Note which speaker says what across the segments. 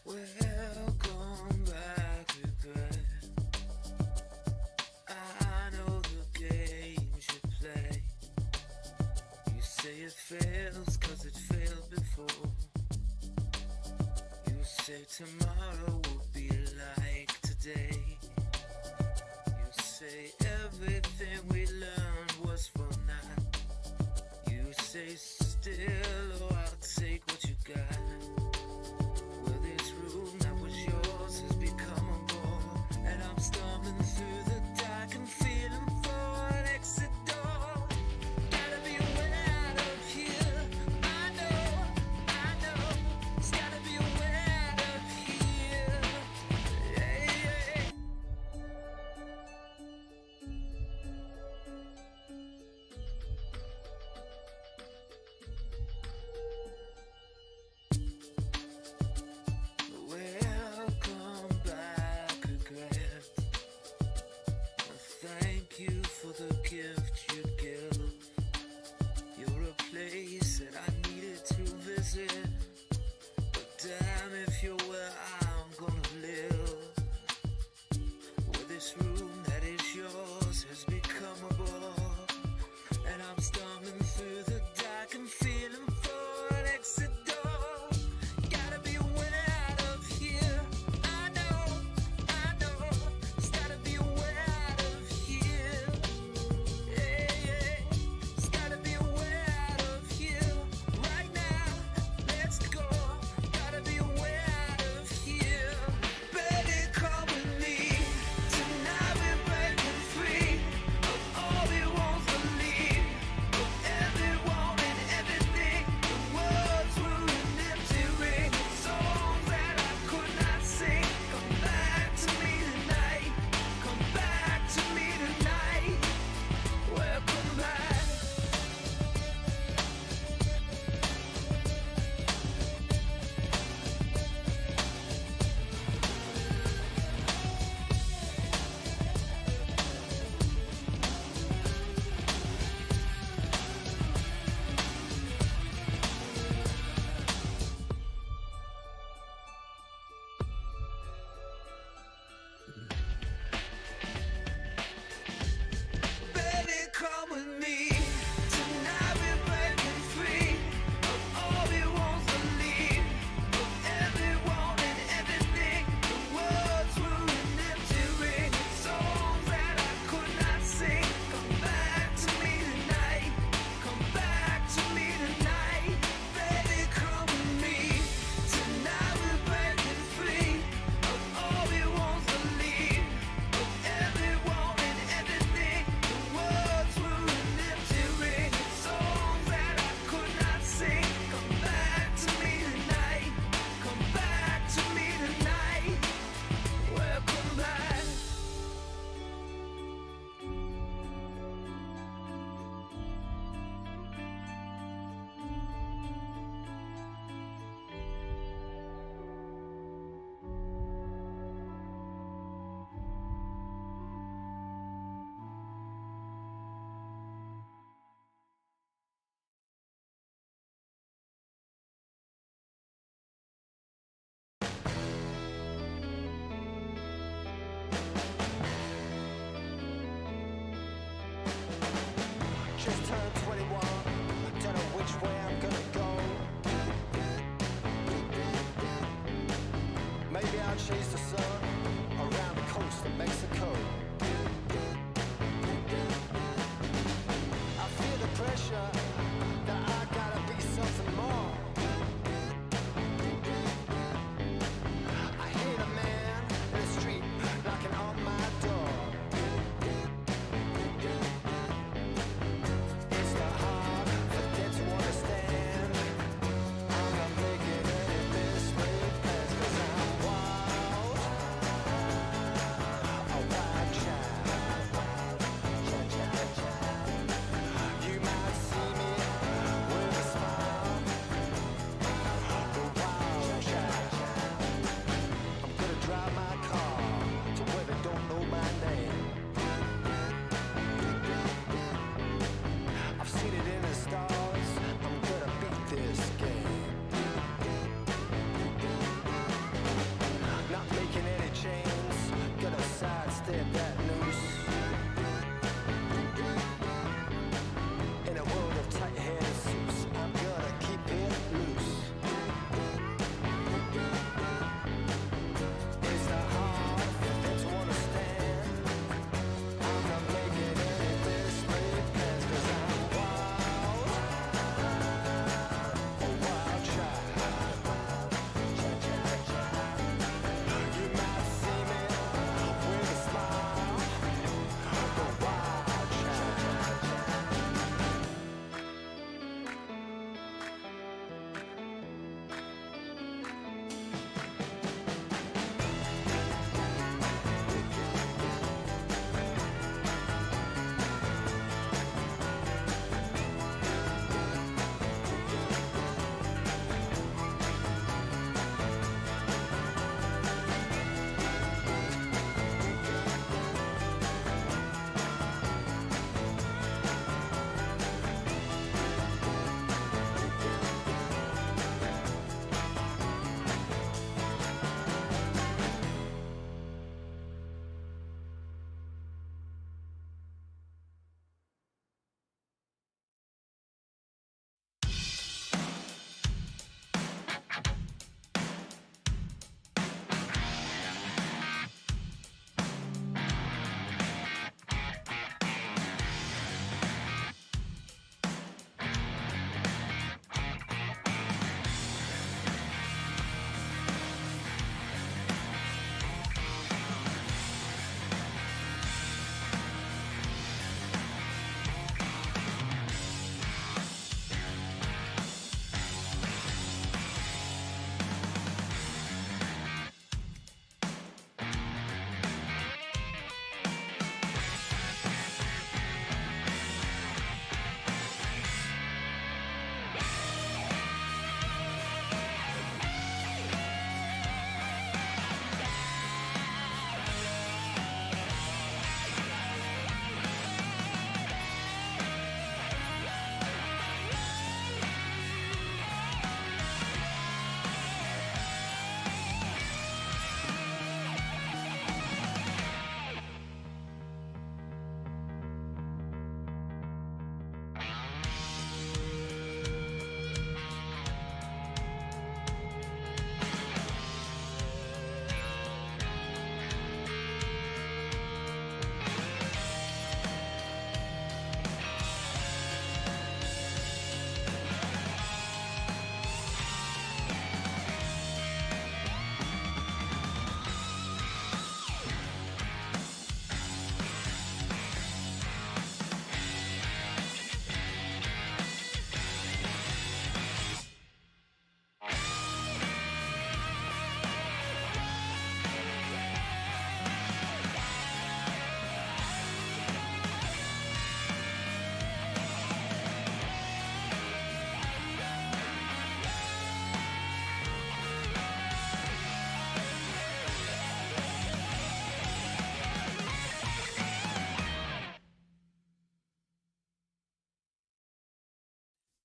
Speaker 1: Welcome back, regret. I know the games you play. You say it fails cause it failed before. You say tomorrow will be like today. You say everything we learned was for now. You say still, oh I'll take what you got. Well, this room that was yours has become a bore, and I'm stumbling through the dark and feeling for an exit door. Gotta be a way out of here. I know, there's gotta be a way out of here. Yeah, yeah.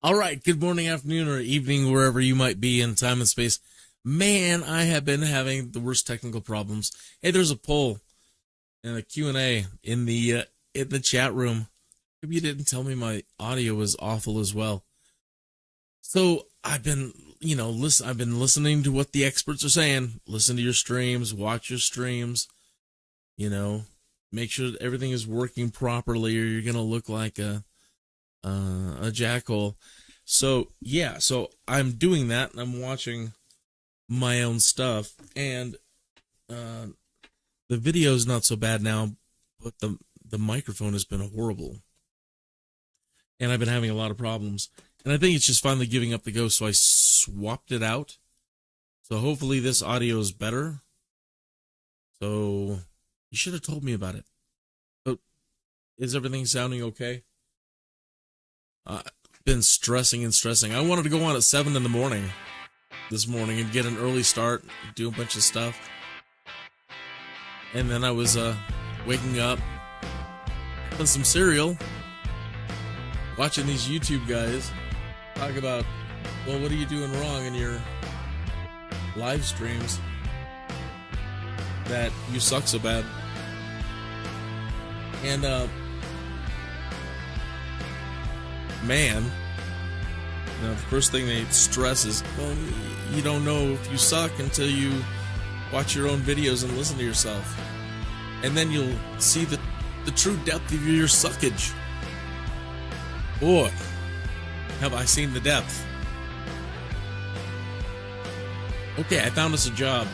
Speaker 2: All right, good morning, afternoon, or evening, wherever you might be in time and space. Man, I have been having the worst technical problems. Hey, there's a poll and a Q&A in the chat room. Maybe you didn't tell me my audio was awful as well. So I've been, I've been listening to what the experts are saying. Listen to your streams, watch your streams. Make sure that everything is working properly, or you're gonna look like a jackhole. So I'm doing that, and I'm watching my own stuff, and the video's not so bad now, but the microphone has been horrible, and I've been having a lot of problems, and I think it's just finally giving up the ghost, so I swapped it out. So hopefully this audio is better. So you should have told me about it. But is everything sounding okay? Been stressing. I wanted to go on at 7 in the morning this morning and get an early start, do a bunch of stuff. And then I was waking up, having some cereal, watching these YouTube guys talk about, well, what are you doing wrong in your live streams that you suck so bad? And man, the first thing they stress is, well, you don't know if you suck until you watch your own videos and listen to yourself, and then you'll see the true depth of your suckage. Boy, have I seen the depth. Okay, I found us a job,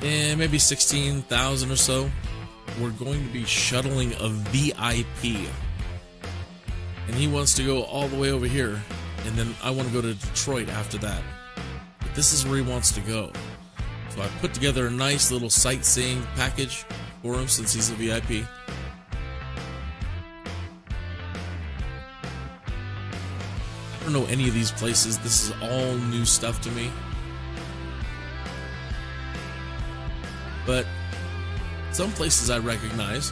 Speaker 2: maybe 16,000 or so. We're going to be shuttling a VIP. And he wants to go all the way over here, and then I want to go to Detroit after that. But this is where he wants to go. So I put together a nice little sightseeing package for him since he's a VIP. I don't know any of these places. This is all new stuff to me. But some places I recognize.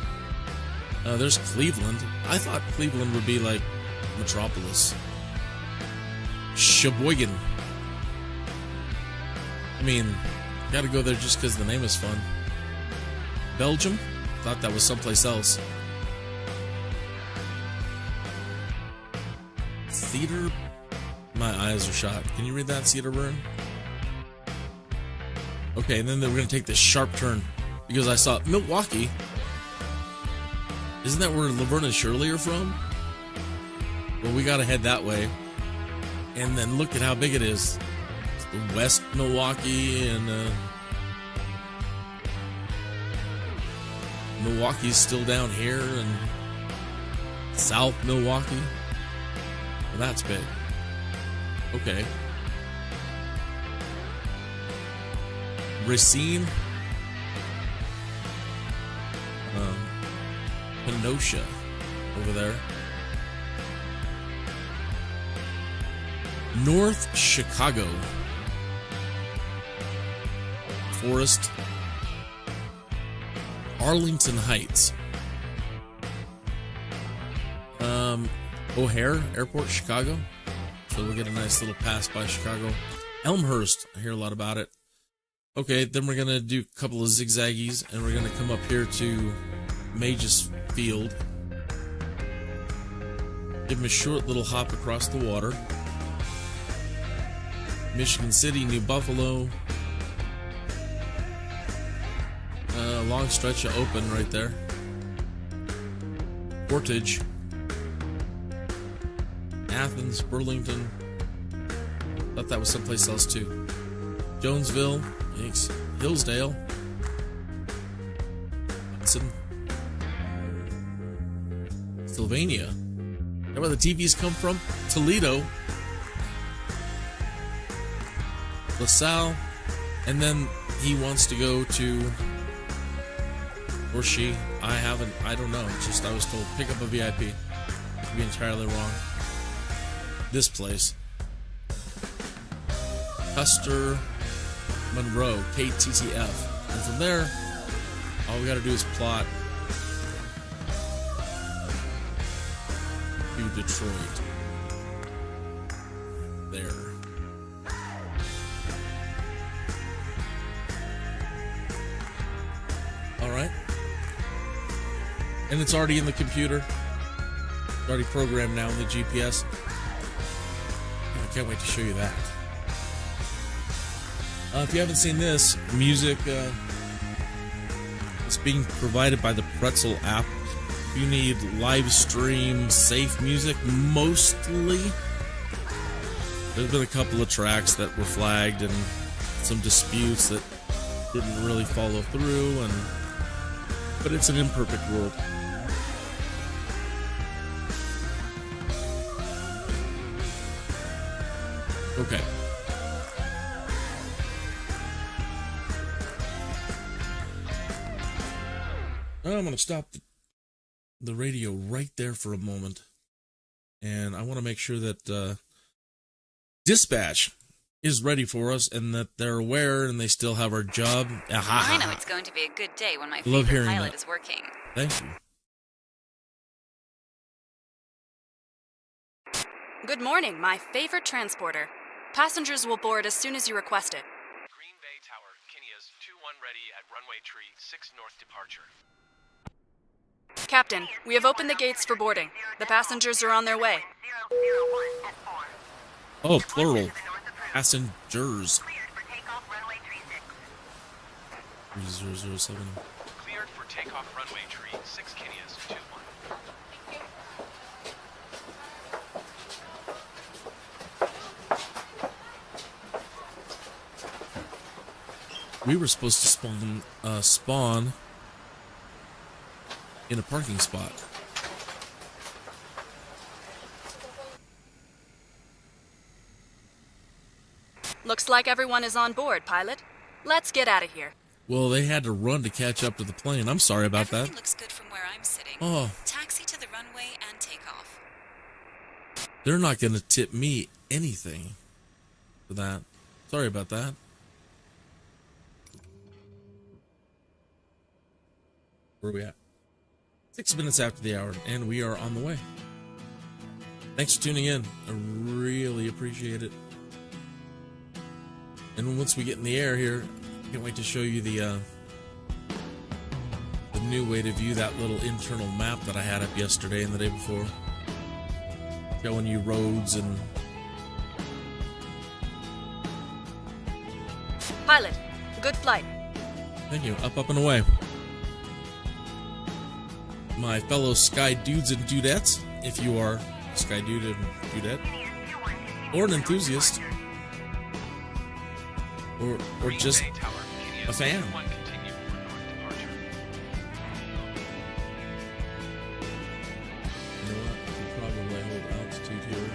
Speaker 2: There's Cleveland. I thought Cleveland would be like Metropolis. Sheboygan. I mean, gotta go there just because the name is fun. Belgium? Thought that was someplace else. Cedar? My eyes are shot. Can you read that, Cedarburn? Okay, and then we're gonna take this sharp turn because I saw Milwaukee. Isn't that where Laverne and Shirley are from? Well, we gotta head that way. And then look at how big it is. It's the West Milwaukee, and Milwaukee's still down here, and South Milwaukee. Well, that's big. Okay. Racine. Kenosha over there. North Chicago. Forest. Arlington Heights. O'Hare Airport, Chicago. So we'll get a nice little pass by Chicago. Elmhurst. I hear a lot about it. Okay, then we're going to do a couple of zigzaggies, and we're going to come up here to Mages Field. Give him a short little hop across the water. Michigan City, New Buffalo. Long stretch of open right there. Portage. Athens, Burlington. Thought that was someplace else too. Jonesville. Thanks. Hillsdale. Hudson. Sylvania. Is that where the TVs come from? Toledo. LaSalle. And then he wants to go to, or she, I don't know. Just I was told, pick up a VIP. Could be entirely wrong. This place. Custer, Monroe, KTTF. And from there, all we gotta do is plot to Detroit. there. All right. And it's already in the computer. It's already programmed now in the GPS. I can't wait to show you that. If you haven't seen this, music is being provided by the Pretzel app. If you need live stream safe music, mostly. There's been a couple of tracks that were flagged and some disputes that didn't really follow through, but it's an imperfect world. Okay. I'm going to stop the radio right there for a moment. And I want to make sure that dispatch is ready for us and that they're aware and they still have our job.
Speaker 3: I know it's going to be a good day when my
Speaker 2: Love
Speaker 3: favorite
Speaker 2: hearing
Speaker 3: pilot
Speaker 2: that.
Speaker 3: is working.
Speaker 2: Thank you.
Speaker 4: Good morning, my favorite transporter. Passengers will board as soon as you request it.
Speaker 5: Green Bay Tower, Kinneas, 2-1 ready at runway tree, 6 north departure.
Speaker 4: Captain, we have opened the gates for boarding. The passengers are on their way.
Speaker 2: Oh, plural. Passengers. 3007.
Speaker 5: Cleared for takeoff runway tree, 6 Kinneas, 2-1.
Speaker 2: We were supposed to spawn in a parking spot.
Speaker 4: Looks like everyone is on board, pilot. Let's get out of here.
Speaker 2: Well, they had to run to catch up to the plane. I'm sorry about
Speaker 6: Everything
Speaker 2: that.
Speaker 6: looks good from where I'm sitting.
Speaker 2: Oh,
Speaker 6: Taxi to the runway and takeoff.
Speaker 2: they're not going to tip me anything for that. Sorry about that. Where are we at? 6 minutes after the hour, and we are on the way. Thanks for tuning in. I really appreciate it. And once we get in the air here, I can't wait to show you the new way to view that little internal map that I had up yesterday and the day before. Showing you roads and...
Speaker 4: Pilot, good flight.
Speaker 2: Thank you. Up, and away. My fellow Skydudes and Dudettes, if you are a Skydude and Dudette, or an enthusiast, or just
Speaker 5: Green Bay Tower, Kinneas,
Speaker 2: a fan.
Speaker 5: 2-1 continue for north departure.
Speaker 2: You know what? I can probably hold altitude here.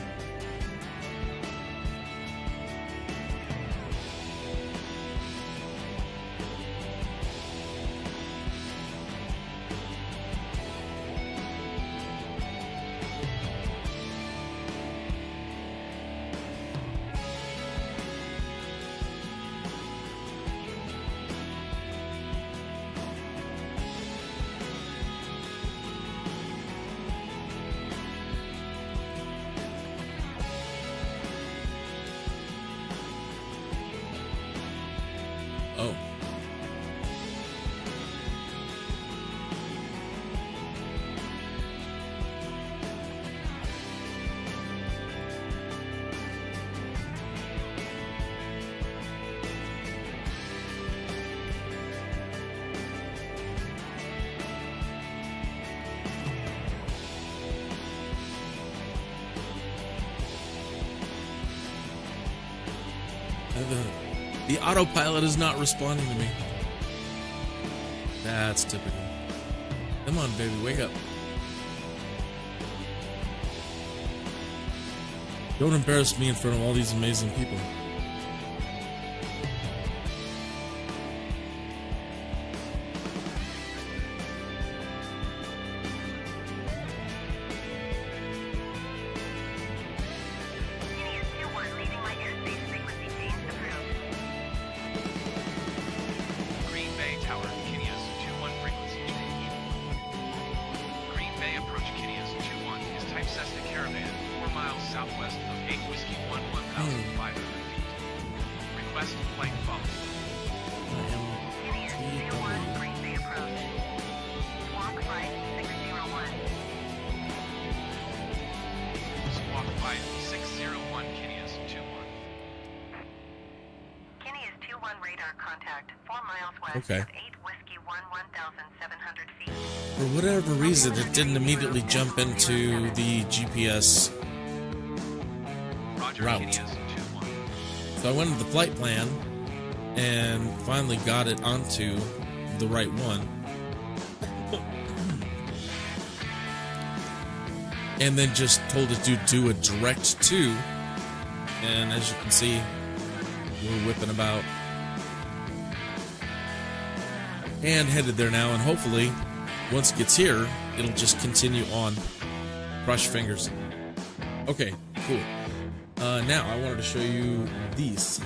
Speaker 2: Oh. The autopilot is not responding to me. That's typical. Come on, baby, wake up. Don't embarrass me in front of all these amazing people.
Speaker 5: Green Bay Tower, Kinneas, 2-1 frequency change. Green Bay approach Kinneas, 2-1 is type Cessna Caravan, 4 miles southwest of 8 Whiskey 1 1000. west flight followed.
Speaker 1: Kinneas 21 Green Bay approach. Squawk flight 601.
Speaker 5: Squawk flight 601 Kinneas 21.
Speaker 1: Kinneas 21 radar contact 4 miles west
Speaker 2: Okay.
Speaker 1: of 8 Whiskey 1,700 feet.
Speaker 2: For whatever reason, it didn't immediately jump into the GPS
Speaker 5: Roger,
Speaker 2: route.
Speaker 5: Kinneas 21.
Speaker 2: So I went into the flight plan and finally got it onto the right one. And then just told it to do a direct to. And as you can see, we're whipping about. And headed there now, and hopefully, once it gets here, it'll just continue on. Cross your fingers. Okay, cool. Now, I wanted to show you these.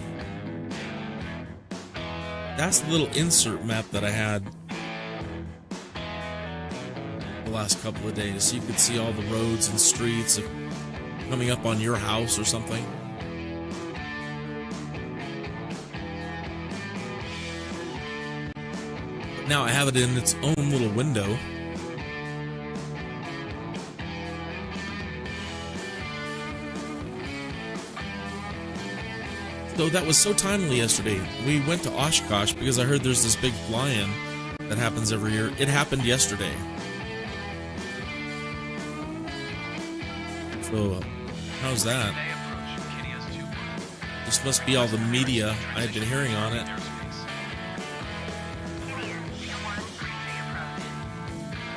Speaker 2: That's the little insert map that I had the last couple of days. So you could see all the roads and streets coming up on your house or something. But now I have it in its own little window. So that was so timely yesterday. We went to Oshkosh because I heard there's this big fly-in that happens every year. It happened yesterday. So, how's that?
Speaker 5: Bay approach, Kinneas 21.
Speaker 2: This must be all the media I've been hearing on it.
Speaker 5: Airspace.
Speaker 1: Kinneas 21 Green Bay approach.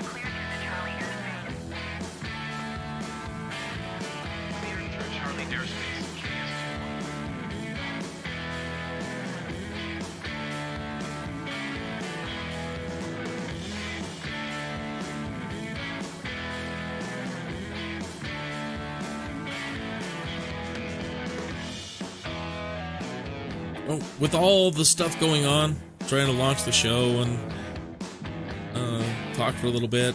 Speaker 1: Clear to the Charlie airspace.
Speaker 5: Clear through Charlie airspace, Kinneas 21.
Speaker 2: Well, with all the stuff going on, trying to launch the show and talk for a little bit,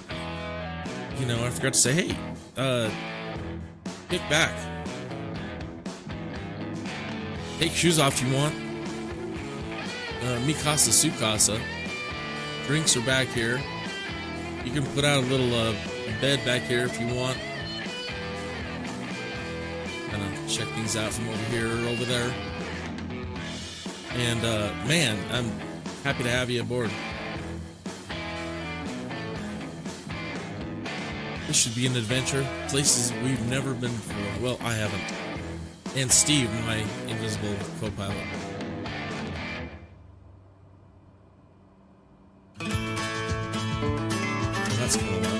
Speaker 2: you know, I forgot to say, hey, kick back. Take shoes off if you want. Mi casa, su casa. Drinks are back here. You can put out a little bed back here if you want. Kind of check things out from over here or over there. And, man, I'm happy to have you aboard. This should be an adventure. Places we've never been before. Well, I haven't. And Steve, my invisible co-pilot. That's kind of fun.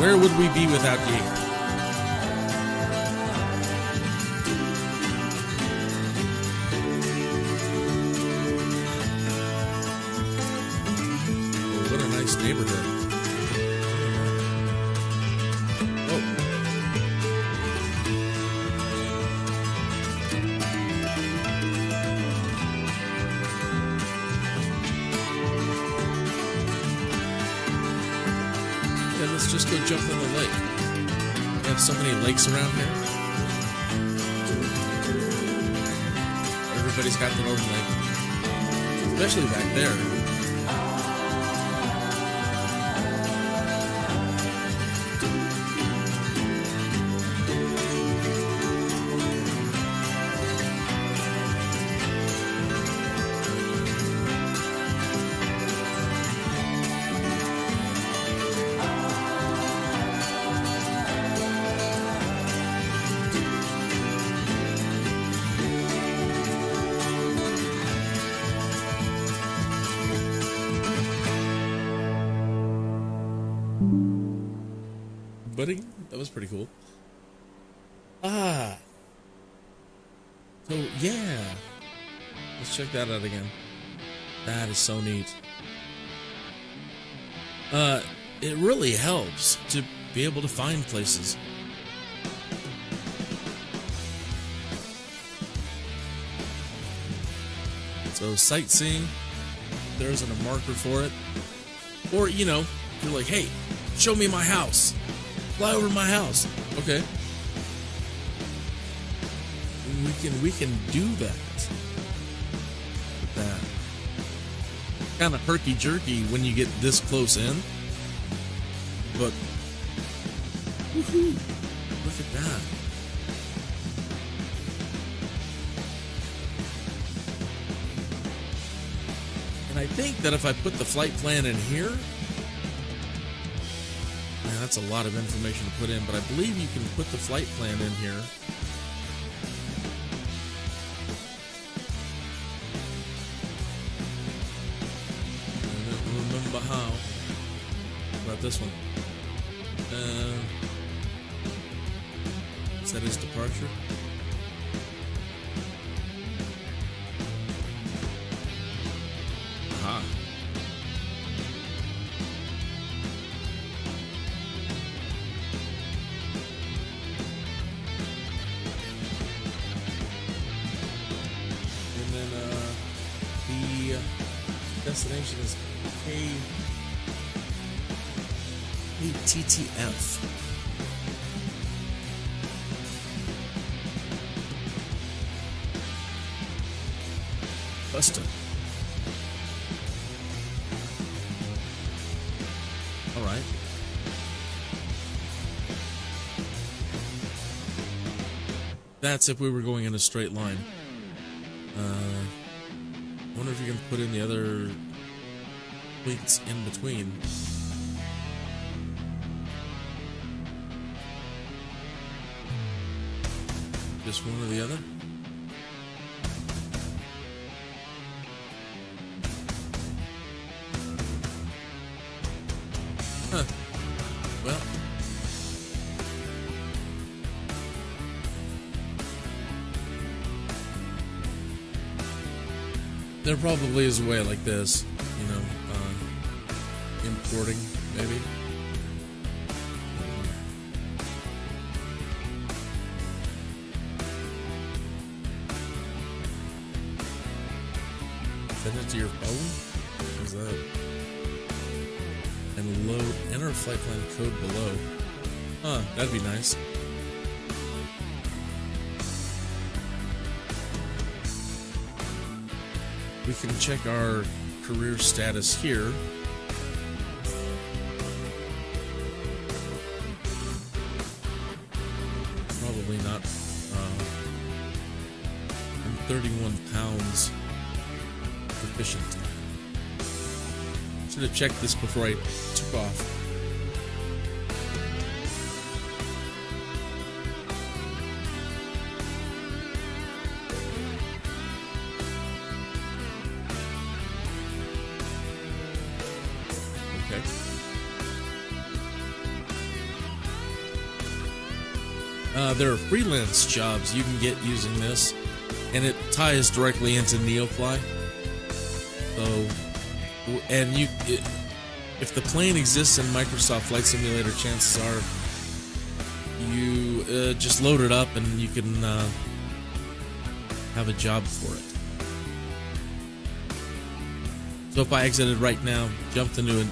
Speaker 2: Where would we be without you? Oh, what a nice neighborhood. Oh. Yeah, let's just go jump in the lake. We have so many lakes around here. Everybody's got their own lake. Especially back there. buddy. That was pretty cool. Ah. So, yeah. Let's check that out again. That is so neat. It really helps to be able to find places. So, sightseeing, there isn't a marker for it. Or, you know, you're like, hey, show me my house. Fly over my house. Okay. We can do that. With that. Kind of herky-jerky when you get this close in. But, woohoo, look at that. And I think that if I put the flight plan in here, man, that's a lot of information to put in, but I believe you can put the flight plan in here. I don't remember how. What about this one? Is that his departure? Aha. And then the destination is KTTF. Buster. All right. That's if we were going in a straight line. I wonder if you can put in the other points in between. Just one or the other? Huh. Well. There probably is a way like this, you know, importing, maybe. Send it to your phone? What is that? And load, enter flight plan code below. Huh, that'd be nice. We can check our career status here. Probably not. I'm 31 pounds proficient. Should have checked this before I took off. Okay. There are freelance jobs you can get using this, and it ties directly into Neofly. So, and if the plane exists in Microsoft Flight Simulator, chances are you just load it up and you can have a job for it. So if I exited right now, jumped into an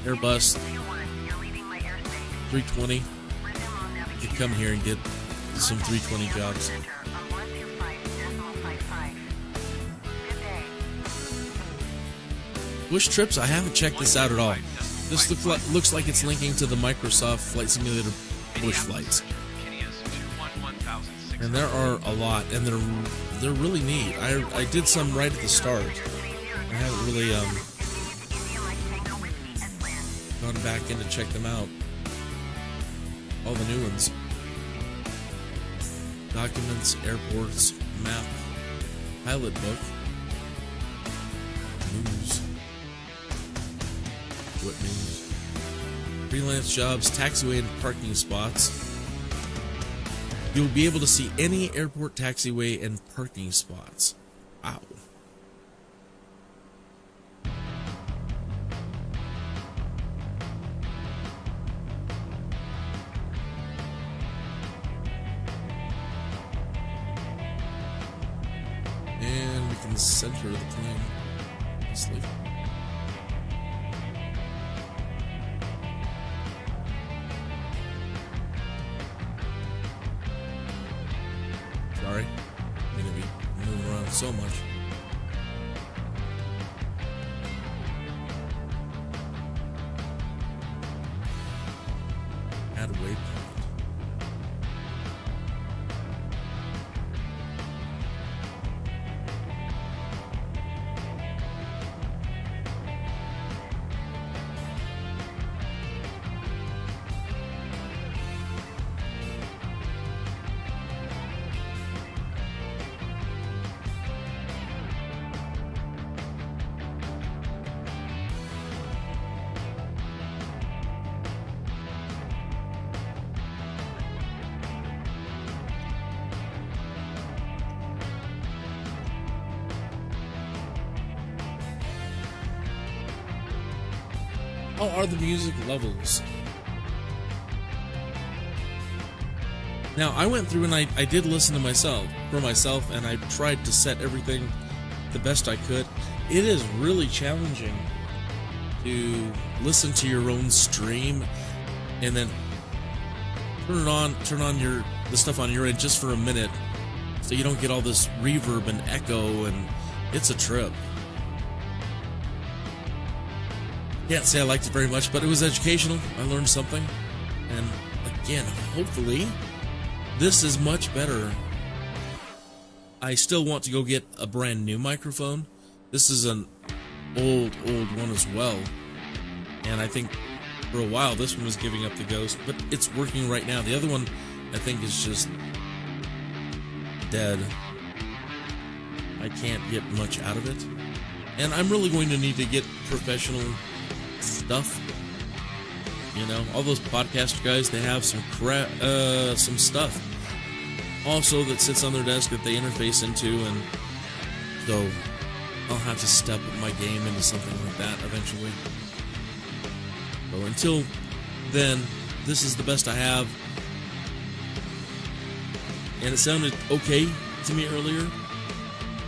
Speaker 2: Airbus 320, you could come here and get some 320 jobs. Bush trips, I haven't checked this out at all. This looks like it's linking to the Microsoft Flight Simulator Bush flights. And there are a lot, and they're really neat. I did some right at the start. I haven't really gone back in to check them out. All the new ones. Documents, airports, map, pilot book, news. What news? freelance jobs, taxiway and parking spots. You'll be able to see any airport taxiway and parking spots. Wow. And we can center the plane. Nicely. Sorry, I'm gonna be moving around so much. Add a waypoint. How are the music levels? Now, I went through and I did listen to myself, and I tried to set everything the best I could. It is really challenging to listen to your own stream and then turn on the stuff on your end just for a minute so you don't get all this reverb and echo, and it's a trip. Can't say I liked it very much, but it was educational. I learned something. And again, hopefully, this is much better. I still want to go get a brand new microphone. This is an old one as well. And I think for a while this one was giving up the ghost, but it's working right now. The other one, I think, is just dead. I can't get much out of it. And I'm really going to need to get professional stuff. You know, all those podcast guys, they have some stuff also that sits on their desk that they interface into, and so I'll have to step my game into something like that eventually. So until then, this is the best I have, and it sounded okay to me earlier,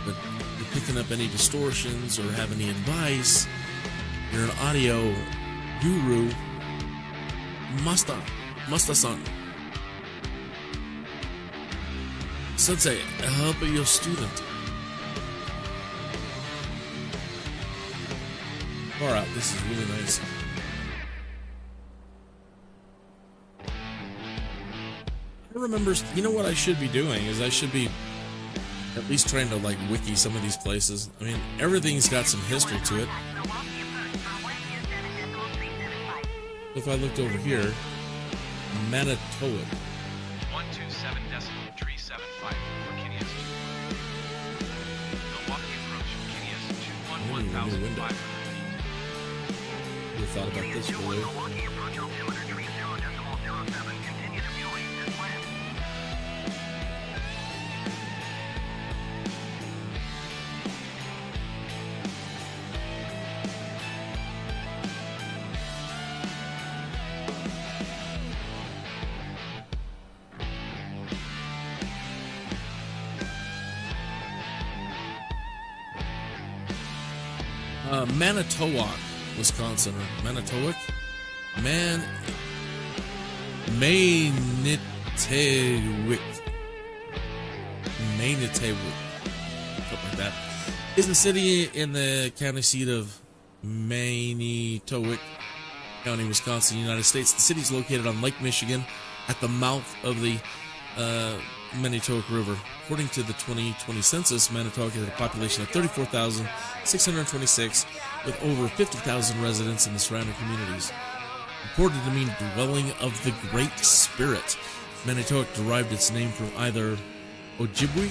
Speaker 2: but if you're picking up any distortions or have any advice, you're an audio guru, Master-san. Sensei, help your student. Far out, this is really nice. I remember, you know what I should be doing is I should be at least trying to like wiki some of these places. I mean, everything's got some history to it. If I looked over here, Manitowoc.
Speaker 5: 127.375 for Kinneas. Milwaukee approach from Kinneas 211,500 feet.
Speaker 2: Who thought about this for you? Manitowoc, Wisconsin, or Manitowoc? Manitowoc. Something like that. Is a city in the county seat of Manitowoc County, Wisconsin, United States. The city is located on Lake Michigan at the mouth of the Manitowoc River. According to the 2020 census, Manitowoc has a population of 34,626 with over 50,000 residents in the surrounding communities. Reported to mean dwelling of the Great Spirit, Manitowoc derived its name from either Ojibwe,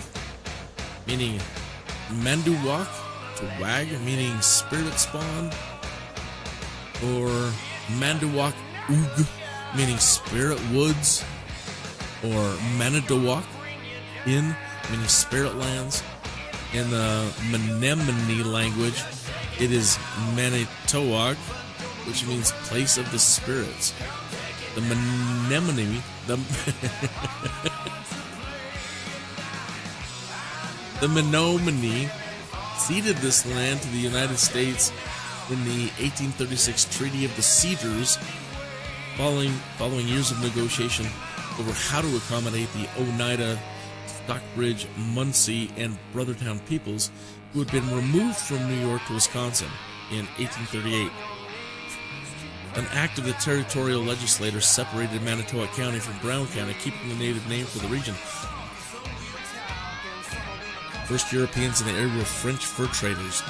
Speaker 2: meaning Manduwak, to wag, meaning spirit spawn, or Manduwak Ug, meaning spirit woods, or Manitowoc, in, meaning spirit lands. In the Mnemone language, it is Manitowoc, which means place of the spirits. The Mnemone, the Menominee ceded this land to the United States in the 1836 Treaty of the Cedars, following years of negotiation over how to accommodate the Oneida, Stockbridge, Muncie, and Brothertown peoples who had been removed from New York to Wisconsin in 1838. An act of the territorial legislature separated Manitowoc County from Brown County, keeping the native name for the region. First Europeans in the area were French fur traders.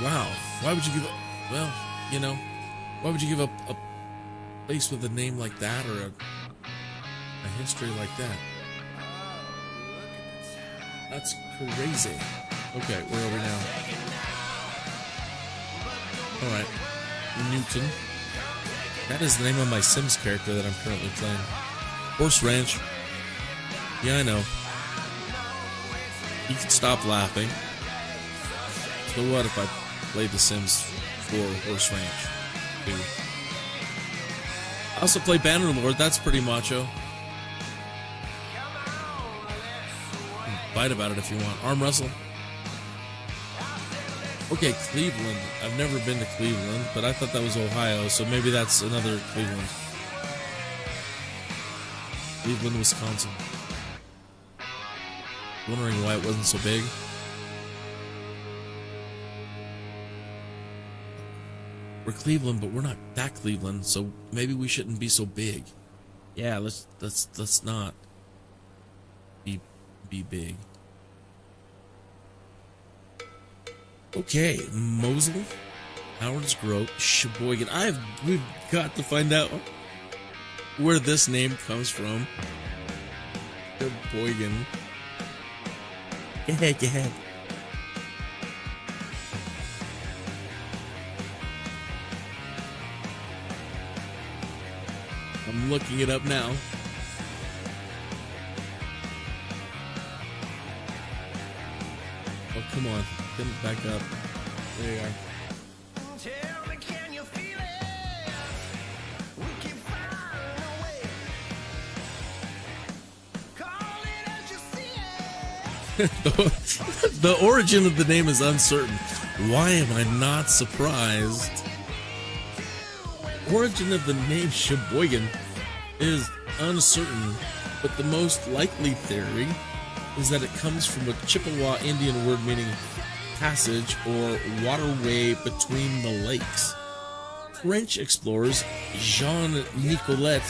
Speaker 2: Wow. Why would you give up? Well, you know, why would you give up a place with a name like that, or a history like that? That's crazy. Okay, where are we now? Alright. Newton. That is the name of my Sims character that I'm currently playing. Horse Ranch. Yeah, I know. You can stop laughing. So what if I played The Sims 4 Horse Ranch 2? I also play Bannerlord, that's pretty macho. Fight about it if you want. Arm wrestle. Okay, Cleveland. I've never been to Cleveland, but I thought that was Ohio, so maybe that's another Cleveland. Cleveland, Wisconsin. Wondering why it wasn't so big. We're Cleveland, but we're not that Cleveland, so maybe we shouldn't be so big. Yeah, let's not be big. Okay, Mosul, Howard's Grove, Sheboygan. We've got to find out where this name comes from. Sheboygan. Go ahead. I'm looking it up now. Oh, come on. Get it back up. There you are. The origin of the name is uncertain. Why am I not surprised? Origin of the name Sheboygan is uncertain, but the most likely theory is that it comes from a Chippewa Indian word meaning passage or waterway between the lakes. French explorers Jean Nicolet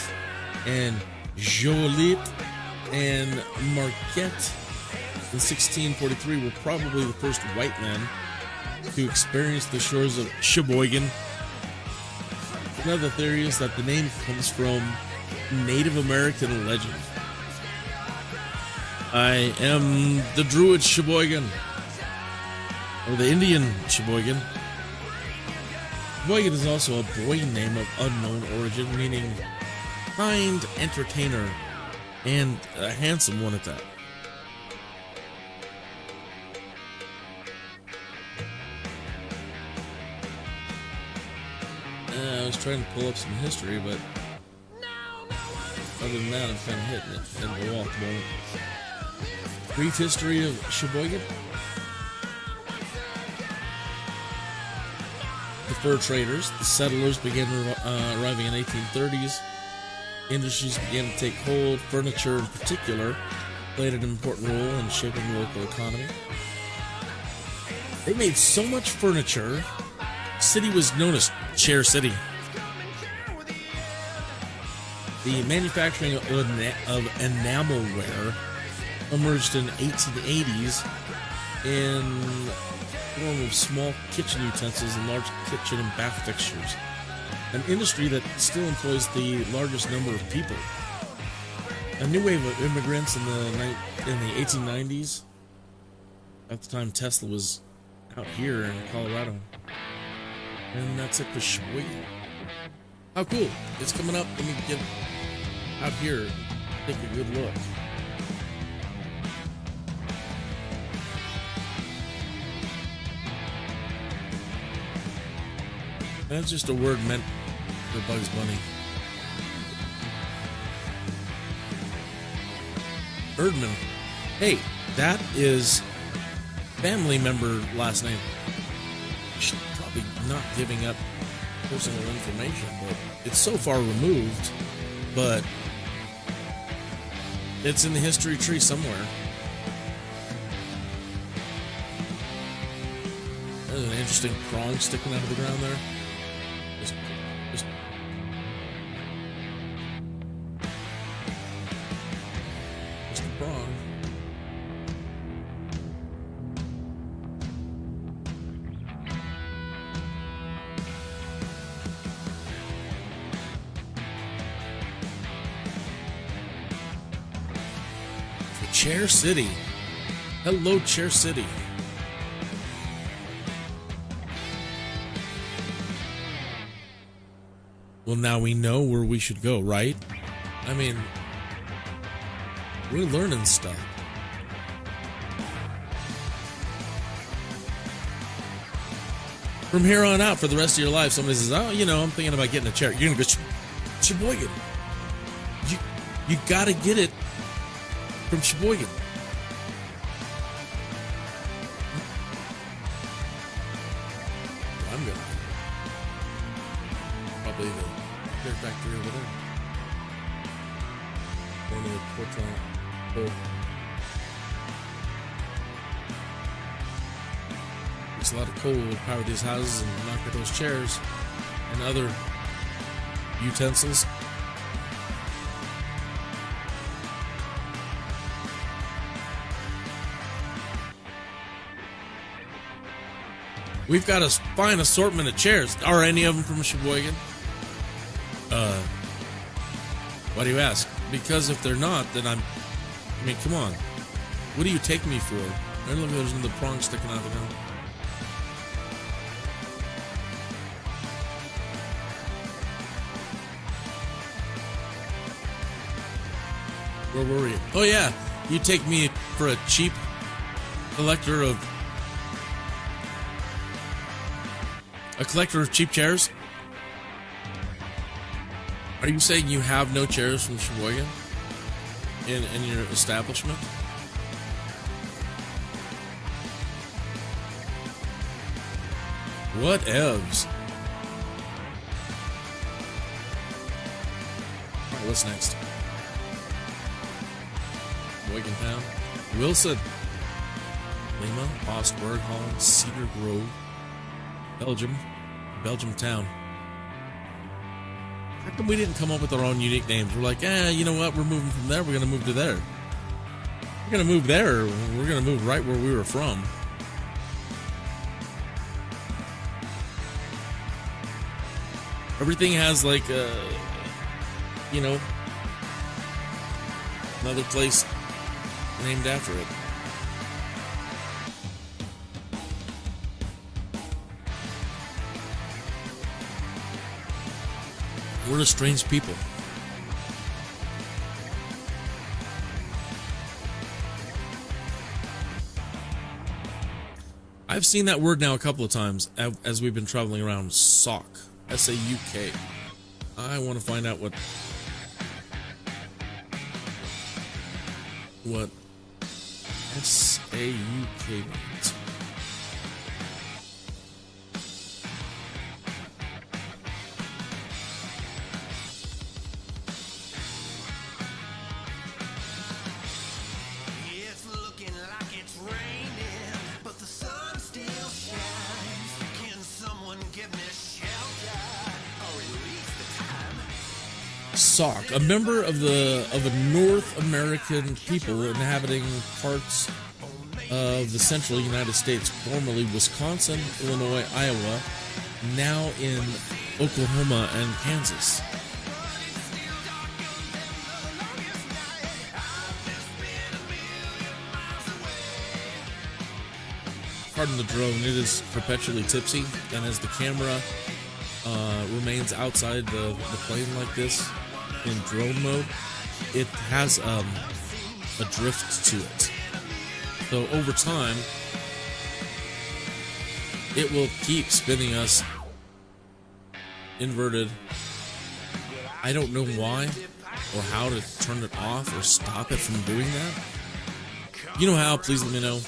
Speaker 2: and Joliet and Marquette in 1643 were probably the first white men to experience the shores of Sheboygan. Another theory is that the name comes from Native American legend. I am the Druid Sheboygan, or the Indian Sheboygan. Sheboygan is also a boy name of unknown origin, meaning kind entertainer, and a handsome one at that. I was trying to pull up some history, but other than that, I'm kind of hitting it in the wall at the moment. Brief history of Sheboygan. The fur traders, the settlers began arriving in the 1830s. Industries began to take hold. Furniture, in particular, played an important role in shaping the local economy. They made so much furniture, the city was known as Chair City. The manufacturing of enamelware emerged in the 1880s in the form of small kitchen utensils and large kitchen and bath fixtures, an industry that still employs the largest number of people. A new wave of immigrants in the 1890s, at the time Tesla was out here in Colorado, And that's it for Sheboygan. How cool. It's coming up. Let me get out here and take a good look. That's just a word meant for Bugs Bunny. Erdman. Hey, that is family member last name. She's probably not giving up personal information, but it's so far removed, but it's in the history tree somewhere. There's an interesting prong sticking out of the ground there. Just a prong. Chair City. Hello, Chair City. Well, now we know where we should go, right? I mean, we're learning stuff. From here on out, for the rest of your life, somebody says, oh, you know, I'm thinking about getting a chair. You're going to go, Sheboygan. You got to get it from Sheboygan. I'm going to. Probably the chair factory over there. One of the Portland. There's a lot of coal to power these houses and knock at those chairs and other utensils. We've got a fine assortment of chairs. Are any of them from Sheboygan? Why do you ask? Because if they're not, then I mean, come on. What do you take me for? I don't know if there's another prong sticking out of the ground. Where were we? Oh yeah, you take me for a cheap collector of cheap chairs? Are you saying you have no chairs from Sheboygan in your establishment? What evs? Alright, what's next? Sheboygan Town. Wilson. Lima, Ostburg, Holland, Cedar Grove, Belgium Town. How come we didn't come up with our own unique names? We're like, you know what? We're moving from there. We're going to move to there. We're going to move there. We're going to move right where we were from. Everything has like, another place named after it. We're a strange people. I've seen that word now a couple of times as we've been traveling around. Sauk. S-A-U-K. I want to find out what S-A-U-K means. Sauk, a member of a North American people inhabiting parts of the central United States, formerly Wisconsin, Illinois, Iowa, now in Oklahoma and Kansas. pardon the drone, it is perpetually tipsy, and as the camera remains outside the plane like this in drone mode, it has a drift to it. So over time, it will keep spinning us inverted. I don't know why or how to turn it off or stop it from doing that. You know how? Please let me know.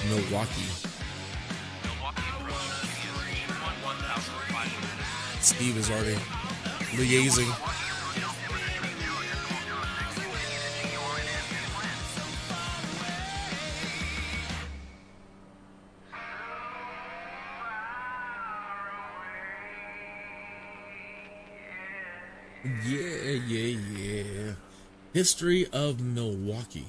Speaker 2: Milwaukee. Steve is already liaising. Yeah. History of Milwaukee.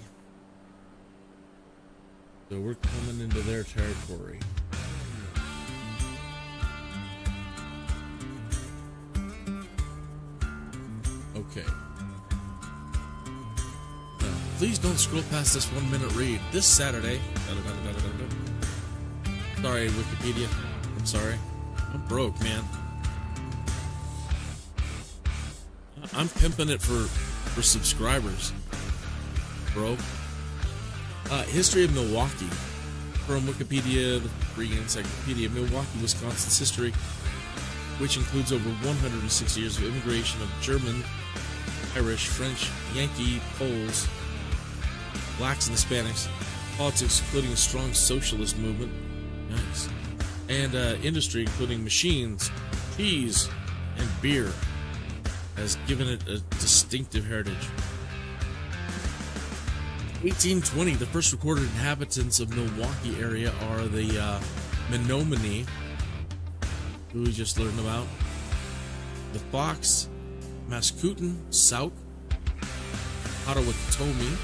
Speaker 2: So we're coming into their territory. Okay. Now, please don't scroll past this 1 minute read. This Saturday. Sorry, Wikipedia. I'm sorry. I'm broke, man. I'm pimping it for subscribers, bro. History of Milwaukee. From Wikipedia, the free encyclopedia, Milwaukee, Wisconsin's history, which includes over 160 years of immigration of German, Irish, French, Yankee, Poles, blacks, and Hispanics, politics, including a strong socialist movement, nice, and industry, including machines, cheese, and beer, has given it a distinctive heritage. 1820, the first recorded inhabitants of Milwaukee area are the Menominee, who we just learned about, the Fox, Mascoutin, Sauk, Potawatomi,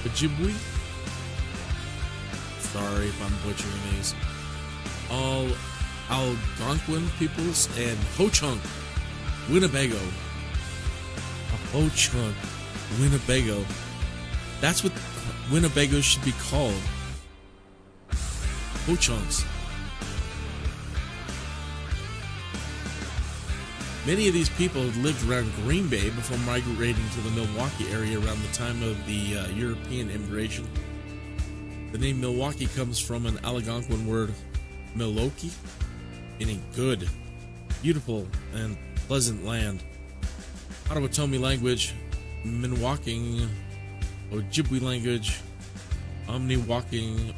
Speaker 2: Ojibwe, sorry if I'm butchering these, all Algonquin peoples, and Ho-Chunk, Winnebago. Ho-Chunk, Winnebago. That's what Winnebago should be called. Ho-Chunks. Many of these people had lived around Green Bay before migrating to the Milwaukee area around the time of the European immigration. The name Milwaukee comes from an Algonquin word, Milwaukee, meaning good, beautiful, and pleasant land. Potawatomi language, Minwaking, Ojibwe language, Omni-walking,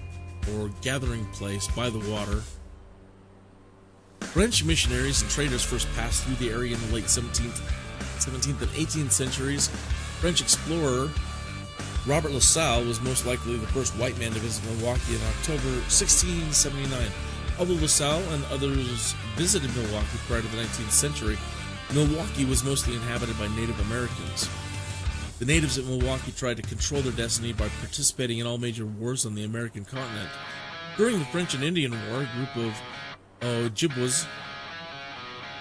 Speaker 2: or gathering place by the water. French missionaries and traders first passed through the area in the late 17th and 18th centuries. French explorer Robert La Salle was most likely the first white man to visit Milwaukee in October 1679. Although La Salle and others visited Milwaukee prior to the 19th century, Milwaukee was mostly inhabited by Native Americans. The natives at Milwaukee tried to control their destiny by participating in all major wars on the American continent. During the French and Indian War, a group of Ojibwas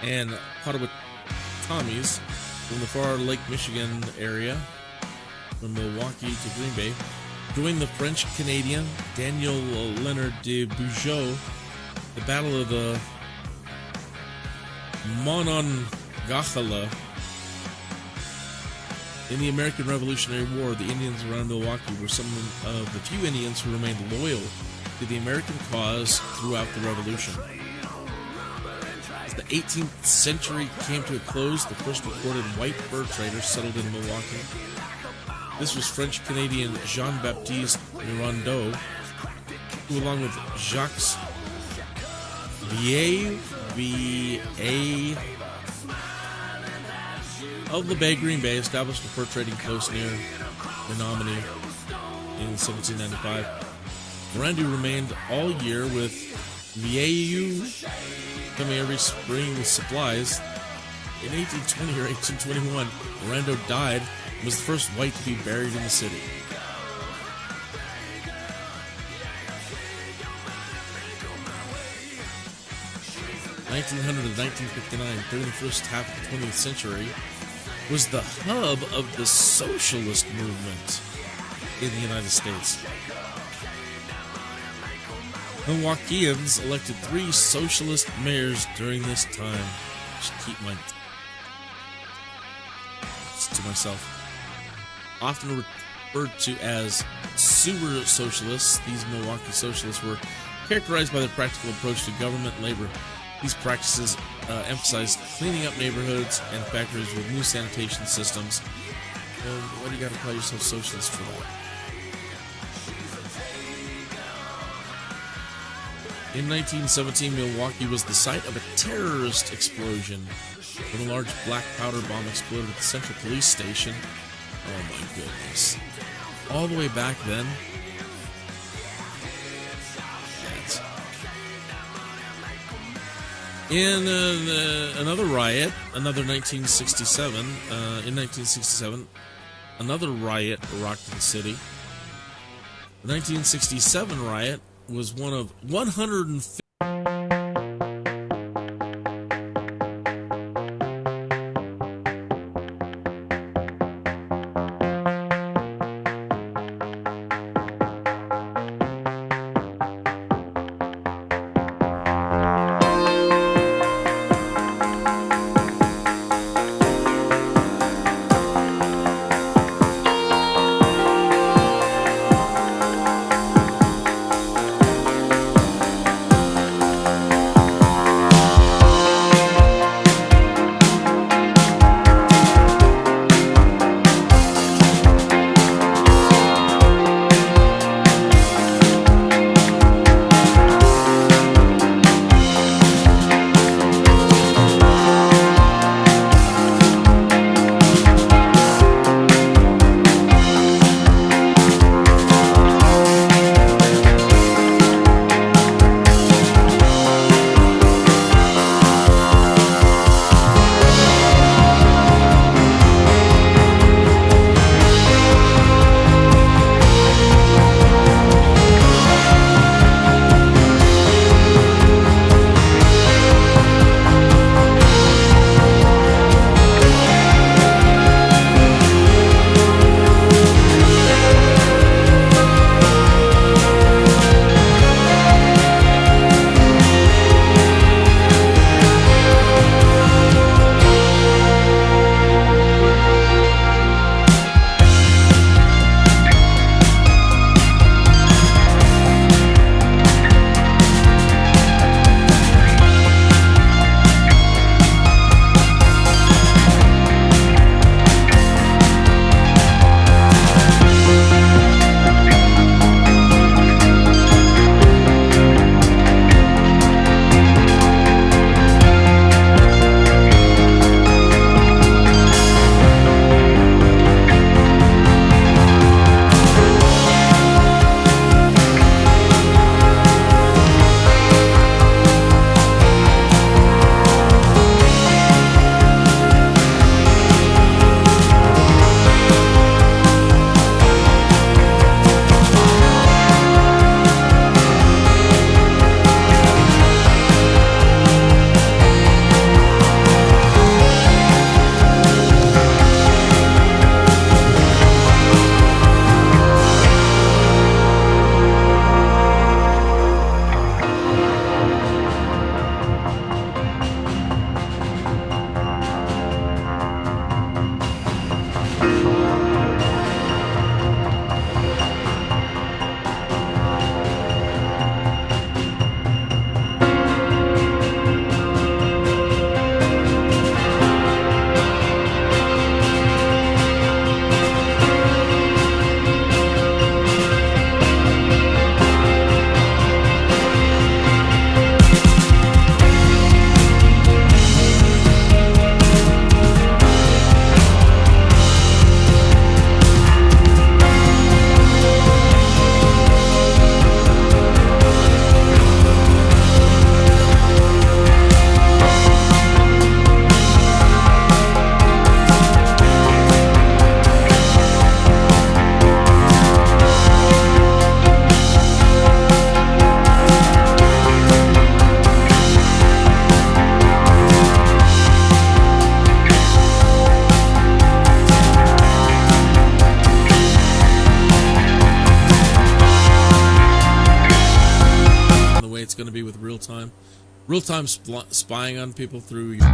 Speaker 2: and Potawatomis from the far Lake Michigan area, from Milwaukee to Green Bay, joined the French-Canadian Daniel Leonard de Bugeaud. The Battle of the Monongahela. In the American Revolutionary War, the Indians around Milwaukee were some of the few Indians who remained loyal to the American cause throughout the Revolution. As the 18th century came to a close, the first recorded white fur traders settled in Milwaukee. This was French-Canadian Jean-Baptiste Mirondeau, who, along with Jacques Vieille of the Bay, Green Bay, established a fur trading post near Menominee in 1795. Grande remained all year with Vieux coming every spring with supplies. In 1820 or 1821, Orlando died and was the first white to be buried in the city. 1900 to 1959, during the first half of the 20th century, was the hub of the socialist movement in the United States. Milwaukeeans elected 3 socialist mayors during this time. I should keep my to myself. Often referred to as sewer socialists, these Milwaukee socialists were characterized by their practical approach to government and labor. These practices emphasized cleaning up neighborhoods and factories with new sanitation systems. Well, why do you got to call yourself socialist for that? In 1917, Milwaukee was the site of a terrorist explosion when a large black powder bomb exploded at the Central Police Station. Oh my goodness. All the way back then. In another riot, another 1967, in 1967, another riot rocked the city. The 1967 riot was one of 150. way it's going to be with real-time spying on people through your...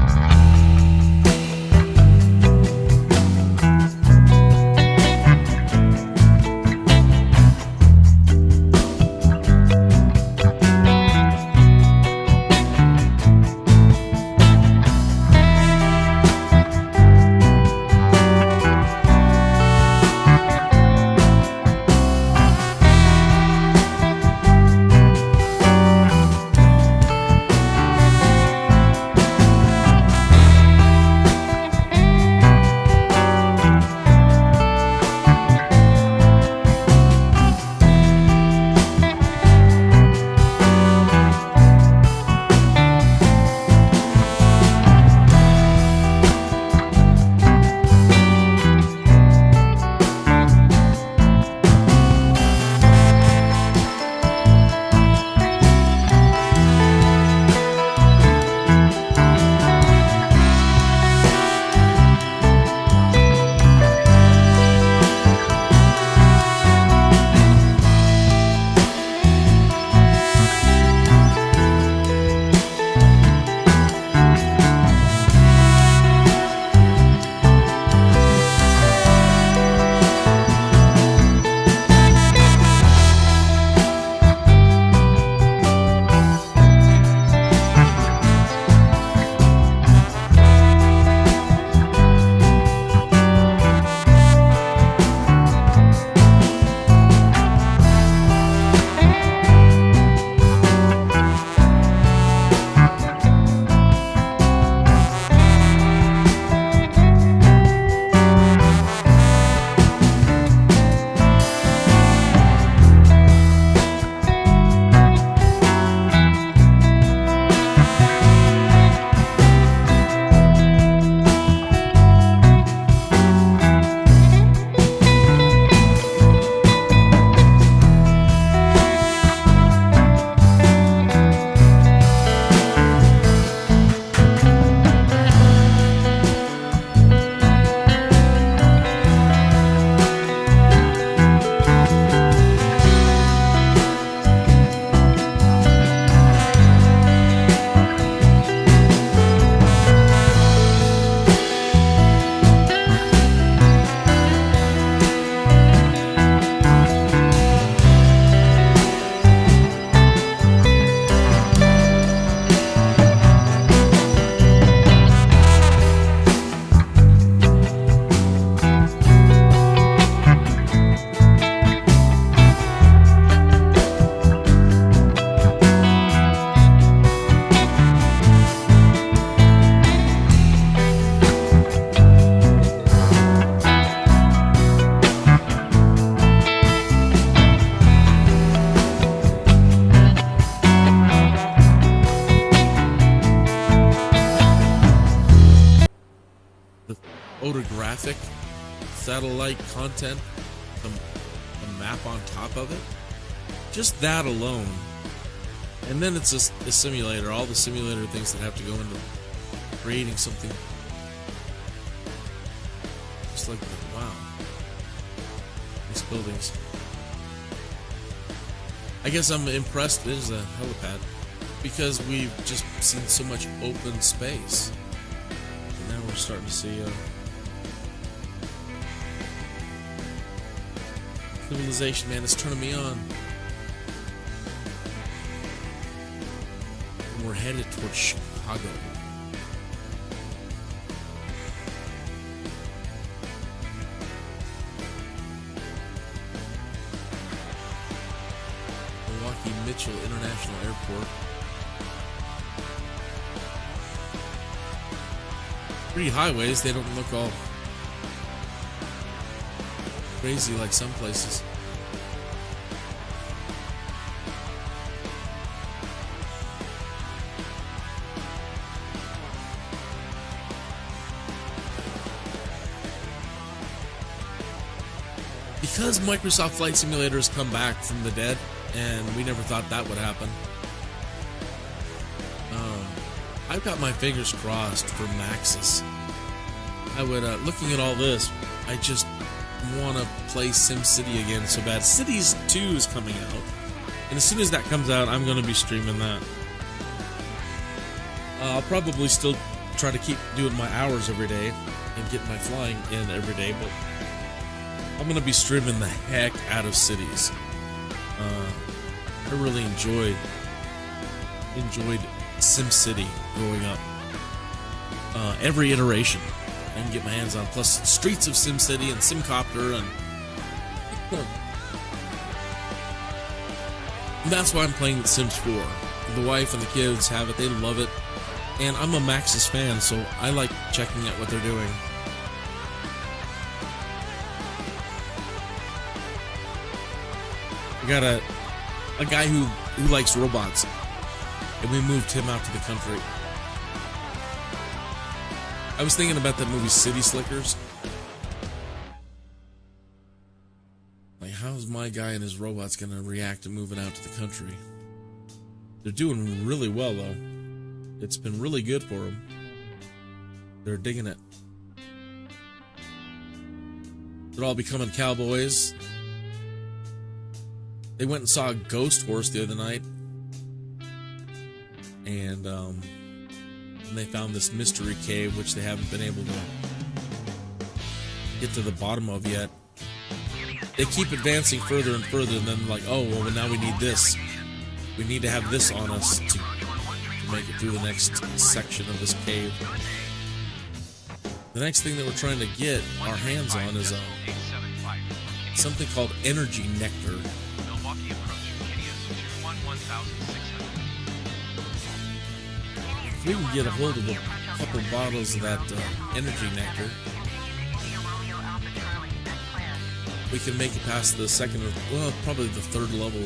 Speaker 2: photographic satellite content, the map on top of it, just that alone. And then it's just a simulator, all the simulator things that have to go into creating something. Just like, wow, these buildings. I guess I'm impressed. There's a helipad because we've just seen so much open space. And now we're starting to see civilization, man. It's turning me on. And we're headed towards Chicago. Mitchell International Airport. Pretty highways, they don't look all crazy like some places. Because Microsoft Flight Simulator has come back from the dead, and we never thought that would happen. I've got my fingers crossed for Maxis. I would, looking at all this, I just want to play SimCity again so bad. Cities 2 is coming out, And as soon as that comes out, I'm going to be streaming that. I'll probably still try to keep doing my hours every day and get my flying in every day, but I'm going to be streaming the heck out of cities. I really enjoyed SimCity growing up. Every iteration I can get my hands on, plus Streets of SimCity and SimCopter, and that's why I'm playing The Sims 4. The wife and the kids have it, they love it, and I'm a Maxis fan, so I like checking out what they're doing. We got a guy who likes robots, and we moved him out to the country. I was thinking about that movie City Slickers. Like, how's my guy and his robots gonna react to moving out to the country? They're doing really well, though. It's been really good for them. They're digging it. They're all becoming cowboys. They went and saw a ghost horse the other night. And they found this mystery cave, which they haven't been able to get to the bottom of yet. They keep advancing further and further, and then like, oh, well, now we need this. We need to have this on us to make it through the next section of this cave. The next thing that we're trying to get our hands on is something called energy nectar.
Speaker 5: Milwaukee approach, Kinneas 211,600.
Speaker 2: If we can get a hold of a couple bottles of that energy nectar, we can make it past the second, well, probably the third level.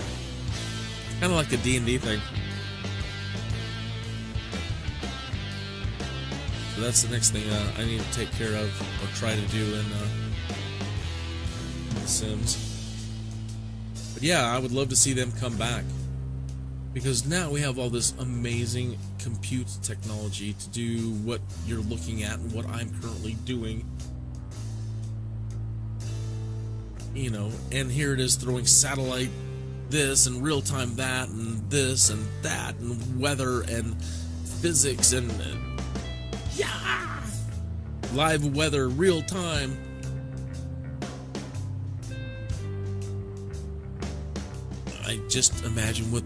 Speaker 2: Kind of like the D&D thing. So that's the next thing I need to take care of, or try to do in The Sims. But yeah, I would love to see them come back, because now we have all this amazing compute technology to do what you're looking at and what I'm currently doing. You know, and here it is throwing satellite this and real-time that and this and that and weather and physics and yeah, live weather, real-time. I just imagine what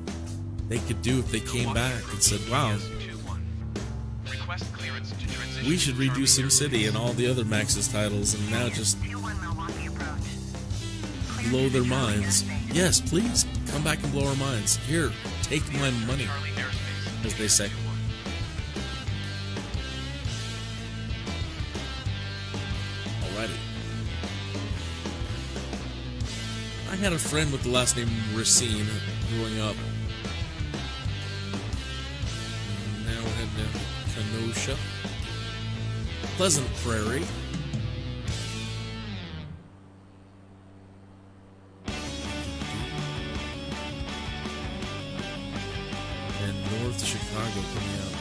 Speaker 2: they could do if they came back and said, wow, we should redo SimCity and all the other Maxis titles, and now just blow their minds. Yes, please, come back and blow our minds. Here, take my money, as they say. Alrighty. I had a friend with the last name Racine growing up. Now we're heading down to Kenosha. Pleasant Prairie. Chicago coming out.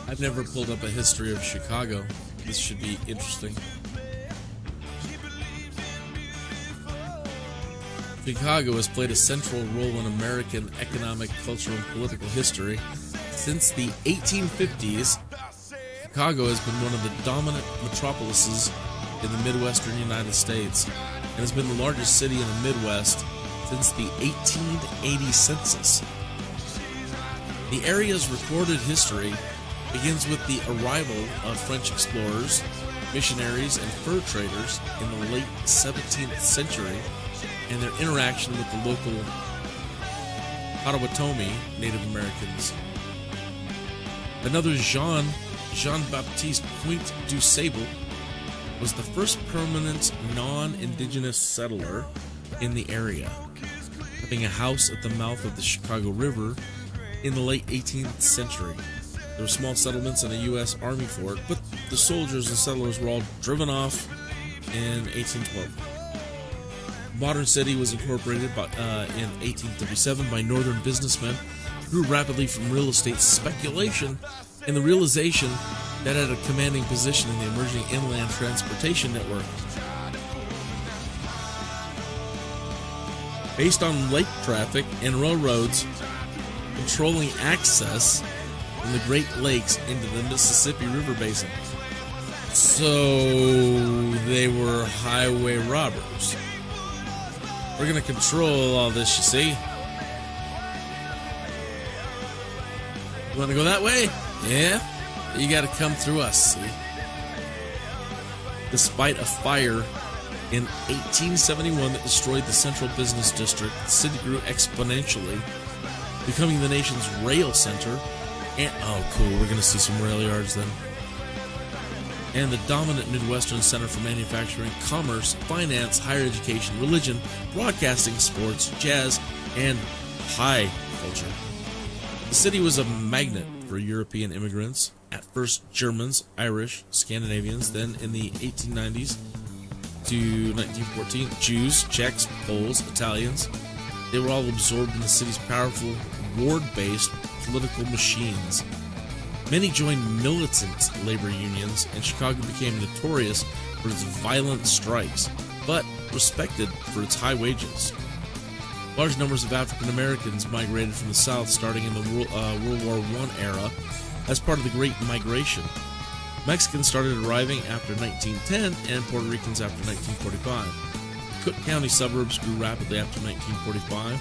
Speaker 2: I've never pulled up a history of Chicago. This should be interesting. Chicago has played a central role in American economic, cultural, and political history. Since the 1850s, Chicago has been one of the dominant metropolises in the Midwestern United States and has been the largest city in the Midwest since the 1880 census. The area's recorded history begins with the arrival of French explorers, missionaries, and fur traders in the late 17th century and their interaction with the local Potawatomi Native Americans. Another Jean-Baptiste Point du Sable was the first permanent non-indigenous settler in the area, having a house at the mouth of the Chicago River in the late 18th century. There were small settlements and a U.S. Army fort, but the soldiers and settlers were all driven off in 1812. Modern city was incorporated in 1837 by northern businessmen grew rapidly from real estate speculation and the realization that it had a commanding position in the emerging inland transportation network. Based on lake traffic and railroads controlling access from the Great Lakes into the Mississippi River Basin. So they were highway robbers. We're going to control all this, you see. You want to go that way? Yeah? You got to come through us, see? Despite a fire in 1871 that destroyed the central business district, the city grew exponentially, becoming the nation's rail center. And, oh, cool, we're going to see some rail yards then. And the dominant Midwestern center for manufacturing, commerce, finance, higher education, religion, broadcasting, sports, jazz, and high culture. The city was a magnet for European immigrants, at first Germans, Irish, Scandinavians, then in the 1890s to 1914, Jews, Czechs, Poles, Italians. They were all absorbed in the city's powerful, ward-based political machines. Many joined militant labor unions, and Chicago became notorious for its violent strikes, but respected for its high wages. Large numbers of African Americans migrated from the South starting in the World War I era as part of the Great Migration. Mexicans started arriving after 1910 and Puerto Ricans after 1945. Cook County suburbs grew rapidly after 1945,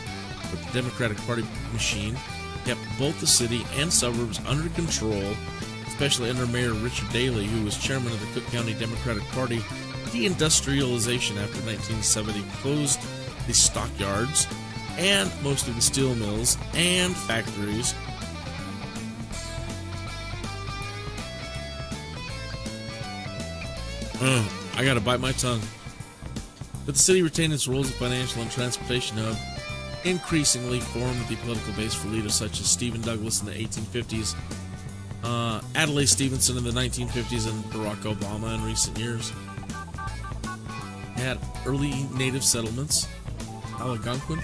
Speaker 2: but the Democratic Party machine kept both the city and suburbs under control, especially under Mayor Richard Daley, who was chairman of the Cook County Democratic Party. Deindustrialization after 1970 closed the stockyards and most of the steel mills and factories. I gotta bite my tongue. But the city retained its role as a financial and transportation hub, increasingly formed the political base for leaders such as Stephen Douglas in the 1850s, Adlai Stevenson in the 1950s, and Barack Obama in recent years. It had early native settlements, Algonquin,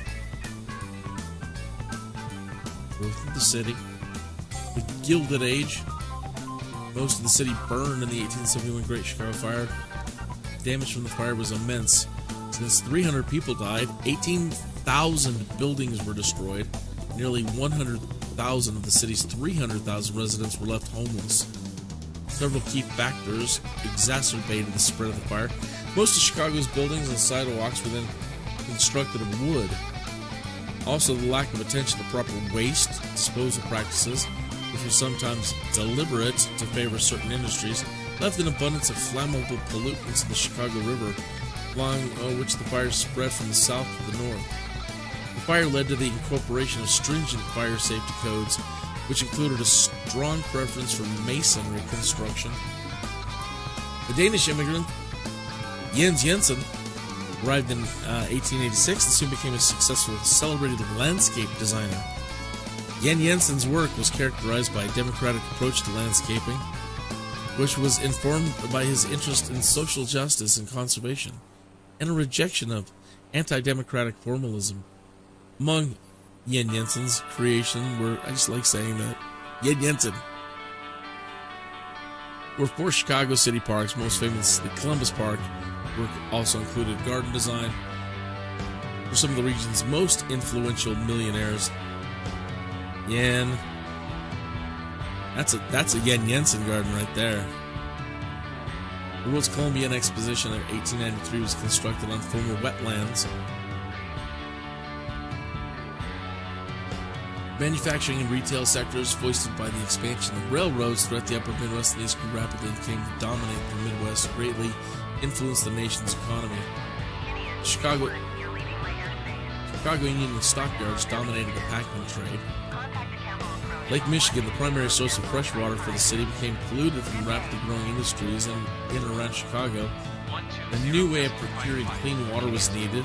Speaker 2: growth of the city, the Gilded Age. Most of the city burned in the 1871 Great Chicago Fire. Damage from the fire was immense. Since 300 people died, 18,000 buildings were destroyed. Nearly 100,000 of the city's 300,000 residents were left homeless. Several key factors exacerbated the spread of the fire. Most of Chicago's buildings and sidewalks were then constructed of wood. Also, the lack of attention to proper waste disposal practices, which were sometimes deliberate to favor certain industries, left an abundance of flammable pollutants in the Chicago River, along which the fire spread from the south to the north. The fire led to the incorporation of stringent fire safety codes, which included a strong preference for masonry construction. The Danish immigrant Jens Jensen arrived in 1886 and soon became a successful, celebrated landscape designer. Jens Jensen's work was characterized by a democratic approach to landscaping, which was informed by his interest in social justice and conservation, and a rejection of anti-democratic formalism. Among Jens Jensen's creation were, I just like saying that, Jens Jensen, were 4 Chicago city parks, most famous the Columbus Park. Work also included garden design for some of the region's most influential millionaires. Yen. That's a Yen Jensen garden right there. The World's Columbian Exposition of 1893 was constructed on former wetlands. Manufacturing and retail sectors, foisted by the expansion of railroads throughout the upper Midwest and East, grew rapidly and came to dominate the Midwest, greatly influenced the nation's economy. Chicago Union Stockyards dominated the packing trade. Lake Michigan, the primary source of fresh water for the city, became polluted from rapidly growing industries in and around Chicago. A new way of procuring clean water was needed.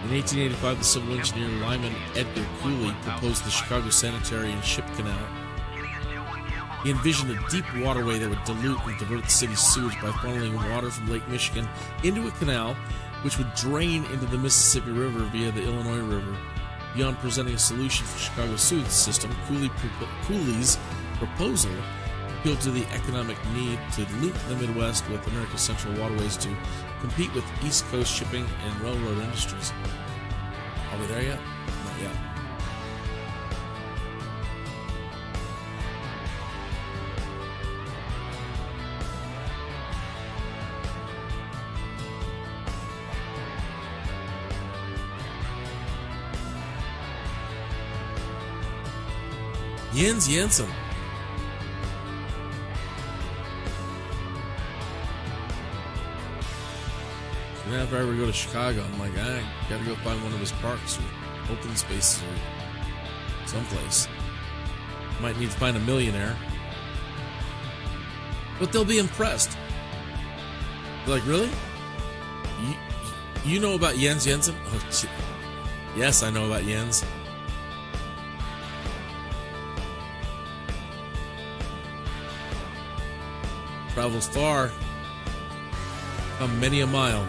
Speaker 2: In 1885, the civil engineer Lyman Edgar Cooley proposed the Chicago Sanitary and Ship Canal. He envisioned a deep waterway that would dilute and divert the city's sewage by funneling water from Lake Michigan into a canal, which would drain into the Mississippi River via the Illinois River. Beyond presenting a solution for Chicago's sewage system, Cooley's proposal appealed to the economic need to link the Midwest with America's central waterways to compete with East Coast shipping and railroad industries. Are we there yet? Not yet. Jens Jensen. And if I ever go to Chicago, I'm like, I gotta go find one of his parks or open spaces or someplace. Might need to find a millionaire. But they'll be impressed. They're like, really? You know about Jens Jensen? Oh, yes, I know about Jens. Travels far, come many a mile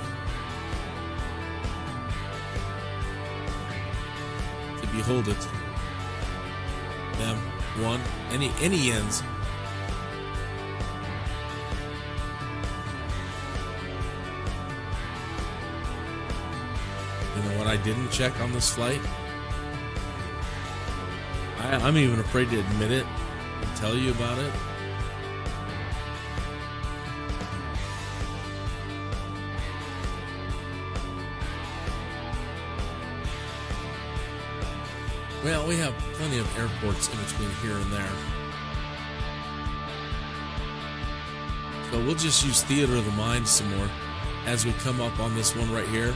Speaker 2: to behold it. Them, one, any ends. You know what I didn't check on this flight? I'm even afraid to admit it and tell you about it. Well, we have plenty of airports in between here and there. So we'll just use theater of the mind some more as we come up on this one right here.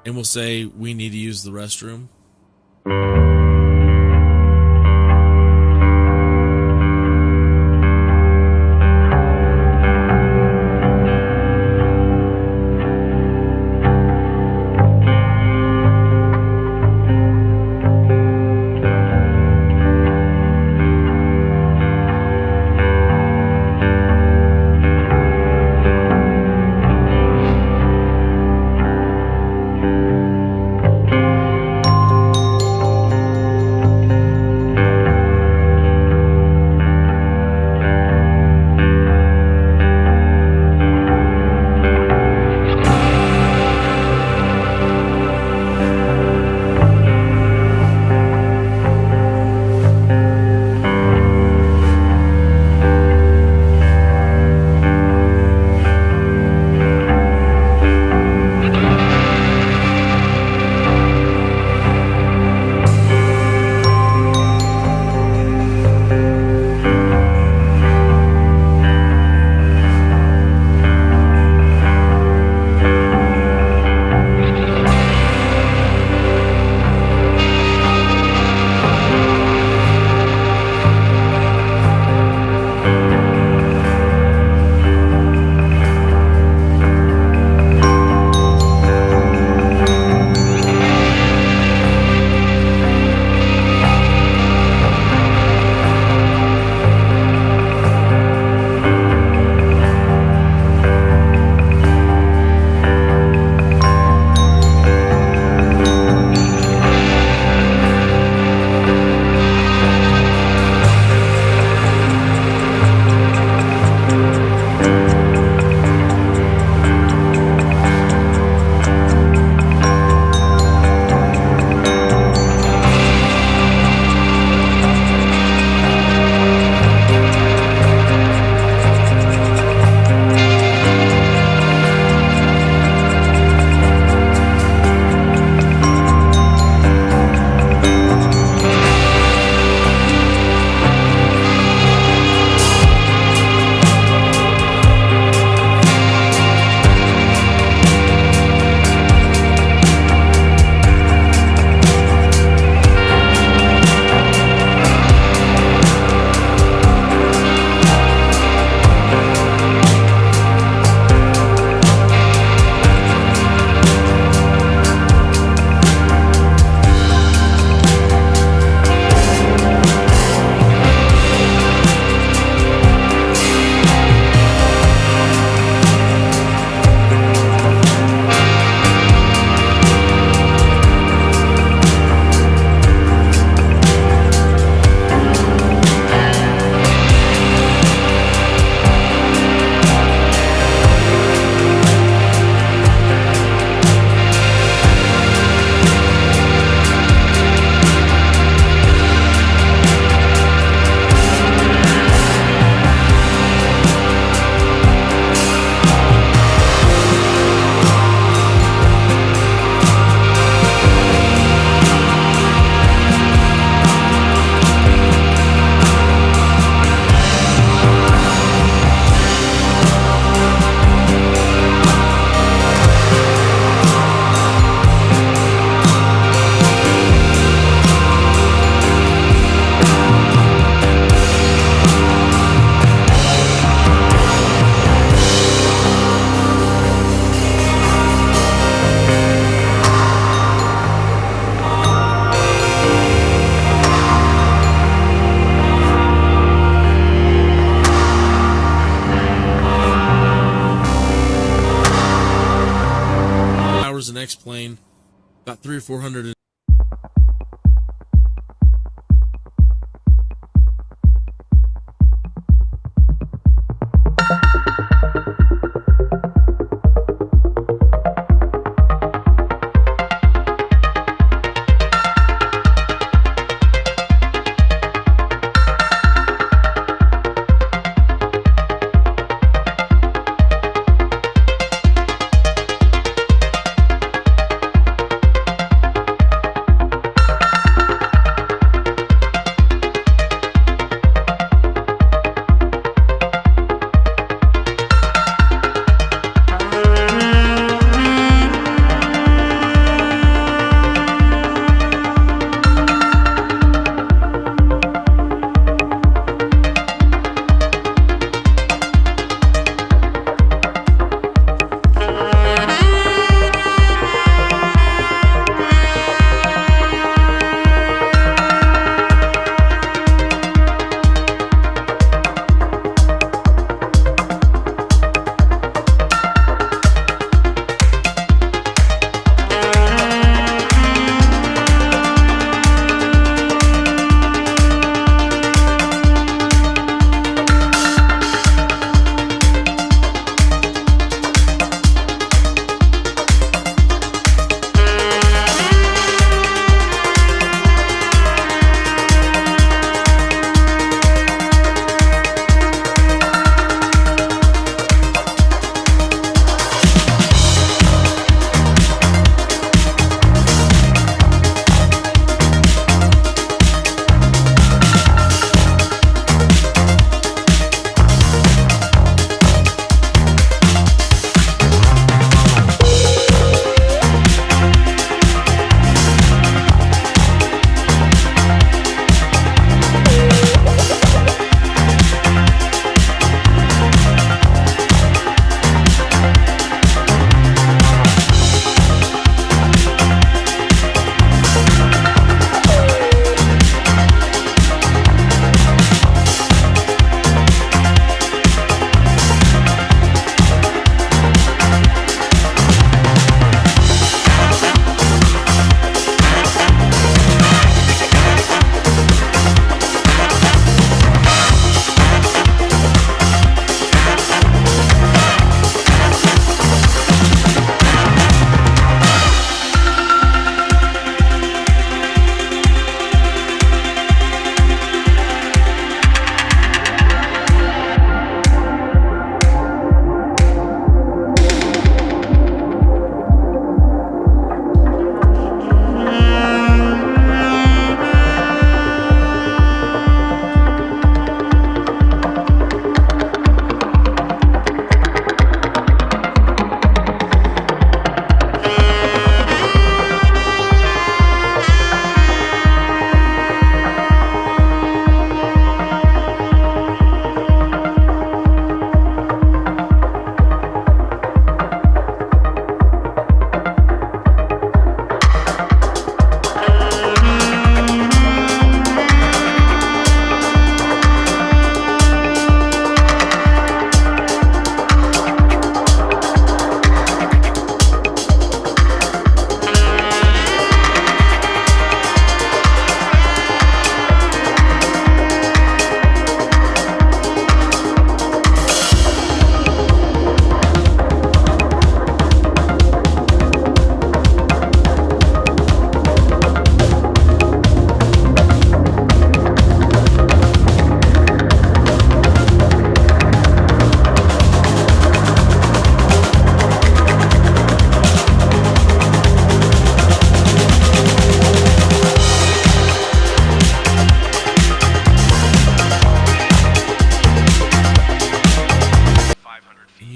Speaker 2: And we'll say we need to use the restroom. About 300 or 400.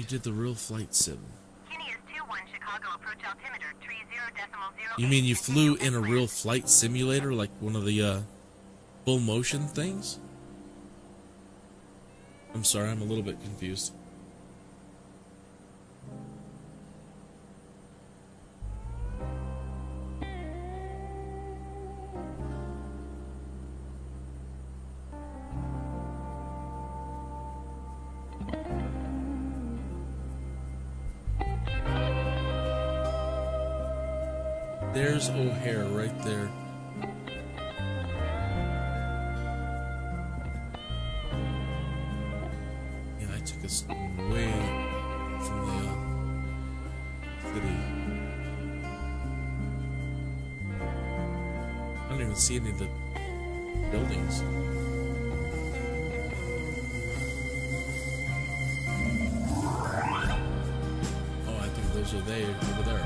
Speaker 2: did the real flight sim.
Speaker 7: Kinneas 2-1 Chicago approach altimeter 30.0.
Speaker 2: You mean you flew in a real flight simulator, like one of the full motion things? I'm sorry, I'm a little bit confused. There's O'Hare right there. Yeah, I took us way from the city. I don't even see any of the buildings. Oh, I think those are they over there.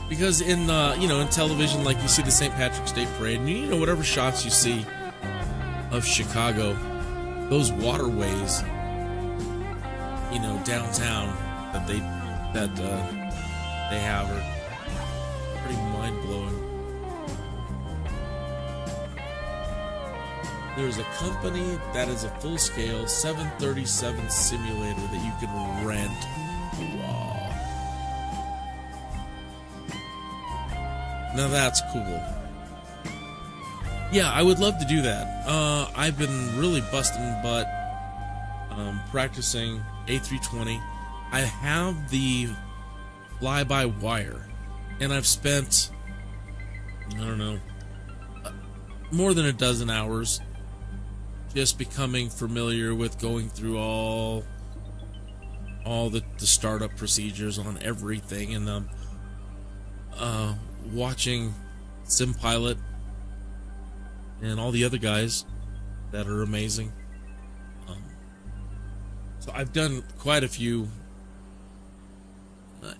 Speaker 2: Because in in television, like you see the St. Patrick's Day Parade, and whatever shots you see of Chicago, those waterways, downtown that they have are pretty mind blowing. There's a company that is a full scale 737 simulator that you can rent. Wow. Now that's cool. Yeah, I would love to do that. I've been really busting butt practicing A320. I have the fly-by-wire, and I've spent, I don't know, more than a dozen hours just becoming familiar with going through all the startup procedures on everything, and watching SimPilot and all the other guys that are amazing. So I've done quite a few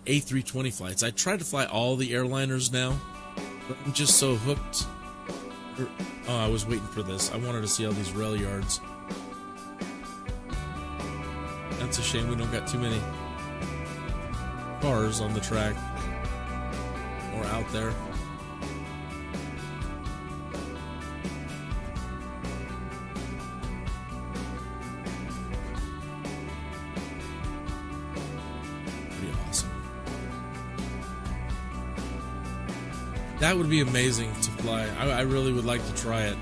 Speaker 2: A320 flights. I try to fly all the airliners now, but I'm just so hooked. Oh, I was waiting for this. I wanted to see all these rail yards. That's a shame we don't got too many cars on the track or out there. That would be amazing to fly. I really would like to try it.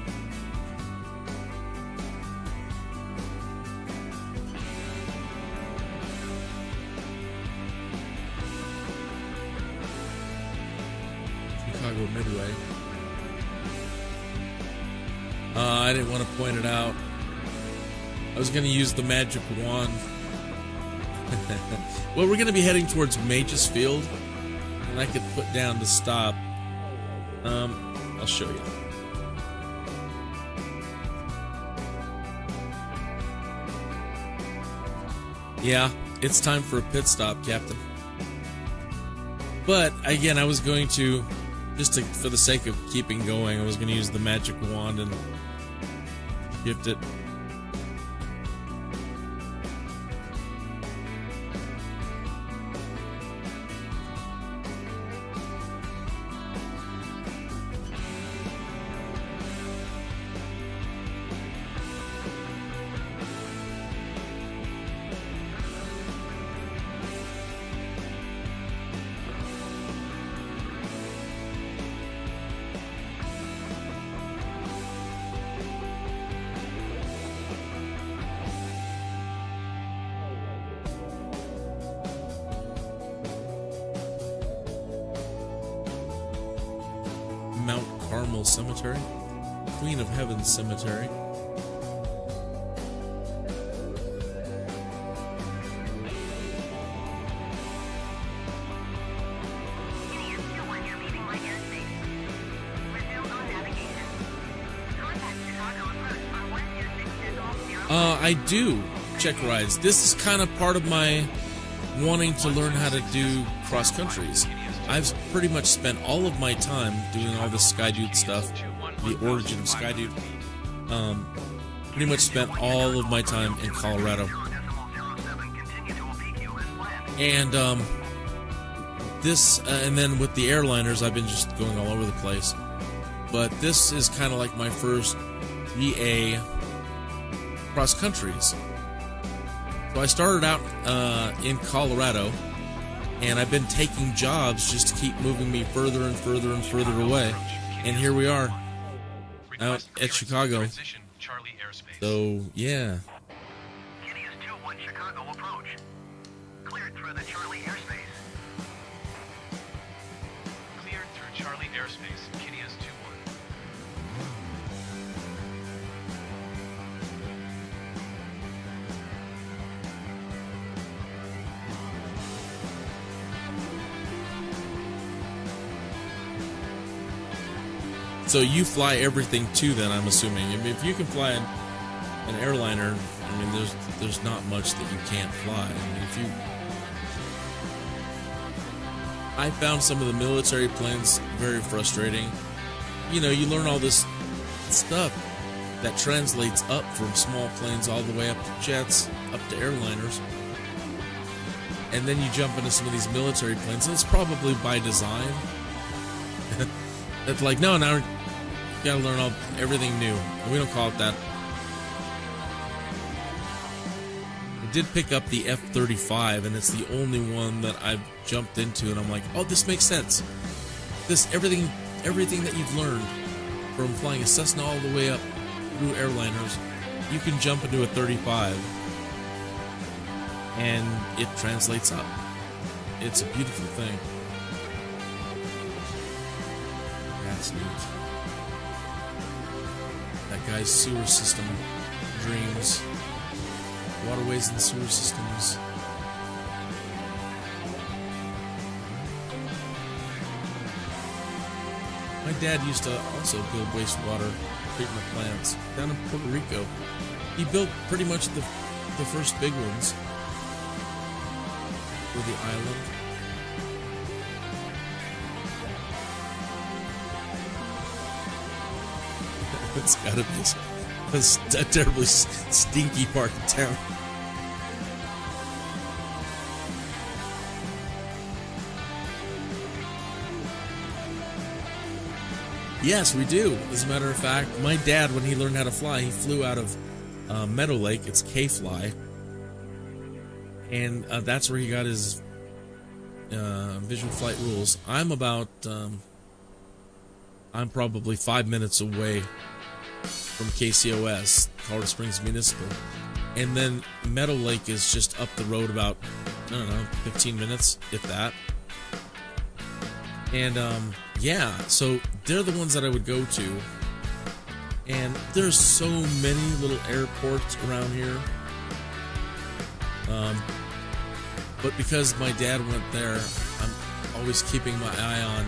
Speaker 2: Chicago Midway. I didn't want to point it out. I was going to use the magic wand. Well, we're going to be heading towards Mages Field, and I could put down to stop. I'll show you. Yeah, it's time for a pit stop, Captain. But again, I was going to, for the sake of keeping going, I was going to use the magic wand and shift it. Cemetery, Queen of Heaven Cemetery.
Speaker 7: Kinneas 2-1, you're leaving light airspace. Resume on navigation. Contact Chicago approach on 126
Speaker 2: I do check rides. This is kind of part of my wanting to learn how to do cross countries. I've pretty much spent all of my time doing all this Skydude stuff, the origin of Skydude. Pretty much spent all of my time in Colorado. And this, and then with the airliners, I've been just going all over the place. But this is kind of like my first VA cross countries. So I started out in Colorado. And I've been taking jobs just to keep moving me further and further and further away. And here we are, out at Chicago. So, yeah.
Speaker 7: Kinneas 2-1, 2-1 Chicago approach. Cleared through the Charlie airspace.
Speaker 5: Cleared through Charlie airspace, Kinneas 2-1.
Speaker 2: So you fly everything too, then, I'm assuming. I mean, if you can fly an airliner, I mean, there's not much that you can't fly. I mean, if you... I found some of the military planes very frustrating. You know, you learn all this stuff that translates up from small planes all the way up to jets, up to airliners. And then you jump into some of these military planes, and it's probably by design. It's like, no, now you gotta learn everything new. We don't call it that. I did pick up the F-35, and it's the only one that I've jumped into, and I'm like, oh, this makes sense. Everything that you've learned from flying a Cessna all the way up through airliners, you can jump into a 35, and it translates up. It's a beautiful thing. That's neat. That guy's sewer system dreams. Waterways and sewer systems. My dad used to also build wastewater treatment plants down in Puerto Rico. He built pretty much the first big ones for the island. It's gotta be a terribly stinky part of town. Yes, we do. As a matter of fact, my dad, when he learned how to fly, he flew out of Meadow Lake. It's K-Fly. And that's where he got his Vision Flight rules. I'm probably 5 minutes away from KCOS, Colorado Springs Municipal. And then Meadow Lake is just up the road about, I don't know, 15 minutes, if that. And, yeah, so they're the ones that I would go to. And there's so many little airports around here. But because my dad went there, I'm always keeping my eye on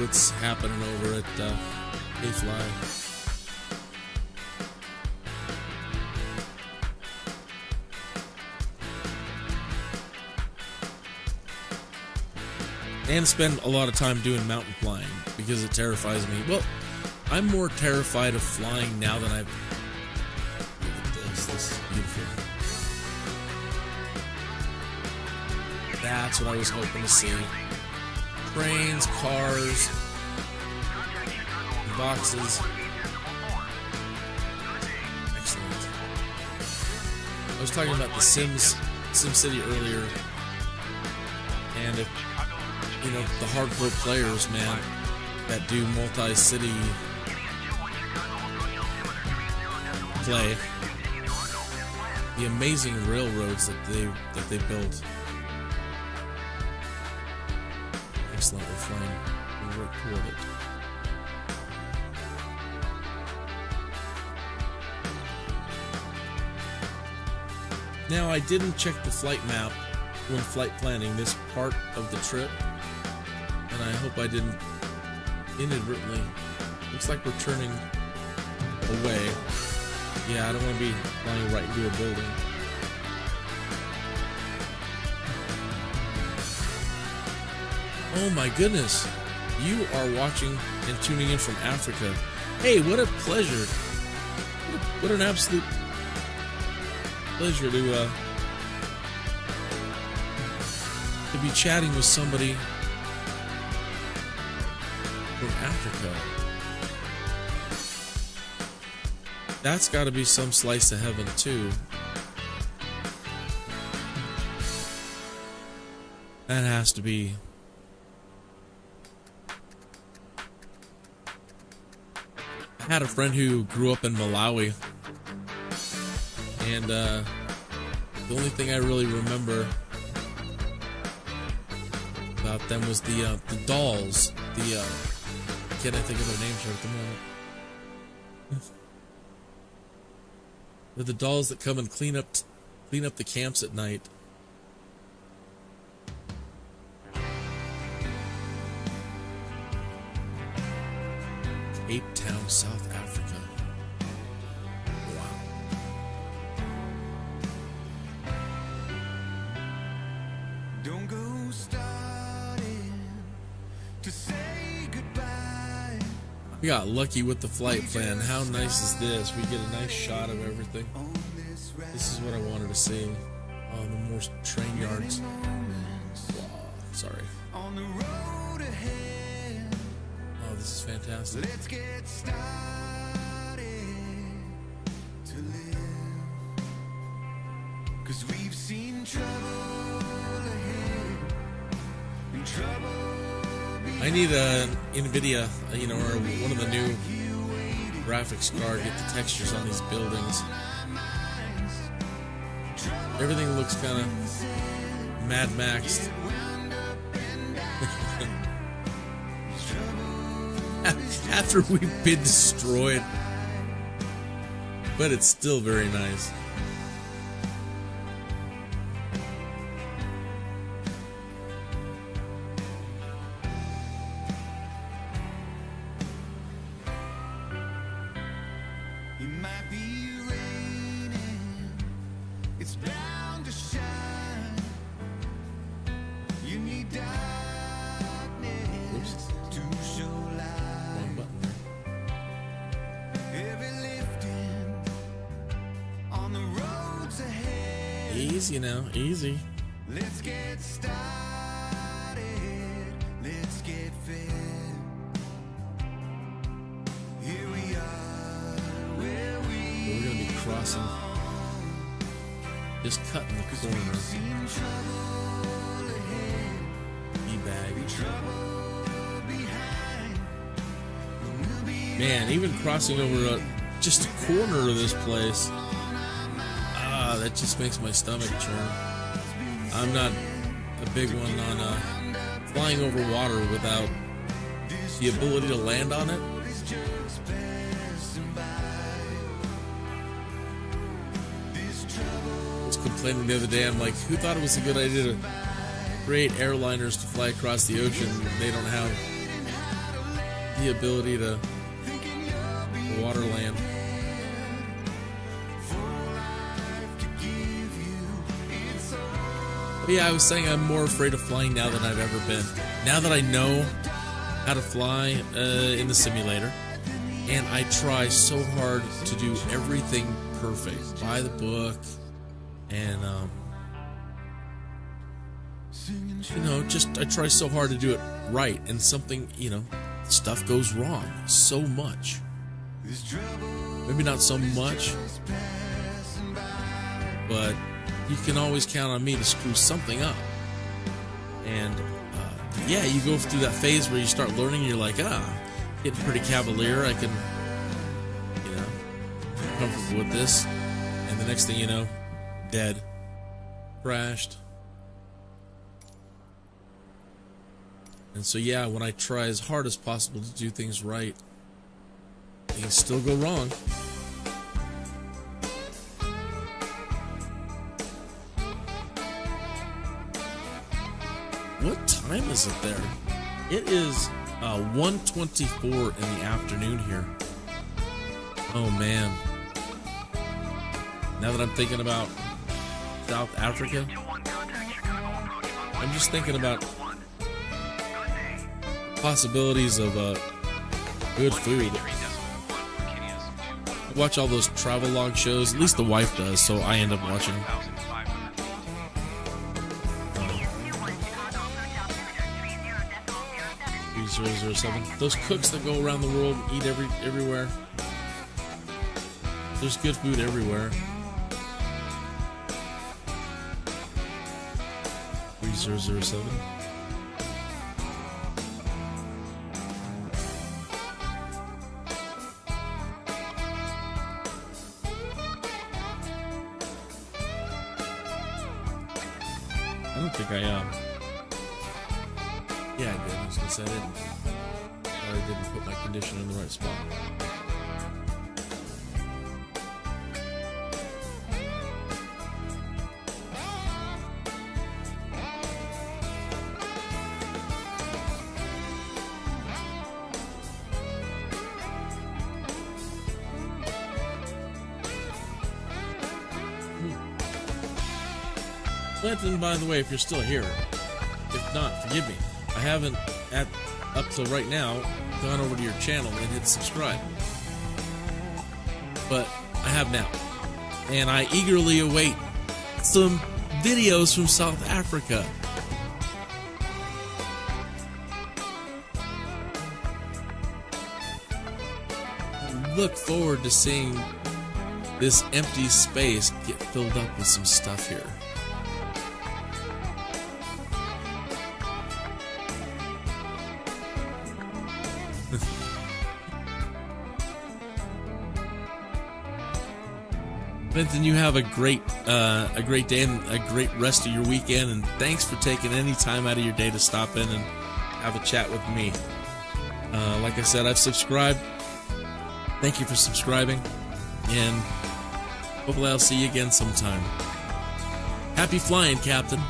Speaker 2: what's happening over at K-Fly. And spend a lot of time doing mountain flying because it terrifies me. Well, I'm more terrified of flying now than I've... Look at this. This is beautiful. That's what I was hoping to see. Trains, cars, boxes. Excellent. I was talking about the SimCity earlier. And if, you know, the hardcore players, man, that do multi-city play, the amazing railroads that they built. Excellent, we're flying right toward it. Now, I didn't check the flight map when flight planning this part of the trip, and I hope I didn't inadvertently. Looks like we're turning away. Yeah, I don't want to be flying right into a building. Oh my goodness, you are watching and tuning in from Africa. Hey, what a pleasure. What an absolute pleasure to be chatting with somebody from Africa. That's got to be some slice of heaven too. That has to be. I had a friend who grew up in Malawi, And the only thing I really remember about them was the dolls. I can't think of their names right at the moment. They're the dolls that come and clean up the camps at night. Cape Town, South Africa. Wow.
Speaker 1: Don't go starting to say goodbye.
Speaker 2: We got lucky with the flight plan. How nice is this? We get a nice shot of everything. This is what I wanted to see. Oh, the more train yards. Wow, sorry.
Speaker 1: On the road ahead,
Speaker 2: Oh, this is fantastic.
Speaker 1: let's get started to live. 'Cause we've seen trouble ahead and trouble
Speaker 2: I need a NVIDIA, or one of the new graphics card, get the textures on these buildings. Everything looks kind of Mad Maxed. After we've been destroyed. But it's still very nice.
Speaker 1: It might be raining, it's bound to shine. You need darkness to show light.
Speaker 2: Wrong button there.
Speaker 1: Heavy lifting on the roads ahead.
Speaker 2: Easy now, easy.
Speaker 1: Let's get started, let's get fed. Here we are, where
Speaker 2: We're gonna be crossing. Just cutting the corner.
Speaker 1: seen trouble ahead,
Speaker 2: E-bag.
Speaker 1: trouble behind. We'll be
Speaker 2: Man, even crossing over just a corner of this place, that just makes my stomach churn. I'm not a big one on flying over water without the ability to land on it. I was complaining the other day, I'm like, who thought it was a good idea to create airliners to fly across the ocean? They don't have the ability to water land. But yeah, I was saying I'm more afraid of flying now than I've ever been. Now that I know how to fly in the simulator, and I try so hard to do everything perfect, by the book, and I try so hard to do it right, and something, stuff goes wrong so much. Maybe not so much, but you can always count on me to screw something up. And you go through that phase where you start learning, you're like, getting pretty cavalier, I can, I'm comfortable with this. And the next thing you know, dead, crashed. And so when I try as hard as possible to do things right, things still go wrong. What time is it there? It is 1:24 in the afternoon here. Oh man. Now that I'm thinking about South Africa, I'm just thinking about possibilities of good food. I watch all those travel log shows, at least the wife does, so I end up watching. 3007. Those cooks that go around the world and eat everywhere. There's good food everywhere. 3007. don't think I yeah, I did. I was gonna say I didn't. I didn't put my condition in the right spot. Clinton, by the way, if you're still here, if not, forgive me. I haven't, up till right now, gone over to your channel and hit subscribe. But I have now. And I eagerly await some videos from South Africa. I look forward to seeing this empty space get filled up with some stuff here. Benton, you have a great day and a great rest of your weekend, and thanks for taking any time out of your day to stop in and have a chat with me. Like I said, I've subscribed. Thank you for subscribing, and hopefully I'll see you again sometime. Happy flying, Captain.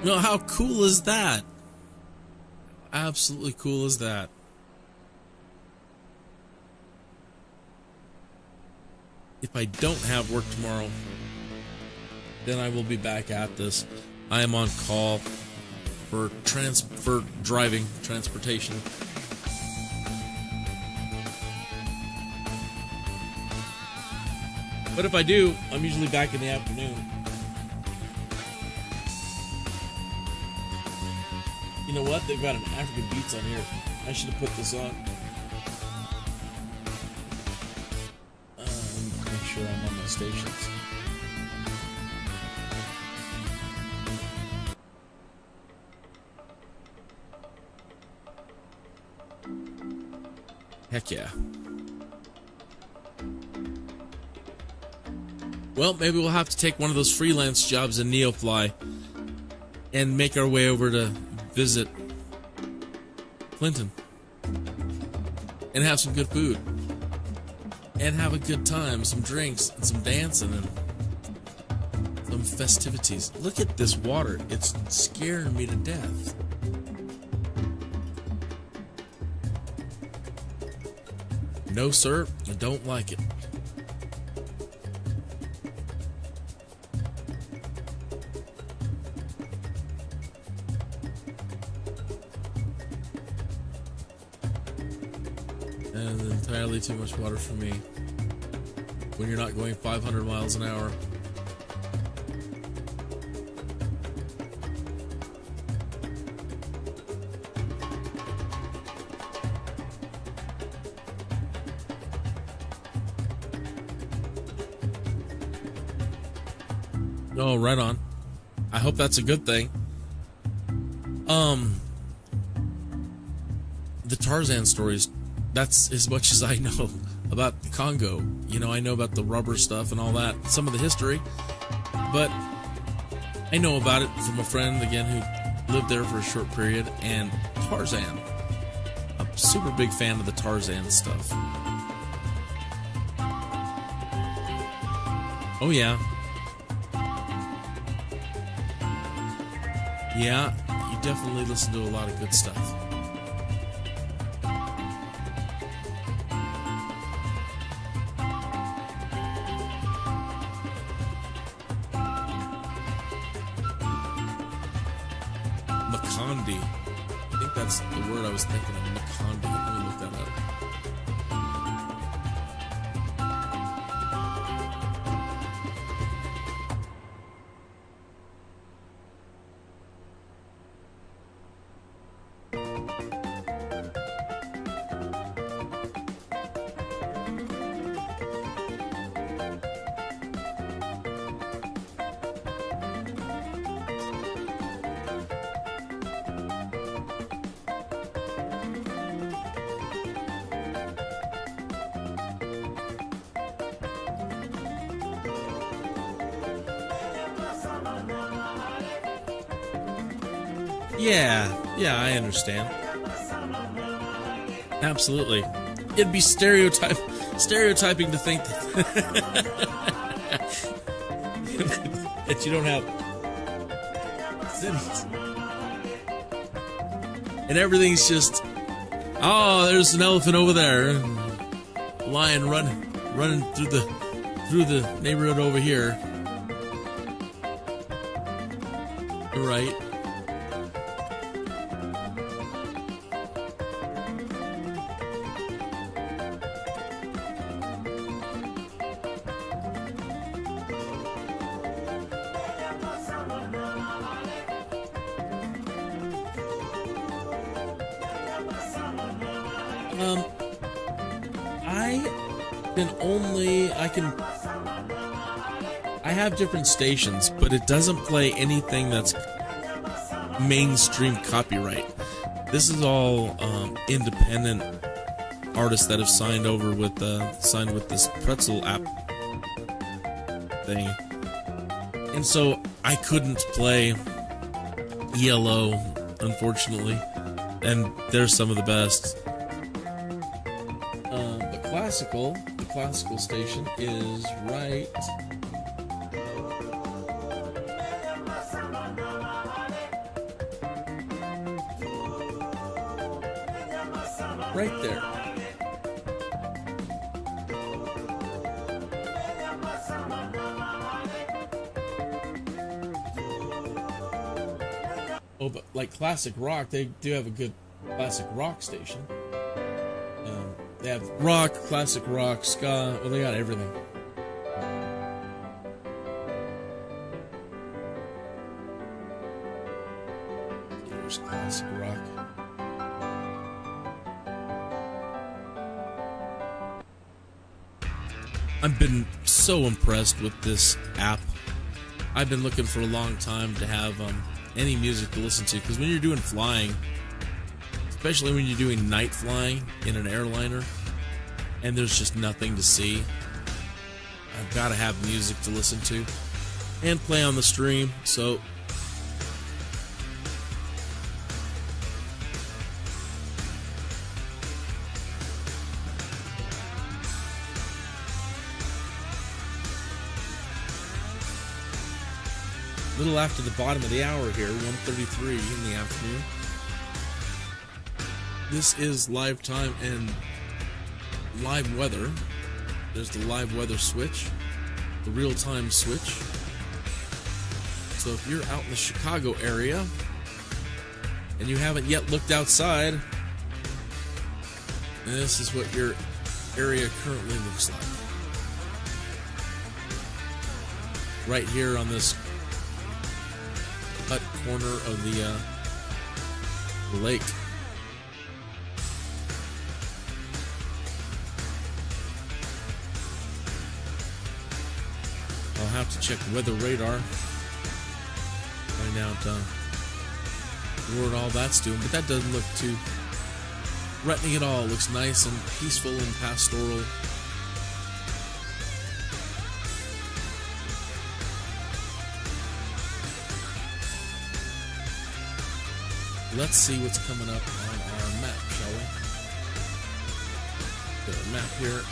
Speaker 2: No, how cool is that? Absolutely cool as that. If I don't have work tomorrow, then I will be back at this. I am on call for driving, transportation. But if I do, I'm usually back in the afternoon. You know what? They've got an African Beats on here. I should have put this on. Make sure I'm on my stations. Heck yeah. Well, maybe we'll have to take one of those freelance jobs in Neofly and make our way over to visit Clinton and have some good food and have a good time, some drinks and some dancing and some festivities. Look at this water. It's scaring me to death. No, sir, I don't like it. And entirely too much water for me when you're not going 500 miles an hour. Oh, right on. I hope that's a good thing. The Tarzan stories, that's as much as I know about the Congo. You know, I know about the rubber stuff and all that, some of the history, but I know about it from a friend, again, who lived there for a short period, and Tarzan. I'm a super big fan of the Tarzan stuff. Oh, yeah. Yeah, you definitely listen to a lot of good stuff. Macondi. I think that's the word I was thinking of. Macondi. Let me look that up. Yeah, I understand. Absolutely. It'd be stereotyping to think that you don't have cities. And everything's just, oh, there's an elephant over there, and a lion running through the neighborhood over here. You're right. I have different stations, but it doesn't play anything that's mainstream copyright. This is all independent artists that have signed with this Pretzel app thing, and so I couldn't play ELO, unfortunately, and they're some of the best. But the classical station is right there. Oh, but like classic rock, they do have a good classic rock station. They have rock, classic rock, ska. Well, they got everything. There's classic rock. I've been so impressed with this app. I've been looking for a long time to have any music to listen to, because when you're doing flying, especially when you're doing night flying in an airliner and there's just nothing to see, I've got to have music to listen to and play on the stream. So a little after the bottom of the hour here, 1:33 in the afternoon. This is live time and live weather. There's the live weather switch, the real-time switch. So if you're out in the Chicago area and you haven't yet looked outside, this is what your area currently looks like. Right here on this cut corner of the lake. I'll have to check weather radar, find out what all that's doing, but that doesn't look too threatening at all. It looks nice and peaceful and pastoral. Let's see what's coming up on our map, shall we? Got a map here.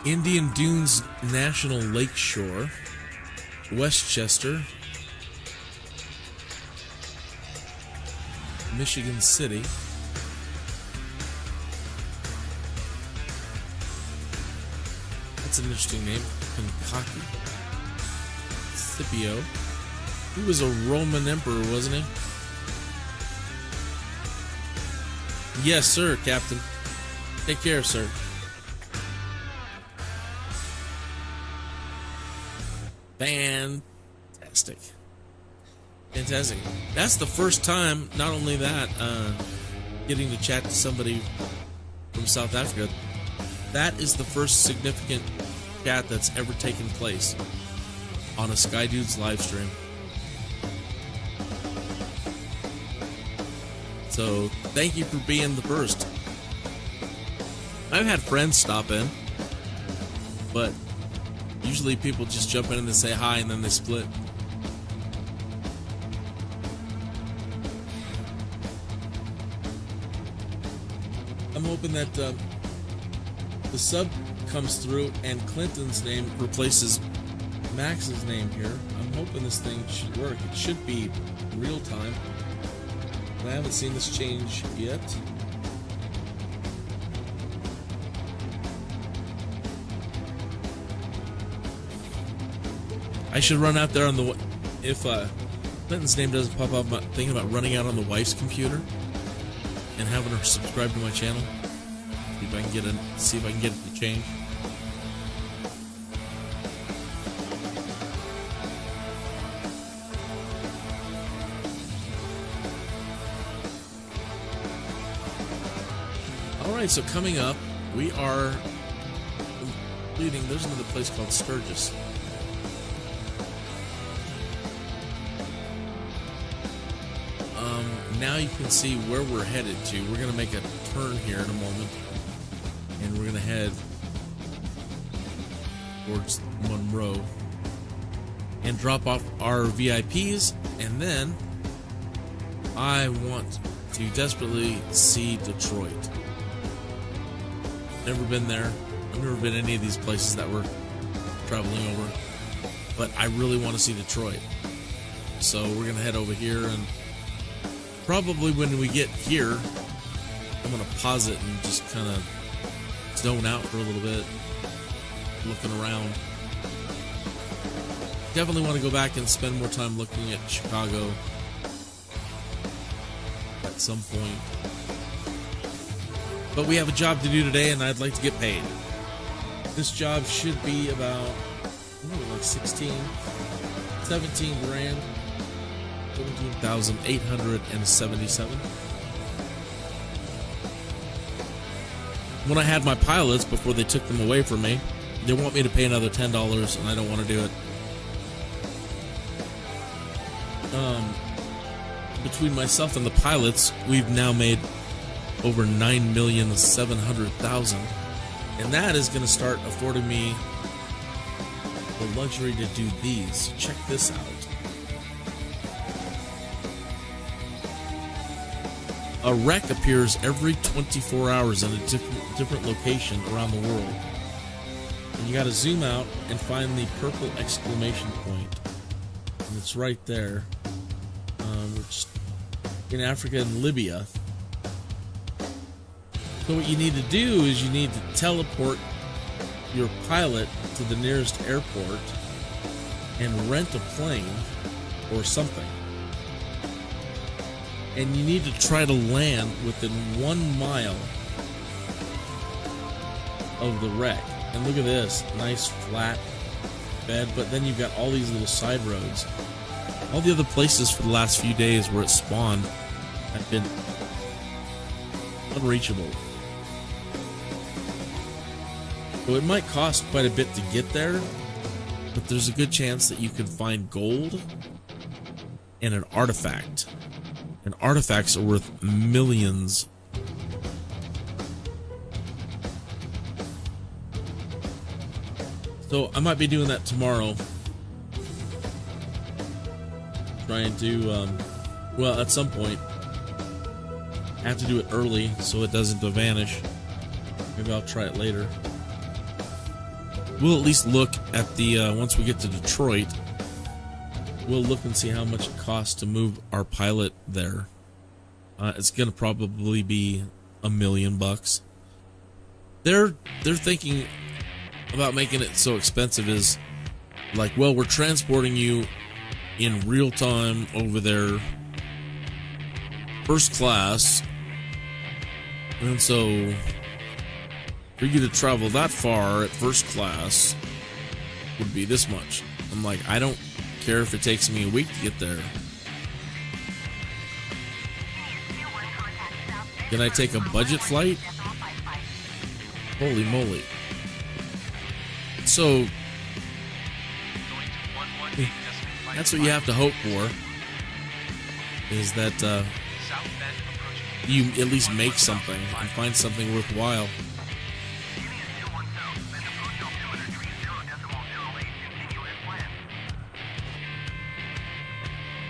Speaker 2: Indian Dunes National Lakeshore, Westchester, Michigan City, that's an interesting name, Kentucky, Scipio. He was a Roman emperor, wasn't he? Yes, sir, Captain. Take care, sir. Fantastic. Fantastic. That's the first time, not only that, getting to chat to somebody from South Africa, that is the first significant chat that's ever taken place on a Skydude's live stream. So, thank you for being the first. I've had friends stop in, but usually people just jump in and they say hi and then they split. I'm hoping that the sub comes through and Clinton's name replaces Max's name here. I'm hoping this thing should work. It should be real time. But I haven't seen this change yet. I should run out there on the... If Clinton's name doesn't pop up, I'm thinking about running out on the wife's computer and having her subscribe to my channel. See if I can get it to change. Alright, so coming up, we are completing... There's another place called Sturgis. Now you can see where we're headed to. We're going to make a turn here in a moment. And we're going to head towards Monroe. And drop off our VIPs. And then I want to desperately see Detroit. Never been there. I've never been any of these places that we're traveling over. But I really want to see Detroit. So we're going to head over here, and probably when we get here, I'm going to pause it and just kind of zone out for a little bit, looking around. Definitely want to go back and spend more time looking at Chicago at some point. But we have a job to do today, and I'd like to get paid. This job should be about, like 17 grand. 17,877. When I had my pilots, before they took them away from me, they want me to pay another $10, and I don't want to do it. Between myself and the pilots, we've now made over $9,700,000, and that is going to start affording me the luxury to do these. Check this out. A wreck appears every 24 hours in a different location around the world. And you got to zoom out and find the purple exclamation point. And it's right there. Which in Africa and Libya. So what you need to do is you need to teleport your pilot to the nearest airport and rent a plane or something. And you need to try to land within 1 mile of the wreck. And look at this, nice flat bed, but then you've got all these little side roads. All the other places for the last few days where it spawned have been unreachable. So it might cost quite a bit to get there, but there's a good chance that you can find gold and an artifact. And artifacts are worth millions. So I might be doing that tomorrow. Trying to, well, at some point, I have to do it early so it doesn't vanish. Maybe I'll try it later. We'll at least look at the, once we get to Detroit, we'll look and see how much it costs to move our pilot there. It's going to probably be $1 million. They're thinking about making it so expensive is like, well, we're transporting you in real time over there, first class, and so for you to travel that far at first class would be this much. I'm like, I don't care if it takes me a week to get there. Can I take a budget flight? Holy moly. So that's what you have to hope for, is that you at least make something and find something worthwhile.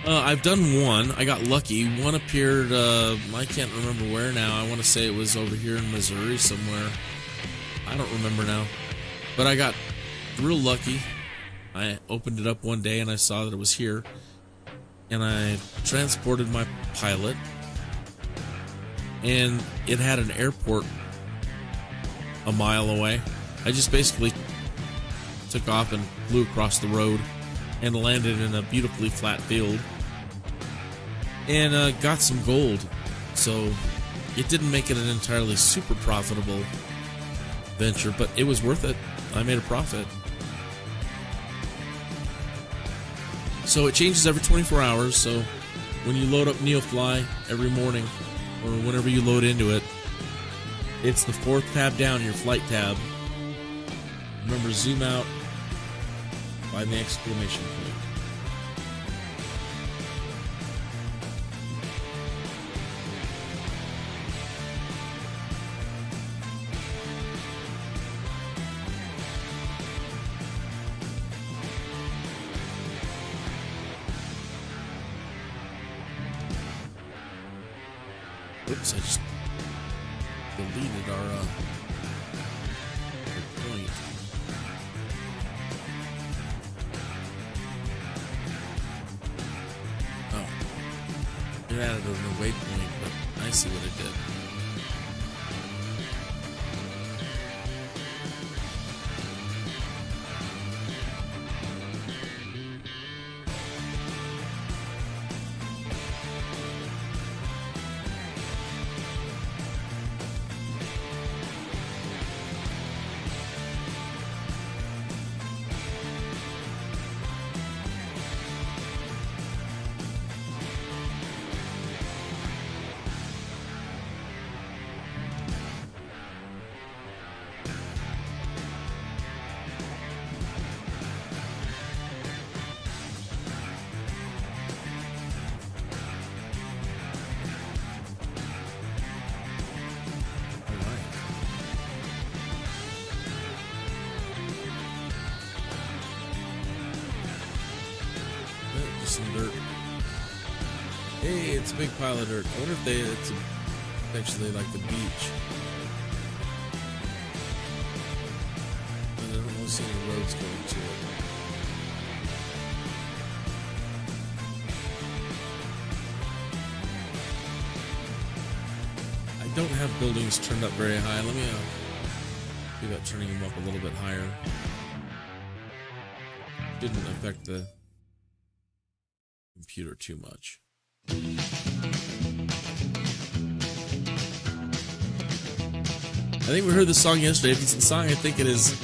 Speaker 2: I've done one. I got lucky. One appeared, I can't remember where now. I want to say it was over here in Missouri somewhere. I don't remember now. But I got real lucky. I opened it up one day and I saw that it was here. And I transported my pilot. And it had an airport a mile away. I just basically took off and flew across the road and landed in a beautifully flat field. And got some gold. So it didn't make it an entirely super profitable venture, but it was worth it. I made a profit. So it changes every 24 hours. So when you load up Neofly every morning, or whenever you load into it, it's the 4th tab down, your flight tab. Remember, zoom out by the exclamation point. Oops, I just deleted our point. Oh. It added a waypoint, but I see what it did. Some dirt. Hey, it's a big pile of dirt. I wonder if it's eventually like the beach. And I don't want to see any roads going to it. I don't have buildings turned up very high. Let me see about turning them up a little bit higher. Didn't affect the computer too much. I think we heard this song yesterday. If it's the song I think it is,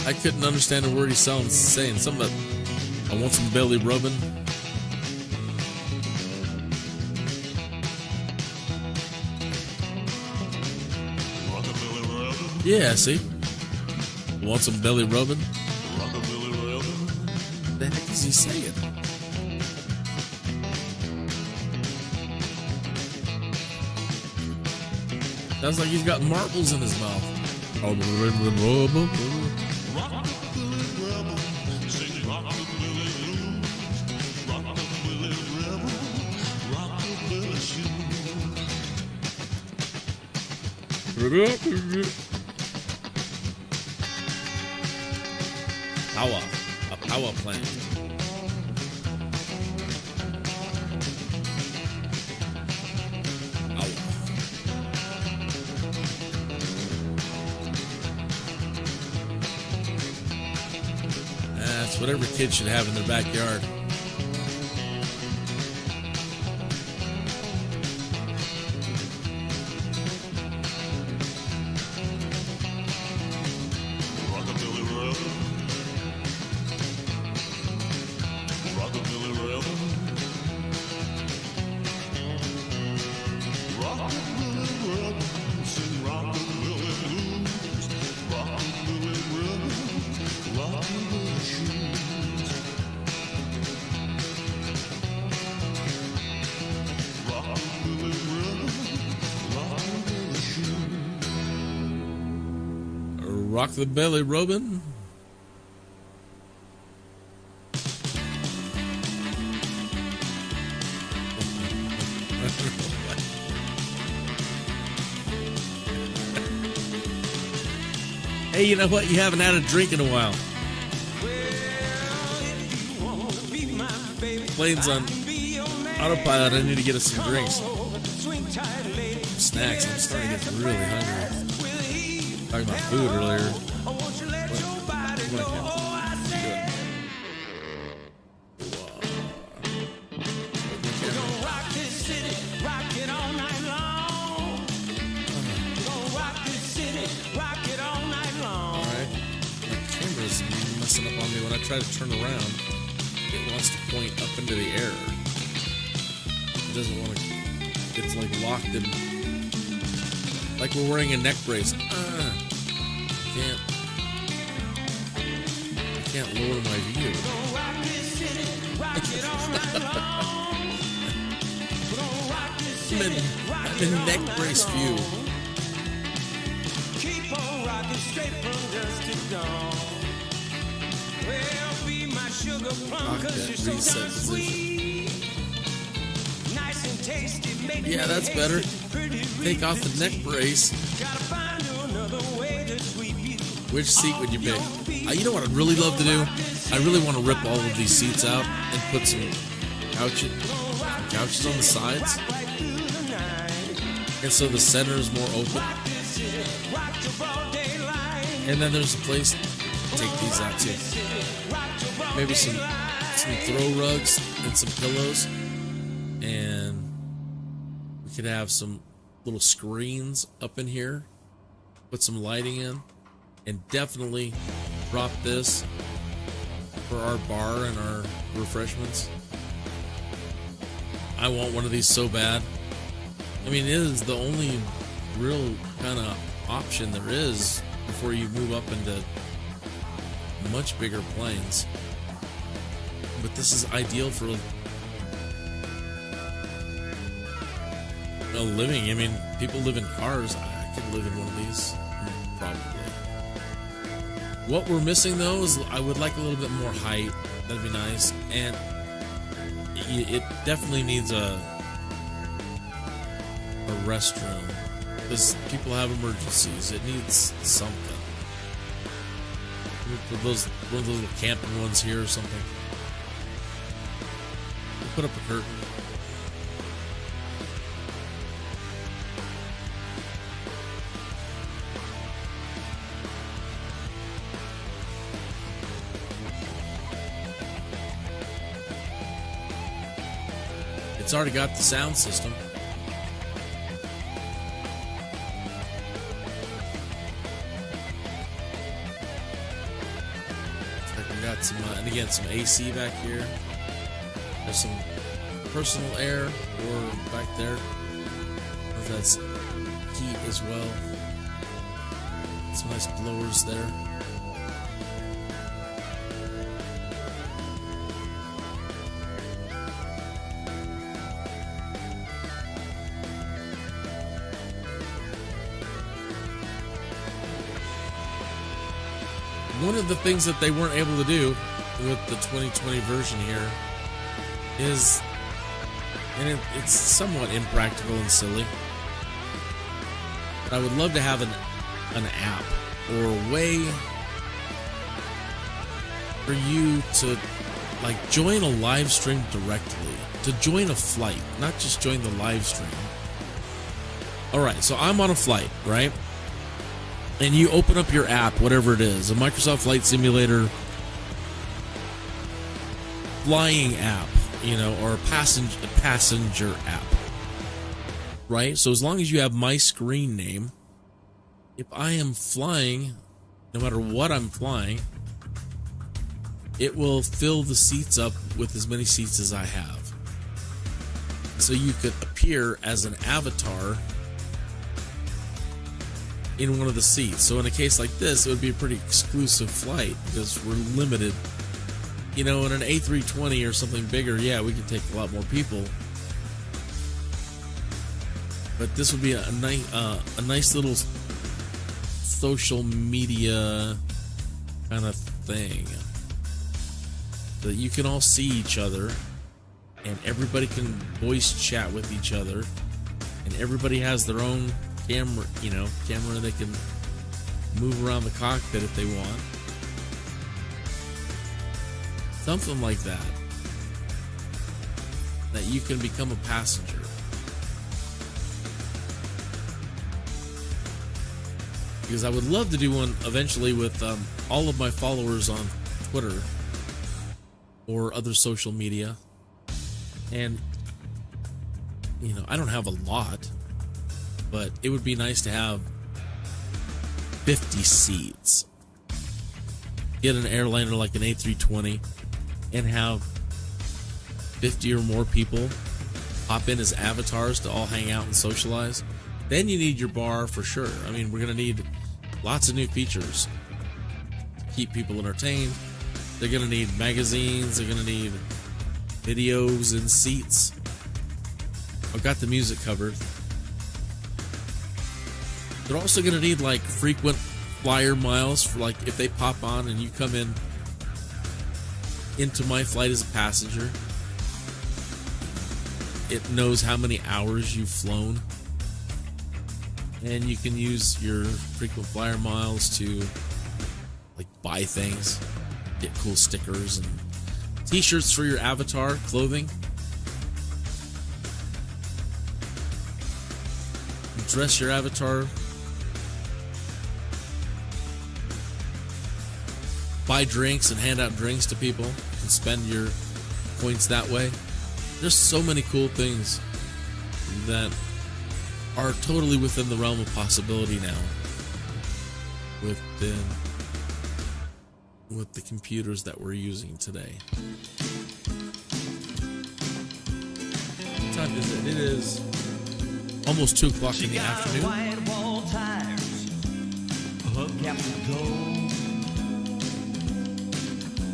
Speaker 2: I couldn't understand a word he's saying. Something about, I want some belly rubbing. Yeah, see? Want some belly rubbing? What the heck is he saying? Sounds like he's got marbles in his mouth. A power plant. That's what every kid should have in their backyard. Rock the belly, Robin. Hey, you know what? You haven't had a drink in a while. Plane's on autopilot. I need to get us some drinks. Some snacks. I'm starting to get really hungry. Talking about food earlier. Messing up on me when I try to turn around. It wants to point up into the air. It doesn't want to. It's like locked in. Like we're wearing a neck brace. I can't lower my view. I'm in neck brace view.
Speaker 1: Keep on rocking straight from dusk to dawn. Well, be my sugar plum, 'cause you're so damn sweet. Nice and tasty, make
Speaker 2: Yeah, that's better. Take off the neck brace.
Speaker 1: Gotta find another way to sweep you.
Speaker 2: Which seat would you pick? You know what I'd really love to do? I really want to rip all of these seats out and put some couches on the sides. And so the center is more open. And then there's a place to take these out too. Maybe some throw rugs and some pillows. And we could have some little screens up in here. Put some lighting in. And definitely drop this for our bar and our refreshments. I want one of these so bad. I mean, it is the only real kind of option there is before you move up into much bigger planes. But this is ideal for living. I mean, people live in cars. I could live in one of these, probably. What we're missing, though, is I would like a little bit more height. That'd be nice. And it definitely needs a restroom. Because people have emergencies. It needs something. One of those little camping ones here or something. We'll put up a curtain. It's already got the sound system. Some, and again, some AC back here. There's some personal air or back there. Or if that's heat as well. Some nice blowers there. One of the things that they weren't able to do with the 2020 version here is, and it's somewhat impractical and silly, but I would love to have an app or a way for you to like join a live stream directly, to join a flight, not just join the live stream. All right, so I'm on a flight, right? And you open up your app, whatever it is, a Microsoft Flight Simulator flying app, you know, or a passenger app, right? So as long as you have my screen name, if I am flying, no matter what I'm flying, it will fill the seats up with as many seats as I have. So you could appear as an avatar in one of the seats. So in a case like this, it would be a pretty exclusive flight because we're limited. You know, in an A320 or something bigger, yeah, we can take a lot more people. But this would be a nice little social media kind of thing that you can all see each other and everybody can voice chat with each other, and everybody has their own camera, camera they can move around the cockpit if they want. Something like that. That you can become a passenger. Because I would love to do one eventually with all of my followers on Twitter or other social media. And, I don't have a lot, but it would be nice to have 50 seats. Get an airliner like an A320 and have 50 or more people hop in as avatars to all hang out and socialize. Then you need your bar for sure. I mean, we're going to need lots of new features to keep people entertained. They're going to need magazines. They're going to need videos and seats. I've got the music covered. They're also going to need like frequent flyer miles for like if they pop on and you come into my flight as a passenger. It knows how many hours you've flown. And you can use your frequent flyer miles to like buy things, get cool stickers and t-shirts for your avatar, clothing. Dress your avatar. Buy drinks and hand out drinks to people and spend your points that way. There's so many cool things that are totally within the realm of possibility now with the computers that we're using today. What time is it? It is almost 2 o'clock in the afternoon.
Speaker 1: White wall tires, hubcaps of gold.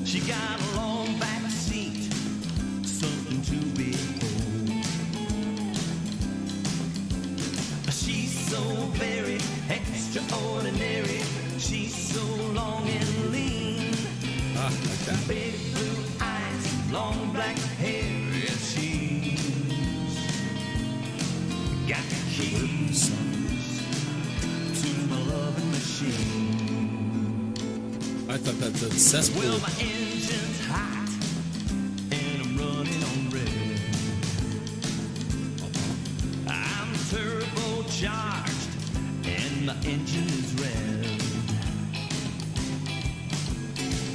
Speaker 1: She got a long back seat, something to behold. She's so very extraordinary. She's so long and lean.
Speaker 2: Like that.
Speaker 1: Big blue eyes, long black hair. Yeah, she's got the keys to my loving machine.
Speaker 2: I thought that's a cesspool.
Speaker 1: Well, my engine's hot and I'm running on red. I'm turbocharged and my engine is red.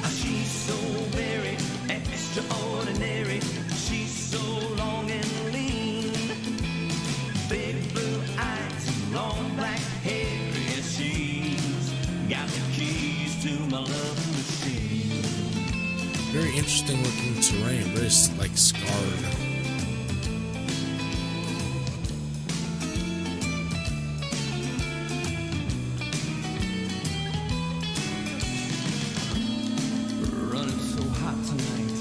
Speaker 1: She's so very extraordinary. She's so long and lean. Big blue eyes, long black hair. Yeah, she's got the keys to my loving machine.
Speaker 2: Very interesting looking terrain, very like scarred.
Speaker 1: Running so hot tonight.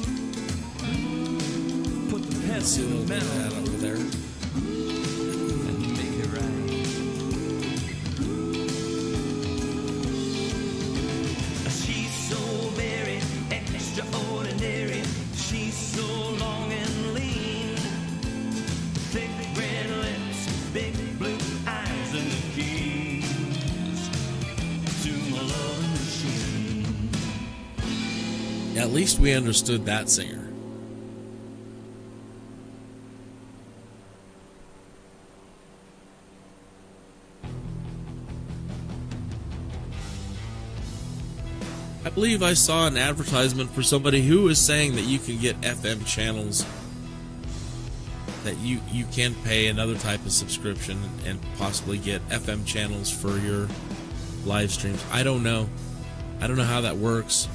Speaker 1: Put the
Speaker 2: Let's see
Speaker 1: pedal
Speaker 2: a
Speaker 1: to the
Speaker 2: little bit of
Speaker 1: metal
Speaker 2: that over there.
Speaker 1: and make it right. She's so very extraordinary. She's so long and lean. Thick red lips, big blue eyes, and the keys to my loving machine.
Speaker 2: At least we understood that singer. I believe I saw an advertisement for somebody who was saying that you can get FM channels, that you can pay another type of subscription and possibly get FM channels for your live streams. I don't know how that works.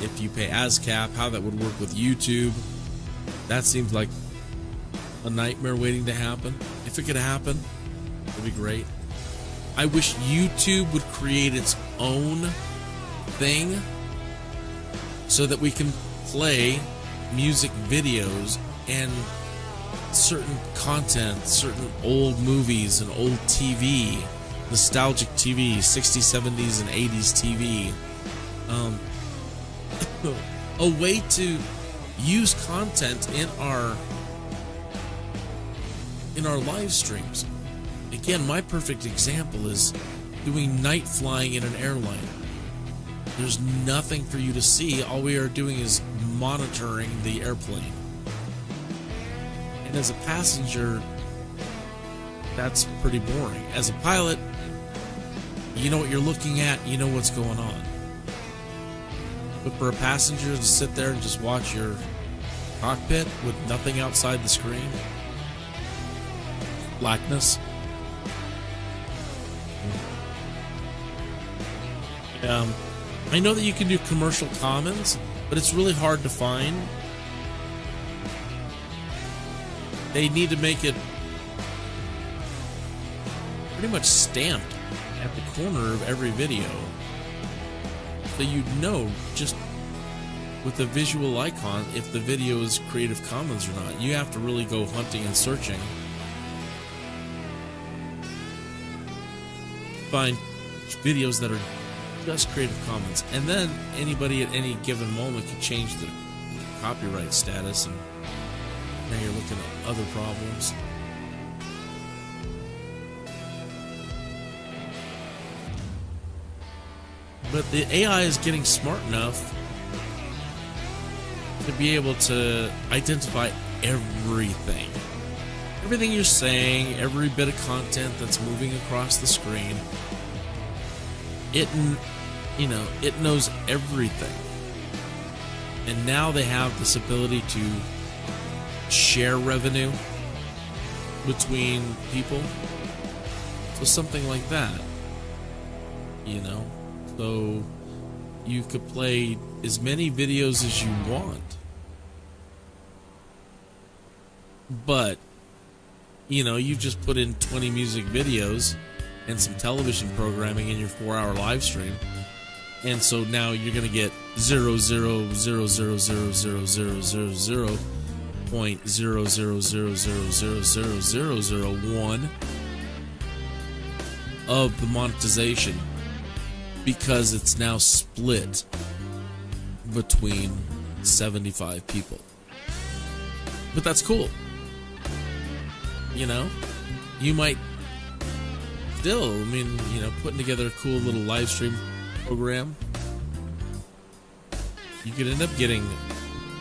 Speaker 2: If you pay ASCAP, how that would work with YouTube. That seems like a nightmare waiting to happen. If it could happen, it'd be great. I wish YouTube would create its own thing so that we can play music videos and certain content, certain old movies and old TV, nostalgic TV, 60s, 70s, and 80s TV. A way to use content in our in our live streams. Again, my perfect example is doing night flying in an airliner. There's nothing for you to see. All we are doing is monitoring the airplane. And as a passenger, that's pretty boring. As a pilot, you know what you're looking at, you know what's going on. But for a passenger to sit there and just watch your cockpit with nothing outside the screen, blackness. I know that you can do commercial commons, but it's really hard to find. They need to make it pretty much stamped at the corner of every video, so you know just with the visual icon if the video is Creative Commons or not. You have to really go hunting and searching, find videos that are just Creative Commons, and then anybody at any given moment can change the copyright status, and now you're looking at other problems. But the AI is getting smart enough to be able to identify everything. Everything you're saying, every bit of content that's moving across the screen. It knows everything. And now they have this ability to share revenue between people. So something like that. So you could play as many videos as you want. But, you just put in 20 music videos and some television programming in your 4-hour live stream. And so now you're going to get 0.0000000000001 of the monetization, because it's now split between 75 people. But that's cool. You might still, putting together a cool little live stream program, you could end up getting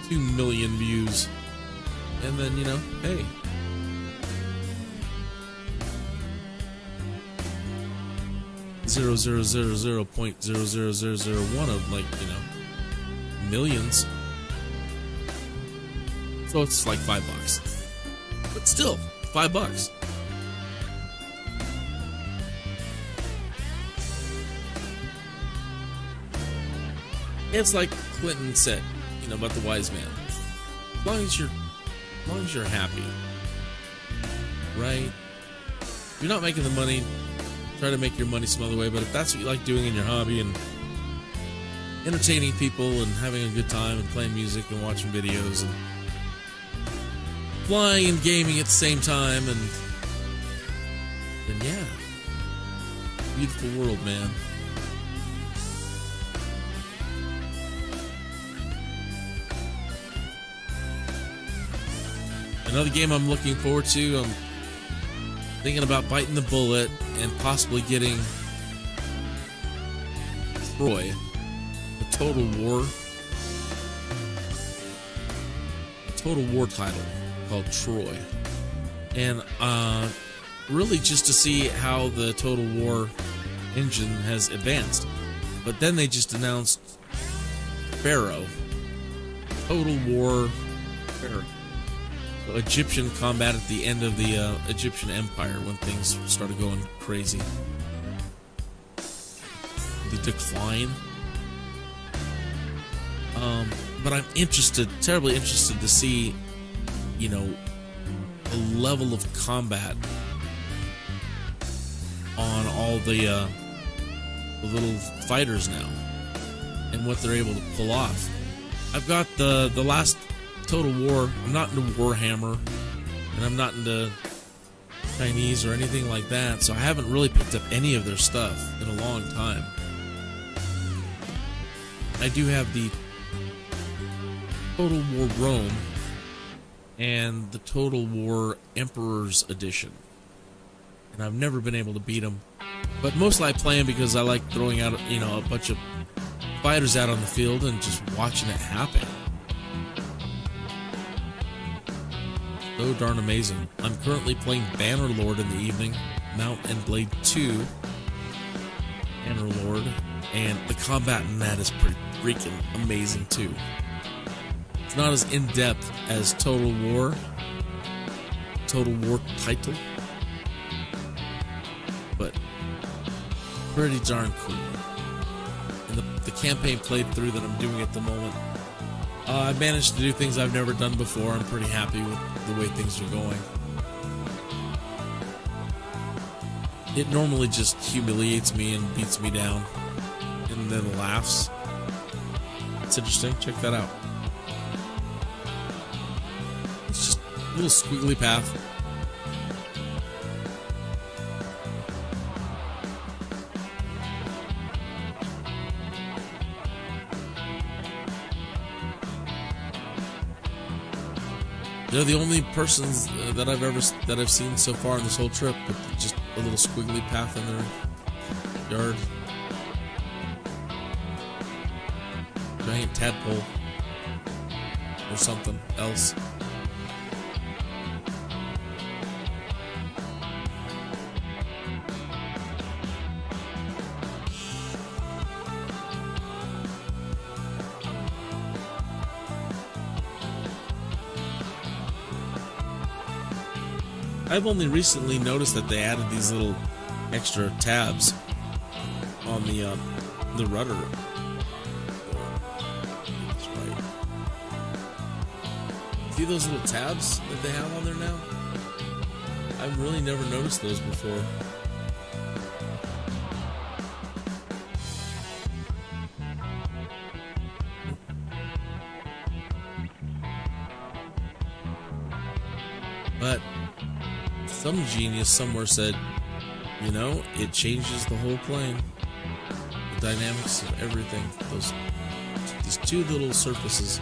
Speaker 2: 2 million views. And then, hey, zero zero zero zero point 0.00001 of millions. So it's like $5, but still $5. It's like Clinton said, about the wise man. As long as you're happy, right? If you're not making the money, try to make your money some other way. But if that's what you like doing in your hobby and entertaining people and having a good time and playing music and watching videos and flying and gaming at the same time, and then yeah, beautiful world, man. Another game I'm looking forward to, I'm thinking about biting the bullet and possibly getting Troy, a Total War title called Troy. And really just to see how the Total War engine has advanced. But then they just announced Pharaoh. Total War Pharaoh. So Egyptian combat at the end of the Egyptian Empire when things started going crazy. The decline. But I'm terribly interested to see, the level of combat on all the little fighters now, and what they're able to pull off. I've got the last Total War. I'm not into Warhammer, and I'm not into Chinese or anything like that, so I haven't really picked up any of their stuff in a long time. I do have the Total War Rome, and the Total War Emperor's Edition. And I've never been able to beat them. But mostly I play them because I like throwing out, you know, a bunch of fighters out on the field and just watching it happen. So darn amazing. I'm currently playing Bannerlord in the evening, Mount and Blade 2, Bannerlord, and the combat in that is pretty freaking amazing too. It's not as in-depth as Total War title, but pretty darn cool. And the campaign playthrough that I'm doing at the moment, I managed to do things I've never done before. I'm pretty happy with the way things are going. It normally just humiliates me and beats me down and then laughs. It's interesting. Check that out. It's just a little squiggly path. They're the only persons that I've seen so far in this whole trip with just a little squiggly path in their yard. Giant tadpole or something else. I've only recently noticed that they added these little extra tabs on the rudder. That's right. See those little tabs that they have on there now? I've really never noticed those before. But some genius somewhere said, you know, it changes the whole plane. The dynamics of everything. These two little surfaces.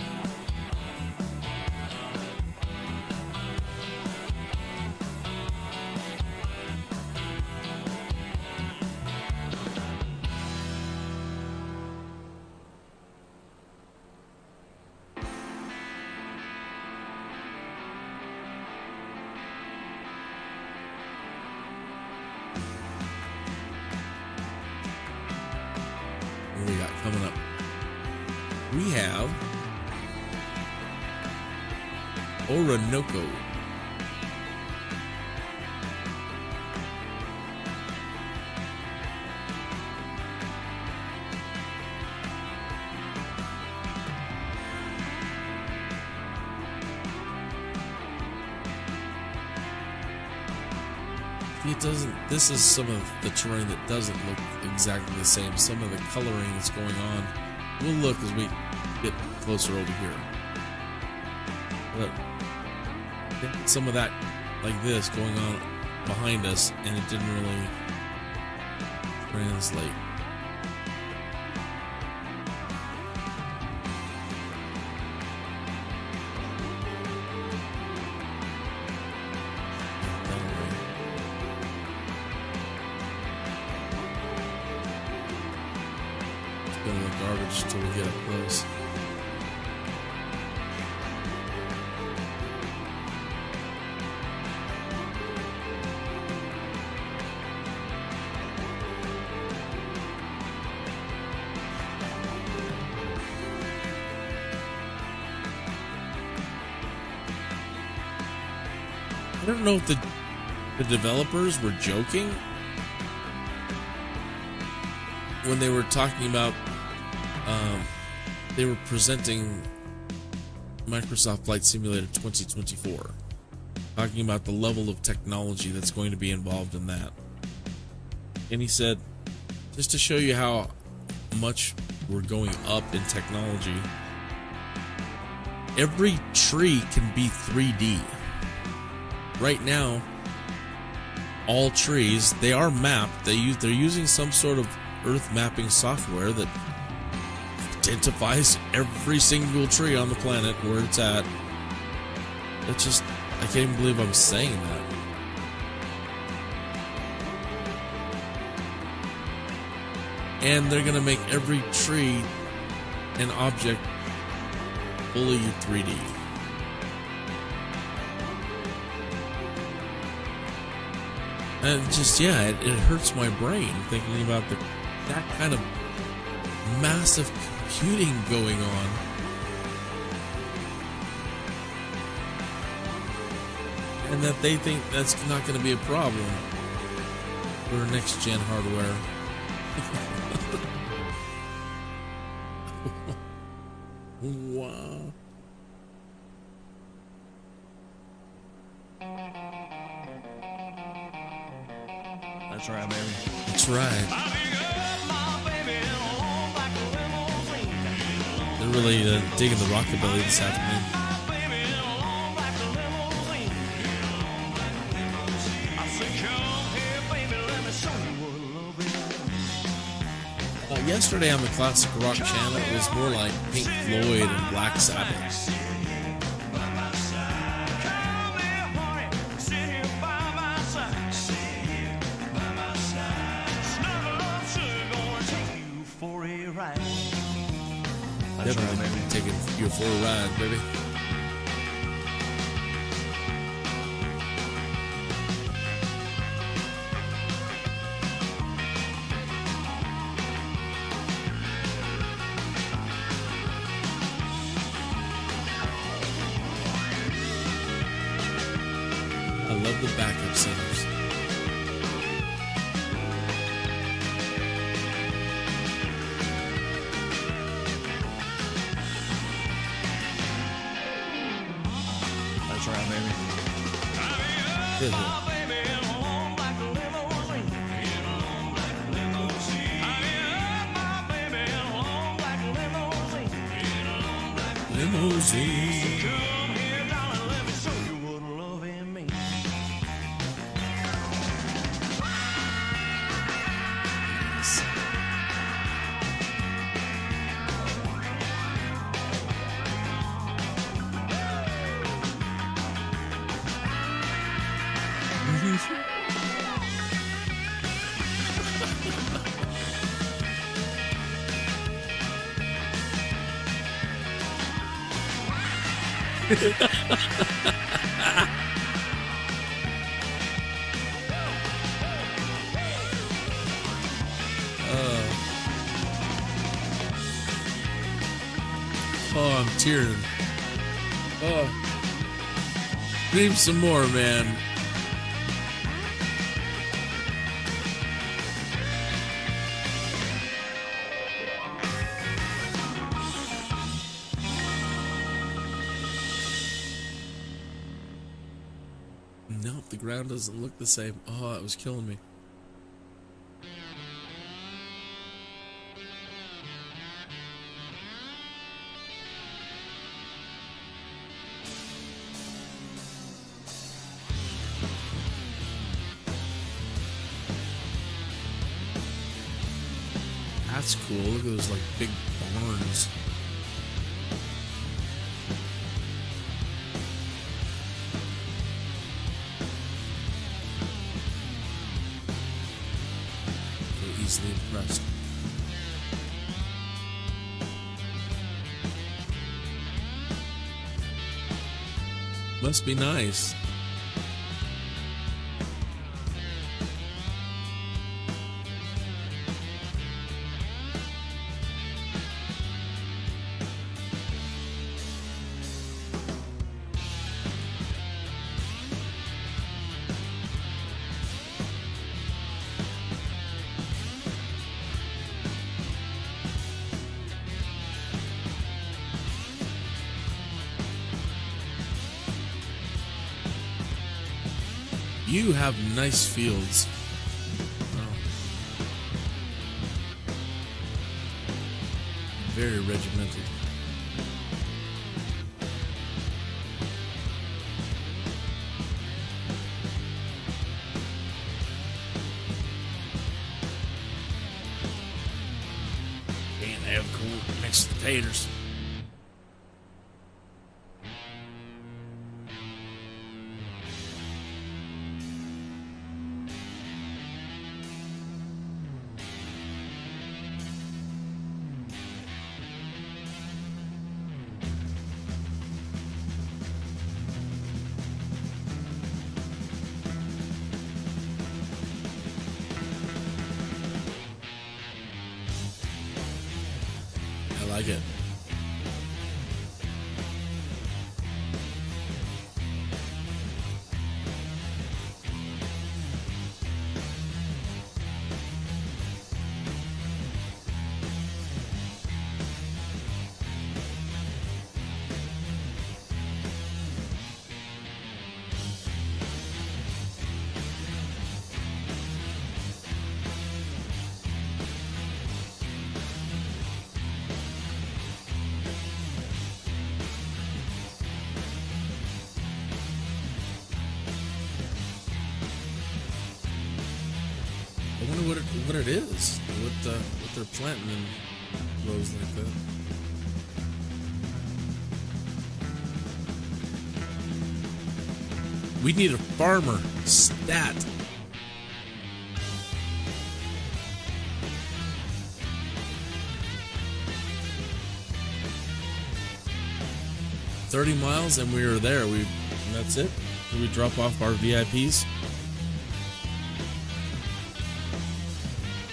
Speaker 2: What do we got coming up? We have Orinoco. It doesn't. This is some of the terrain that doesn't look exactly the same. Some of the coloring that's going on will look as we get closer over here. But some of that, like this, going on behind us, and it didn't really translate. Garbage until we get up close. I don't know if the developers were joking when they were talking about they were presenting Microsoft Flight Simulator 2024, talking about the level of technology that's going to be involved in that. And he said, just to show you how much we're going up in technology, every tree can be 3D. Right now, all trees, they are mapped. They're using some sort of earth mapping software that identifies every single tree on the planet where it's at, It's just, I can't even believe I'm saying that. And they're gonna make every tree and object fully 3D. And just, yeah, it hurts my brain thinking about that kind of massive computing going on. And that they think that's not going to be a problem for next gen hardware. Wow.
Speaker 8: That's right, baby.
Speaker 2: That's right. They're really digging the rockabilly this afternoon. Yesterday on the Classic Rock channel, it was more like Pink Floyd and Black Sabbath. Definitely taking you for a ride, baby. I love the backup singers.
Speaker 8: That's right, baby.
Speaker 2: Limousine. Oh, I'm tearing. Oh, scream some more, man. Nope, the ground doesn't look the same. Oh, it was killing me. That's cool. Look at those like big barns. So easily impressed. Must be nice. You have nice fields. Oh. Very regimented. Can't have corn next to taters. like it. I wonder what it is, what they're planting in rows like that. We need a farmer stat. $30 miles and we were there. That's it. Did we drop off our VIPs?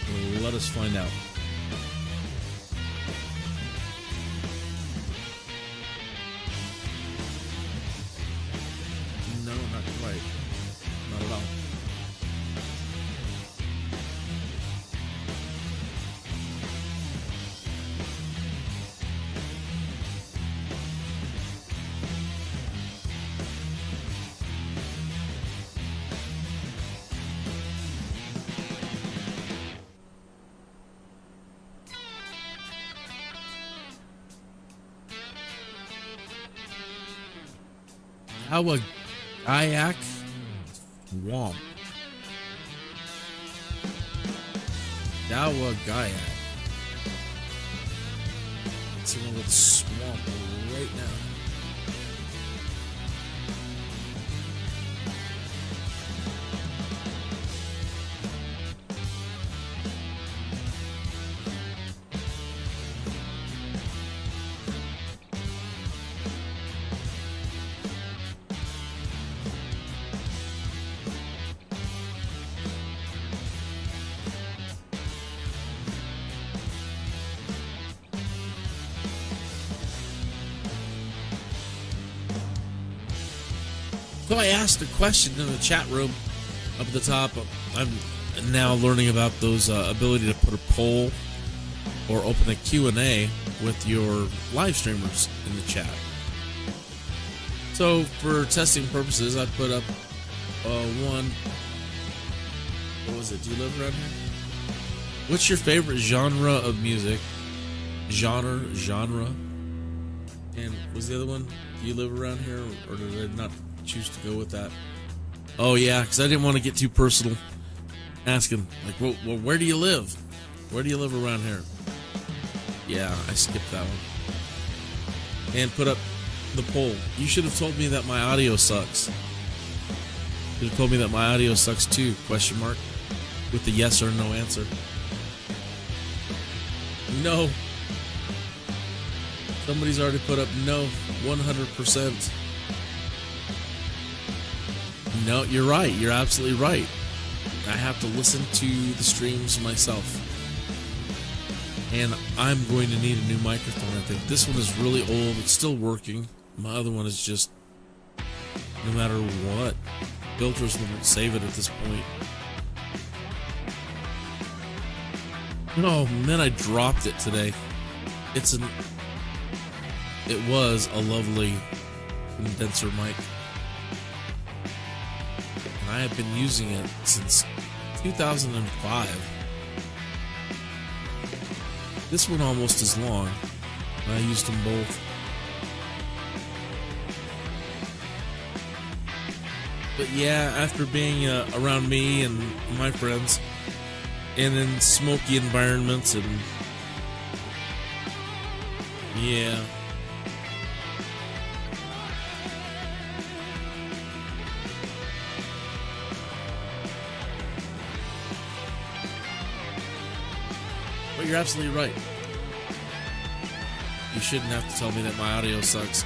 Speaker 2: Well, let us find out. No, not quite. Not at all. How a kayak swamp. Dawa Gayak. It's in a little swamp right now. So I asked a question in the chat room up at the top. I'm now learning about those ability to put a poll or open a Q&A with your live streamers in the chat. So for testing purposes, I put up one. What was it? Do you live around here? What's your favorite genre of music? Genre. And was the other one? Do you live around here, or did I not choose to go with that? Oh yeah, because I didn't want to get too personal. Asking like, well, where do you live? Where do you live around here? Yeah, I skipped that one. And put up the poll. You should have told me that my audio sucks. You should have told me that my audio sucks too? Question mark. With the yes or no answer. No. Somebody's already put up no. 100%. No, you're right. You're absolutely right. I have to listen to the streams myself. And I'm going to need a new microphone, I think. This one is really old. It's still working. My other one is just, no matter what, filters won't save it at this point. Oh, man, I dropped it today. It was a lovely condenser mic. And I have been using it since 2005. This one almost as long. I used them both. But yeah, after being around me and my friends, and in smoky environments, and yeah. But you're absolutely right. You shouldn't have to tell me that my audio sucks.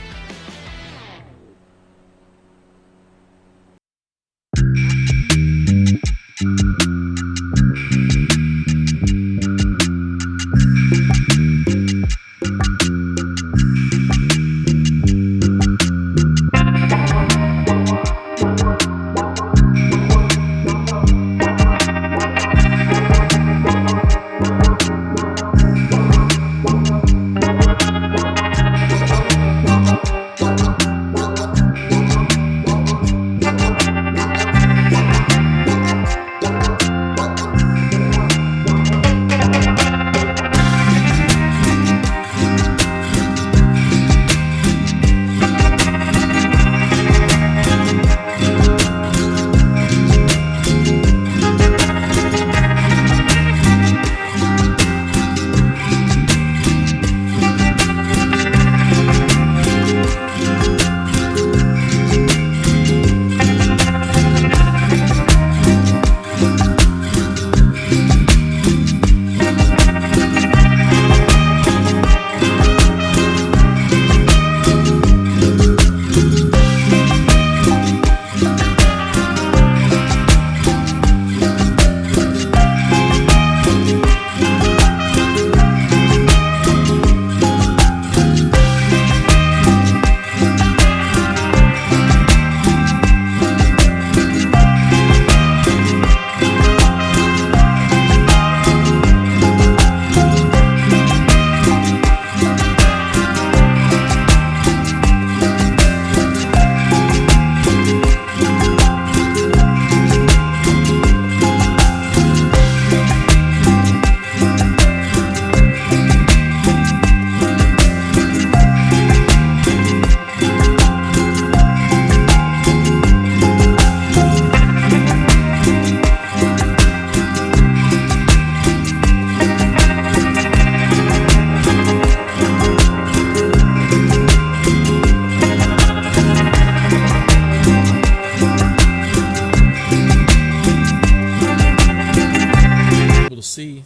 Speaker 2: see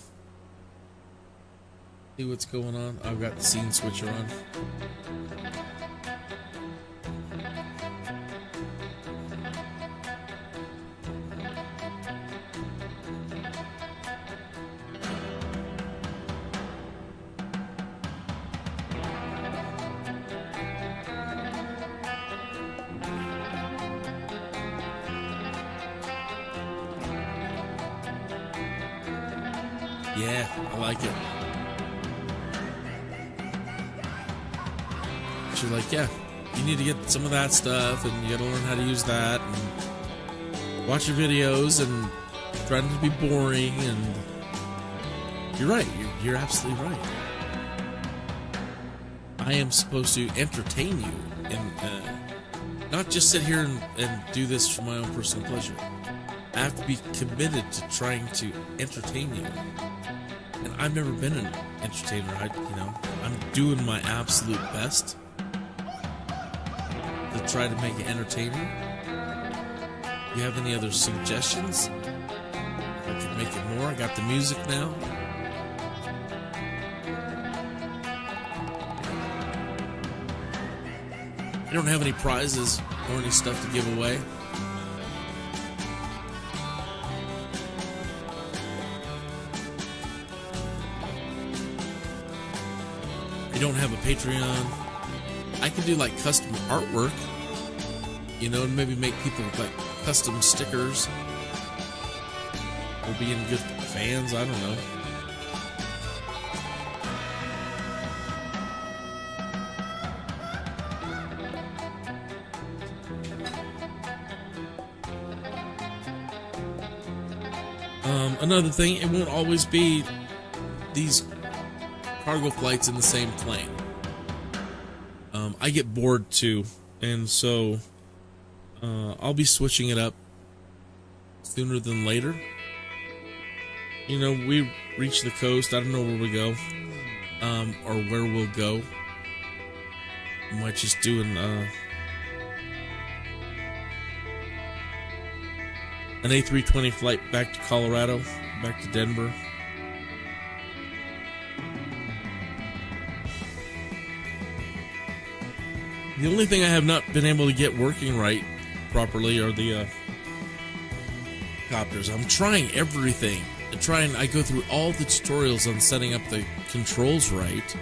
Speaker 2: what's going on. I've got the scene switcher on. Yeah, I like it. She's like, yeah, you need to get some of that stuff, and you gotta learn how to use that, and watch your videos, and try not to be boring, and you're right, you're absolutely right. I am supposed to entertain you, and not just sit here and do this for my own personal pleasure. I have to be committed to trying to entertain you. And I've never been an entertainer. I'm doing my absolute best to try to make it entertaining. You have any other suggestions? I could make it more. I got the music now. I don't have any prizes or any stuff to give away. Don't have a Patreon. I can do like custom artwork, and maybe make people like custom stickers or being good fans. I don't know. Another thing, it won't always be these cargo flights in the same plane. I get bored too, and so I'll be switching it up sooner than later. We reach the coast. I don't know where we go, or where we'll go. I might just do an A320 flight back to Colorado, back to Denver. The only thing I have not been able to get working right properly are the copters. I'm trying everything. I go through all the tutorials on setting up the controls right,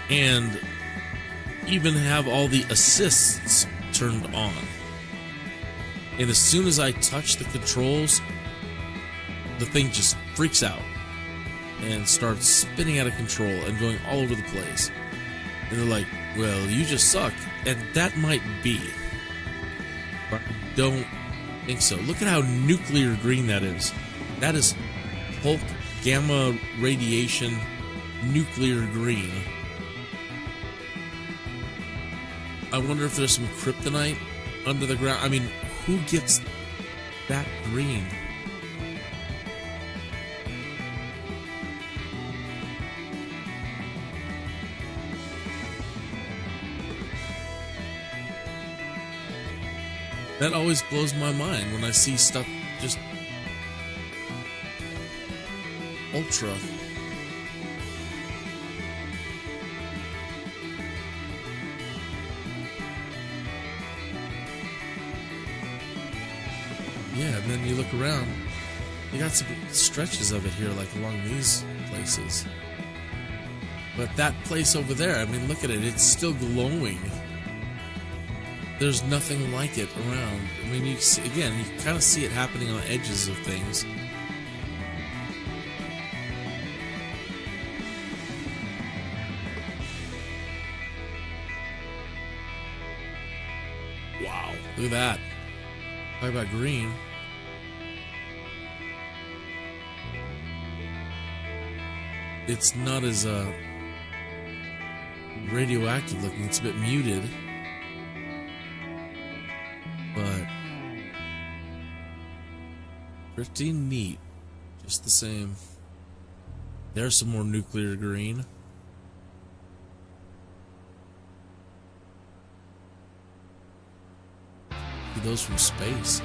Speaker 2: and even have all the assists turned on. And as soon as I touch the controls, the thing just freaks out and starts spinning out of control and going all over the place. And they're like, well, you just suck. And that might be. But I don't think so. Look at how nuclear green that is. That is Hulk gamma radiation nuclear green. I wonder if there's some kryptonite under the ground. I mean, who gets that green? That always blows my mind when I see stuff just ultra. Yeah, and then you look around, you got some stretches of it here, like along these places. But that place over there, I mean, look at it, it's still glowing. There's nothing like it around. I mean, you see, again, you kind of see it happening on the edges of things. Wow, look at that. Talk about green. It's not as radioactive looking. It's a bit muted. But pretty neat, just the same. There's some more nuclear green. See those from space.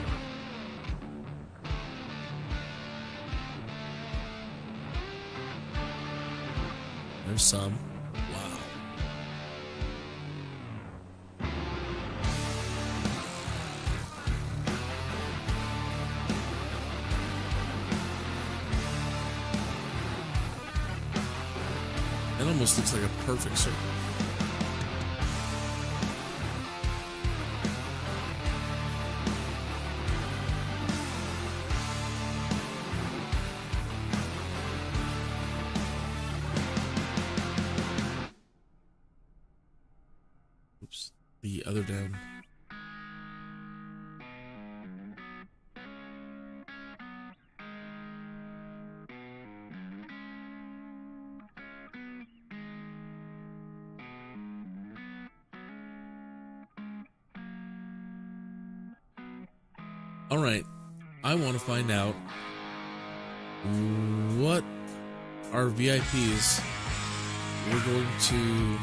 Speaker 2: There's some. Wow. That almost looks like a perfect circle. Oops, the other down. All right, I want to find out what our VIPs we're going to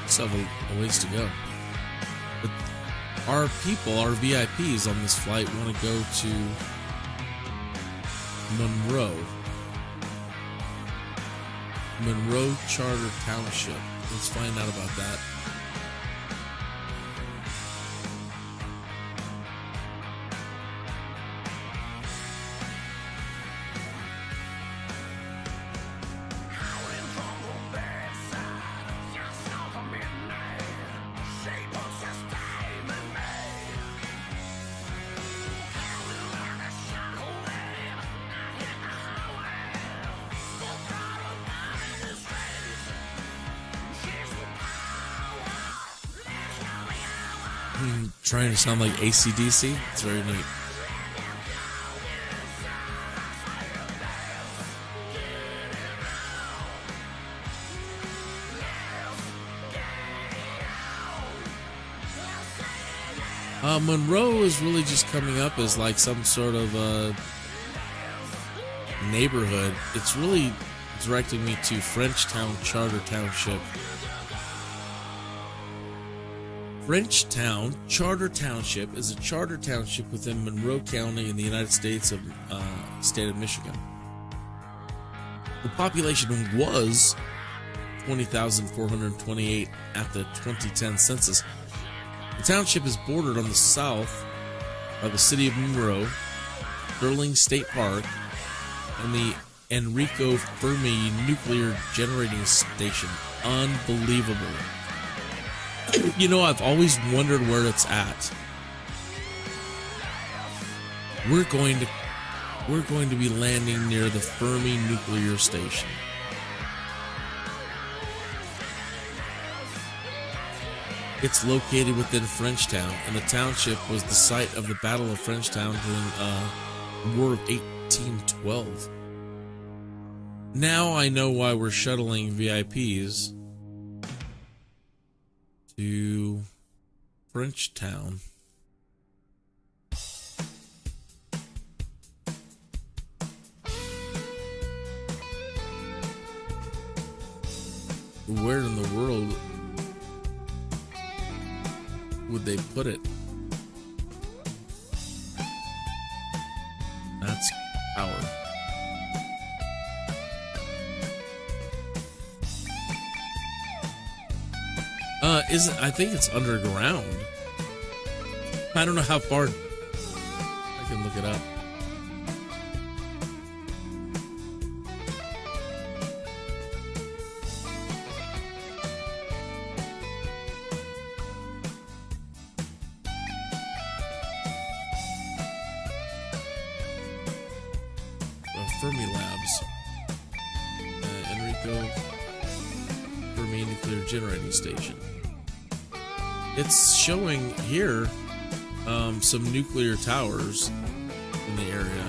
Speaker 2: still have a ways to go. But our people, our VIPs on this flight want to go to Monroe Charter Township. Let's find out about that. Trying to sound like AC/DC. It's very neat. Monroe is really just coming up as like some sort of neighborhood. It's really directing me to Frenchtown Charter Township. Frenchtown Charter Township is a charter township within Monroe County in the United States of state of Michigan. The population was 20,428 at the 2010 census. The township is bordered on the south by the city of Monroe, Sterling State Park, and the Enrico Fermi Nuclear Generating Station. Unbelievable. You know, I've always wondered where it's at. We're going to be landing near the Fermi Nuclear Station. It's located within Frenchtown, and the township was the site of the Battle of Frenchtown during the War of 1812. Now I know why we're shuttling VIPs to Frenchtown. Where in the world would they put it? That's power. I think it's underground. I don't know how far. I can look it up. Fermi Labs. Enrico Fermi Nuclear Generating Station. It's showing here some nuclear towers in the area.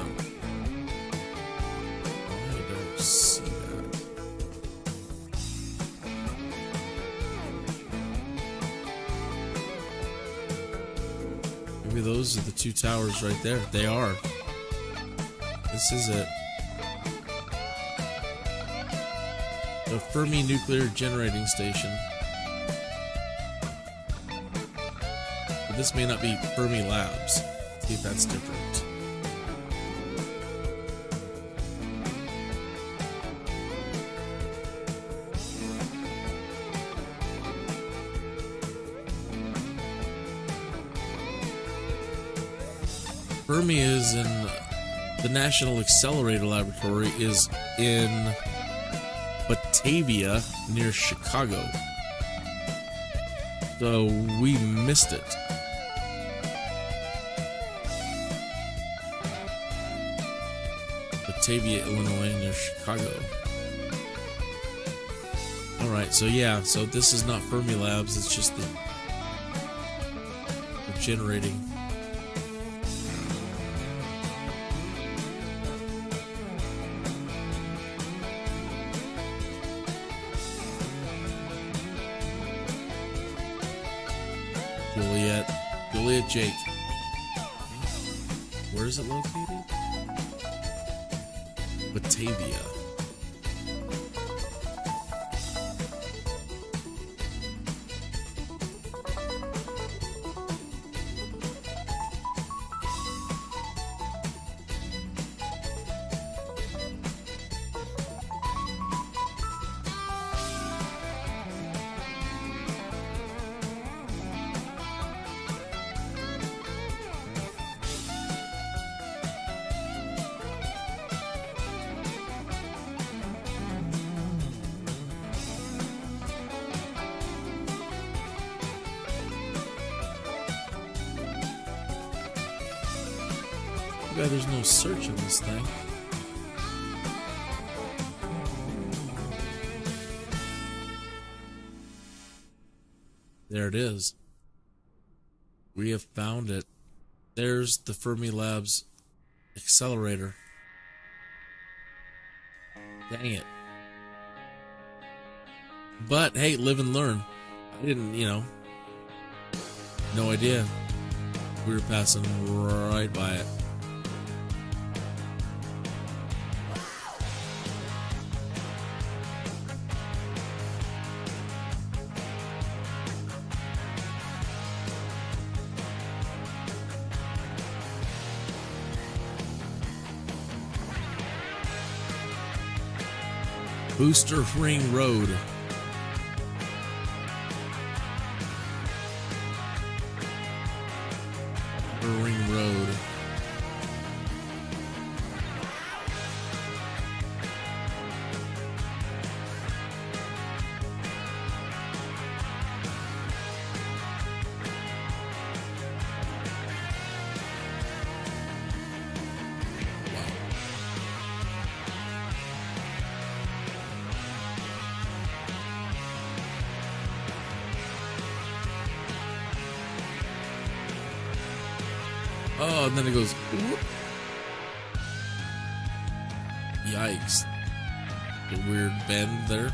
Speaker 2: I don't see that. Maybe those are the two towers right there. They are. This is it. The Fermi Nuclear Generating Station. But this may not be Fermi Labs. See if that's different. Fermi is in the National Accelerator Laboratory is in Batavia near Chicago. So we missed it. Batavia, Illinois near Chicago. Alright, so yeah, so this is not Fermi Labs, it's just the generating. Juliet Jake. Where is it located? Batavia. Yeah, there's no search in this thing. There it is. We have found it. There's the Fermi Labs accelerator. Dang it. But hey, live and learn. I didn't, no idea. We were passing right by it. Booster Ring Road. Ring Road. Oh, and then it goes, whoop. Yikes. A weird bend there.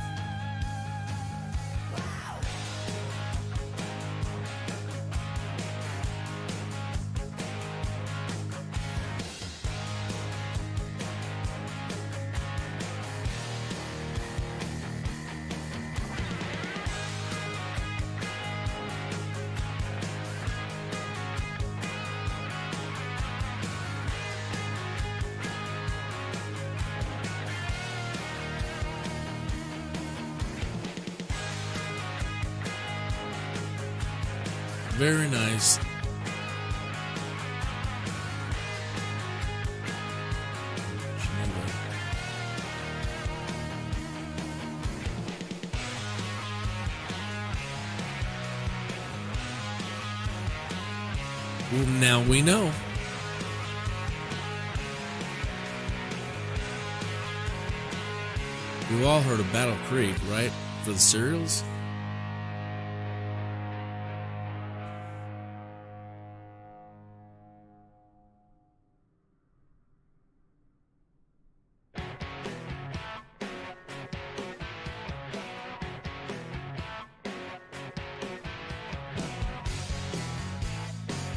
Speaker 2: Very nice. Well, now we know. We've all heard of Battle Creek, right? For the cereals?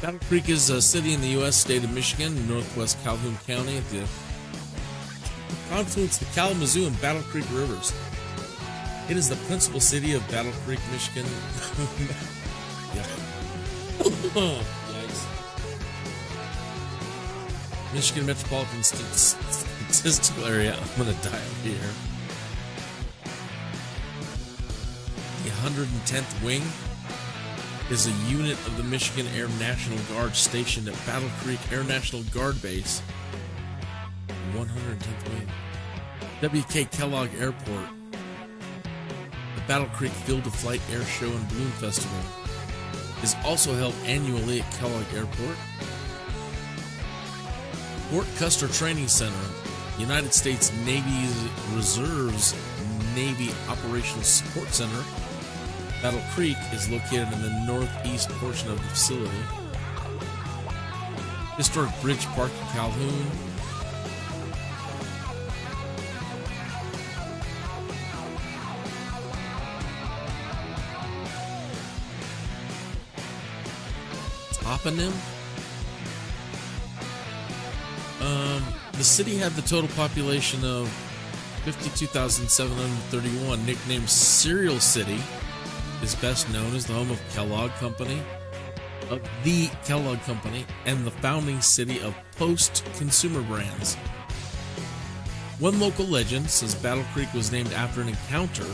Speaker 2: Battle Creek is a city in the U.S. state of Michigan, northwest Calhoun County, at the confluence of the Kalamazoo and Battle Creek rivers. It is the principal city of Battle Creek, Michigan. Yikes. Michigan Metropolitan Statistical Area. I'm going to die up here. The 110th Wing is a unit of the Michigan Air National Guard stationed at Battle Creek Air National Guard Base. 110th Wing. W.K. Kellogg Airport. The Battle Creek Field of Flight Air Show and Balloon Festival is also held annually at Kellogg Airport. Fort Custer Training Center, United States Navy Reserve's Navy Operational Support Center. Battle Creek is located in the northeast portion of the facility. Historic Bridge Park in Calhoun. Toponym? The city had the total population of 52,731, nicknamed Cereal City, is best known as the home of Kellogg Company, of the Kellogg Company, and the founding city of Post Consumer Brands. One local legend says Battle Creek was named after an encounter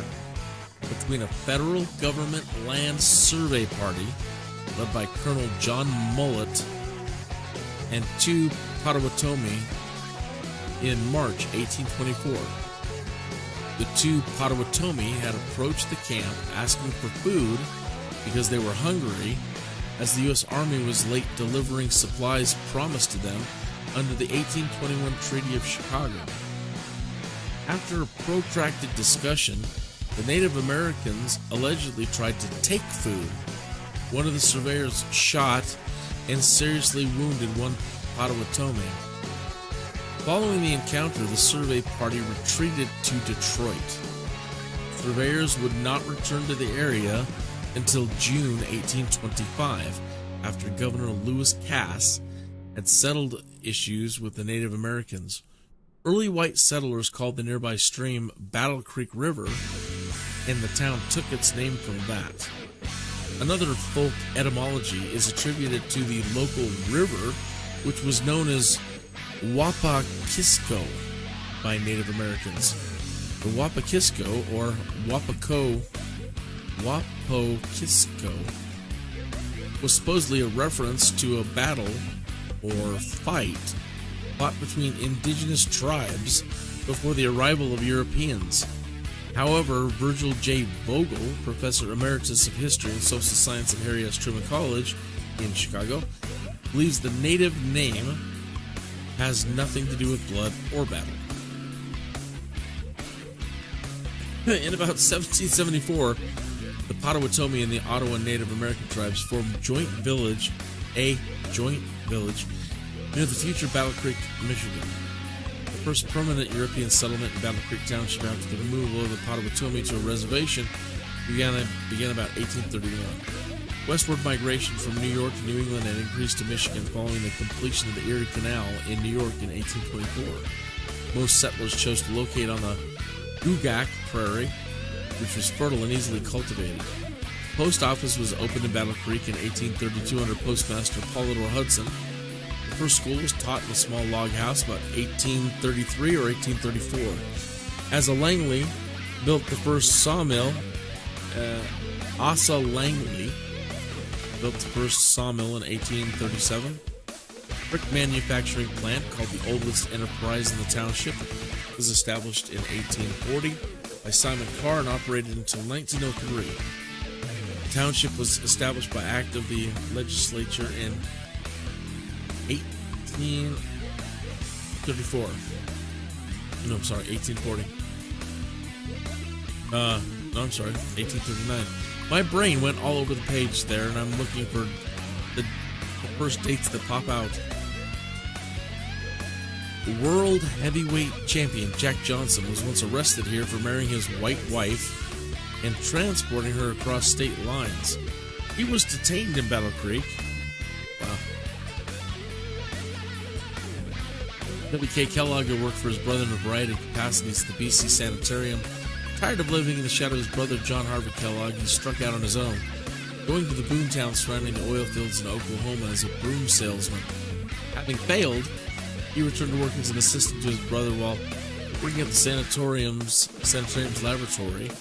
Speaker 2: between a federal government land survey party led by Colonel John Mullet and two Potawatomi in March 1824. The two Potawatomi had approached the camp asking for food because they were hungry, as the U.S. Army was late delivering supplies promised to them under the 1821 Treaty of Chicago. After a protracted discussion, the Native Americans allegedly tried to take food. One of the surveyors shot and seriously wounded one Potawatomi. Following the encounter, the survey party retreated to Detroit. Surveyors would not return to the area until June 1825, after Governor Lewis Cass had settled issues with the Native Americans. Early white settlers called the nearby stream Battle Creek River, and the town took its name from that. Another folk etymology is attributed to the local river, which was known as Wapakisco by Native Americans. The Wapakisco, or Wapokisco, was supposedly a reference to a battle or fight fought between indigenous tribes before the arrival of Europeans. However, Virgil J. Vogel, Professor Emeritus of History and Social Science at Harry S. Truman College in Chicago, believes the native name has nothing to do with blood or battle. In about 1774, the Potawatomi and the Ottawa Native American tribes formed a joint village near the future Battle Creek, Michigan. The first permanent European settlement in Battle Creek Township after the removal of the Potawatomi to a reservation began about 1831. Westward migration from New York to New England had increased to Michigan following the completion of the Erie Canal in New York in 1824. Most settlers chose to locate on the Gugak Prairie, which was fertile and easily cultivated. The post office was opened in Battle Creek in 1832 under Postmaster Polydor Hudson. The first school was taught in a small log house about 1833 or 1834. Asa Langley built the first sawmill. Asa Langley built the first sawmill in 1837. A brick manufacturing plant, called the oldest enterprise in the township, was established in 1840 by Simon Carr and operated until 1903. The township was established by act of the legislature in 1834. No, I'm sorry, 1840. 1839. My brain went all over the page there, and I'm looking for the first dates that pop out. The world heavyweight champion Jack Johnson was once arrested here for marrying his white wife and transporting her across state lines. He was detained in Battle Creek. Wow. W.K. Kellogg had worked for his brother in a variety of capacities at the BC Sanitarium. Tired of living in the shadow of his brother John Harvey Kellogg, he struck out on his own, going to the boomtown surrounding the oil fields in Oklahoma as a broom salesman. Having failed, He returned to work as an assistant to his brother while working at the sanitarium's laboratory.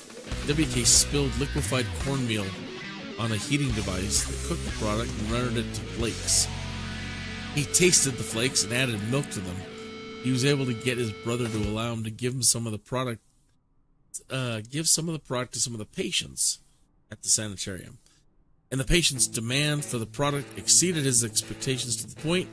Speaker 2: WK spilled liquefied cornmeal on a heating device that cooked the product and rendered it to flakes. He tasted the flakes and added milk to them. He was able to get his brother to allow him to give some of the product to some of the patients at the sanitarium. And the patient's demand for the product exceeded his expectations to the point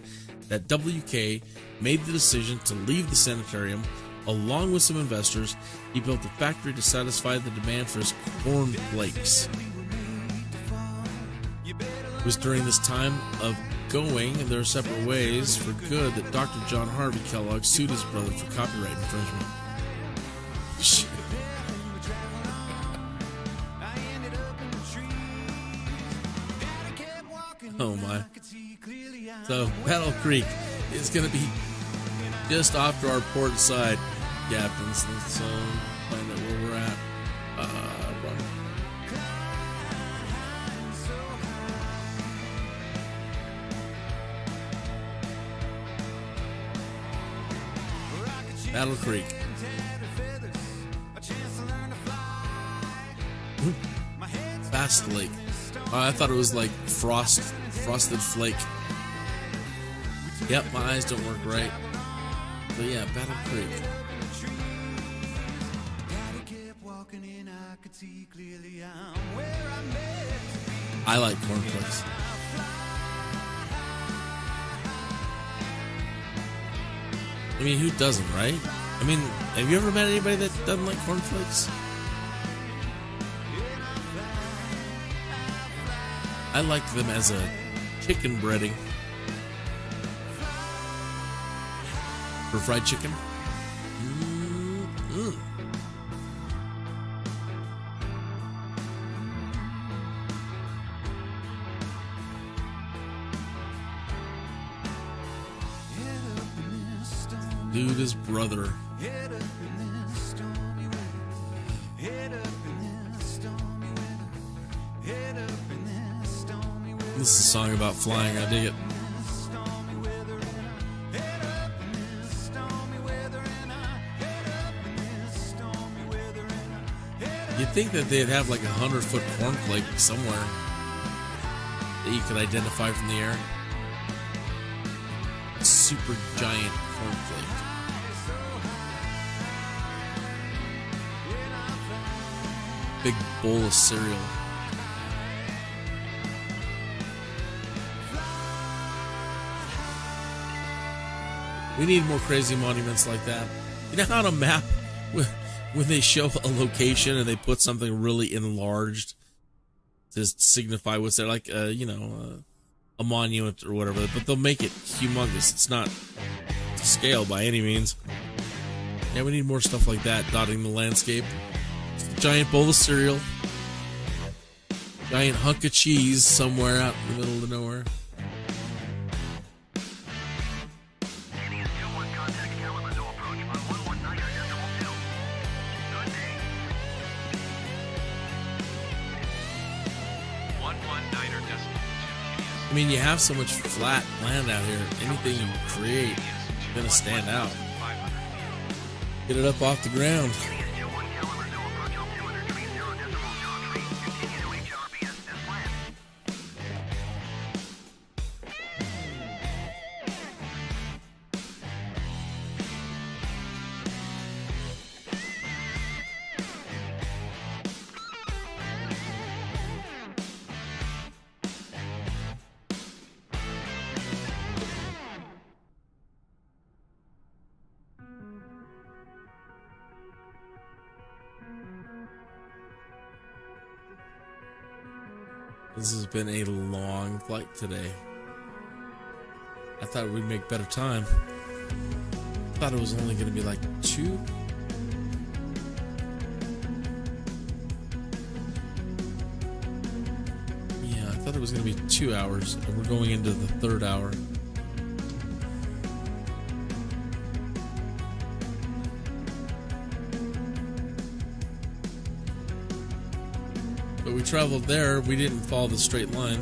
Speaker 2: that WK made the decision to leave the sanitarium. Along with some investors, he built a factory to satisfy the demand for his corn flakes. It was during this time of going their separate ways for good that Dr. John Harvey Kellogg sued his brother for copyright infringement. Shit. Oh my. So, Battle Creek is going to be just off to our port side, captains. Let's find out where we're at. Run. Battle Creek. Fast Lake. I thought it was like frosted flake. Yep, my eyes don't work right. But yeah, Battle Creek. I like cornflakes. I mean, who doesn't, right? I mean, have you ever met anybody that doesn't like cornflakes? I like them as a chicken breading. For fried chicken. Dude, his brother. This is a song about flying, I dig it. You'd think that they'd have like 100-foot cornflake somewhere that you could identify from the air. A super giant cornflake. Big bowl of cereal. We need more crazy monuments like that. You know how on a map, when they show a location and they put something really enlarged to signify what's there, like a monument or whatever, but they'll make it humongous. It's not to scale by any means. Yeah, we need more stuff like that dotting the landscape. Just a giant bowl of cereal, giant hunk of cheese somewhere out in the middle of nowhere. I mean, you have so much flat land out here. Anything you create is going to stand out. Get it up off the ground. This has been a long flight today. I thought we'd make better time. I thought it was only going to be like 2. Yeah, I thought it was going to be 2 hours, and we're going into the 3rd hour. But we traveled there. We didn't follow the straight line.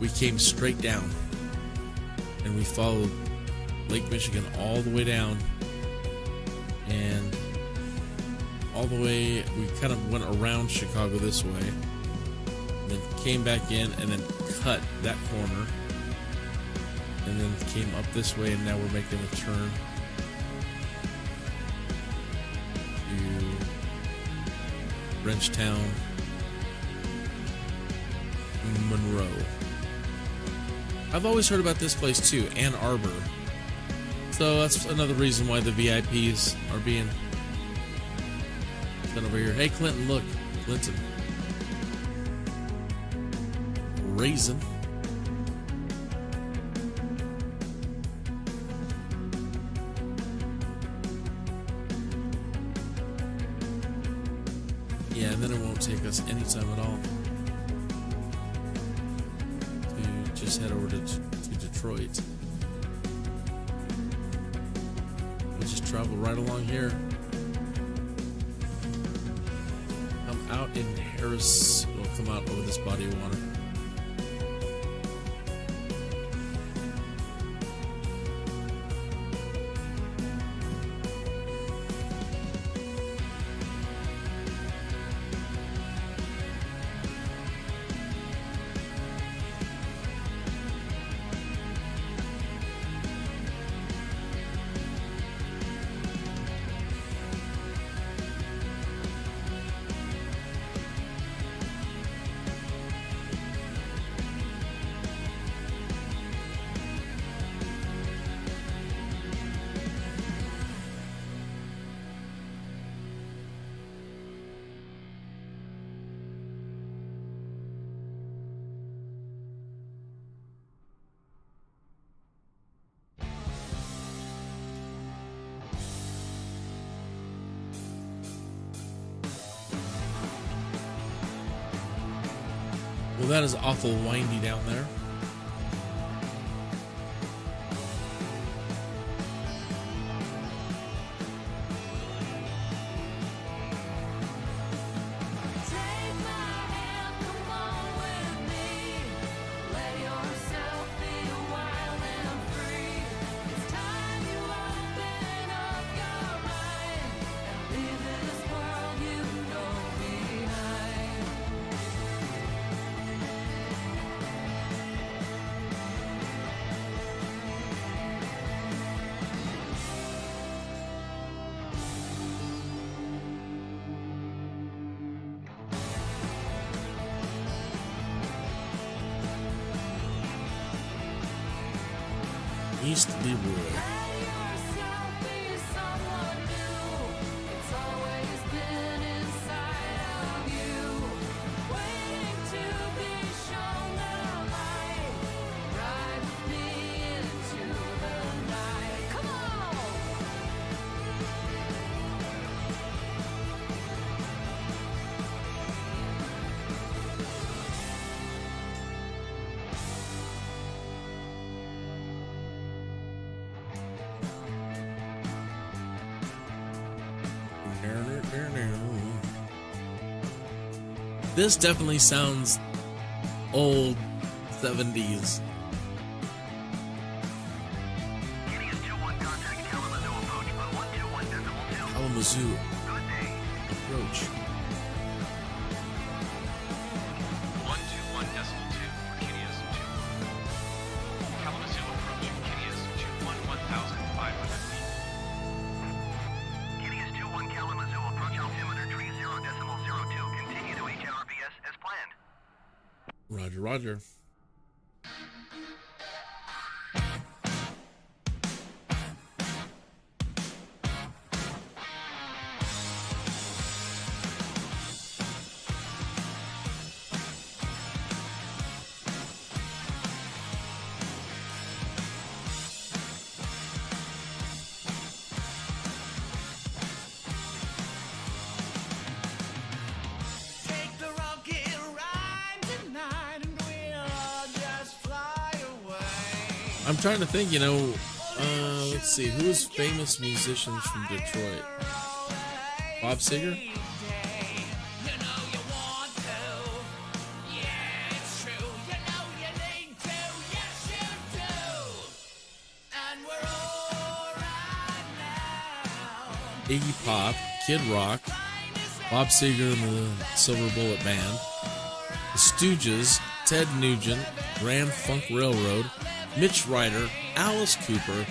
Speaker 2: We came straight down, and we followed Lake Michigan all the way down, and all the way, we kind of went around Chicago this way, and then came back in, and then cut that corner, and then came up this way, and now we're making a turn to Wrenchtown, Monroe. I've always heard about this place too, Ann Arbor. So that's another reason why the VIPs are being sent over here. Hey, Clinton, look. Clinton. Raisin. Yeah, and then it won't take us any time at all to just head over to Detroit. We'll just travel right along here. I'm out in Harris. We'll come out over this body of water. Well, that is awful windy down there. East Leroy. This definitely sounds old 70s. Kalamazoo approach.
Speaker 5: 121.2 for Kinneas 21. Kalamazoo approach Kinneas 21,500 feet.
Speaker 7: Kinneas 21 Kalamazoo approach altimeter 30.02. Continue to HRPS as planned.
Speaker 2: Roger, roger.
Speaker 1: Take the rocket ride tonight and we'll just fly away.
Speaker 2: I'm trying to think, let's see, who's famous musicians from Detroit? Bob Seger?
Speaker 1: You know you want to. Yeah, it's true. You know you need to. Yes, you do. And we're all
Speaker 2: Iggy Pop, Kid Rock, Bob Seger and the Silver Bullet Band, The Stooges, Ted Nugent, Grand Funk Railroad, Mitch Ryder, Alice Cooper,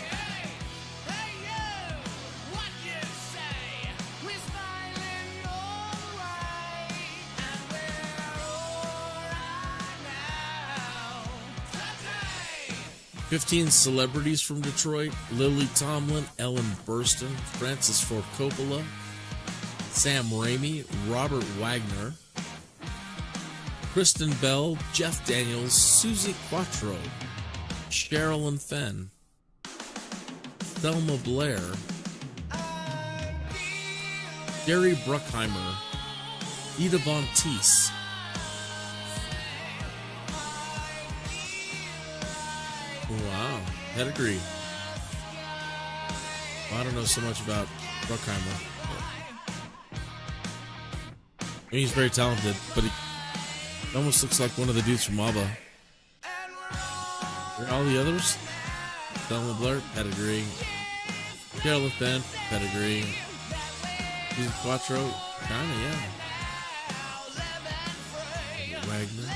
Speaker 2: "15 celebrities from Detroit: Lily Tomlin, Ellen Burstyn, Francis Ford Coppola, Sam Raimi, Robert Wagner, Kristen Bell, Jeff Daniels, Susie Quattro, Sherilyn Fenn, Thelma Blair, Gary Bruckheimer, Ida Von Teese, wow, pedigree. Well, I don't know so much about Bruckheimer. I mean, he's very talented, but he almost looks like one of the dudes from ABBA. Where are all the others? Thelma Blair, pedigree. Sherilyn Fenn, pedigree. Susie Quattro, kinda, yeah. Wagner.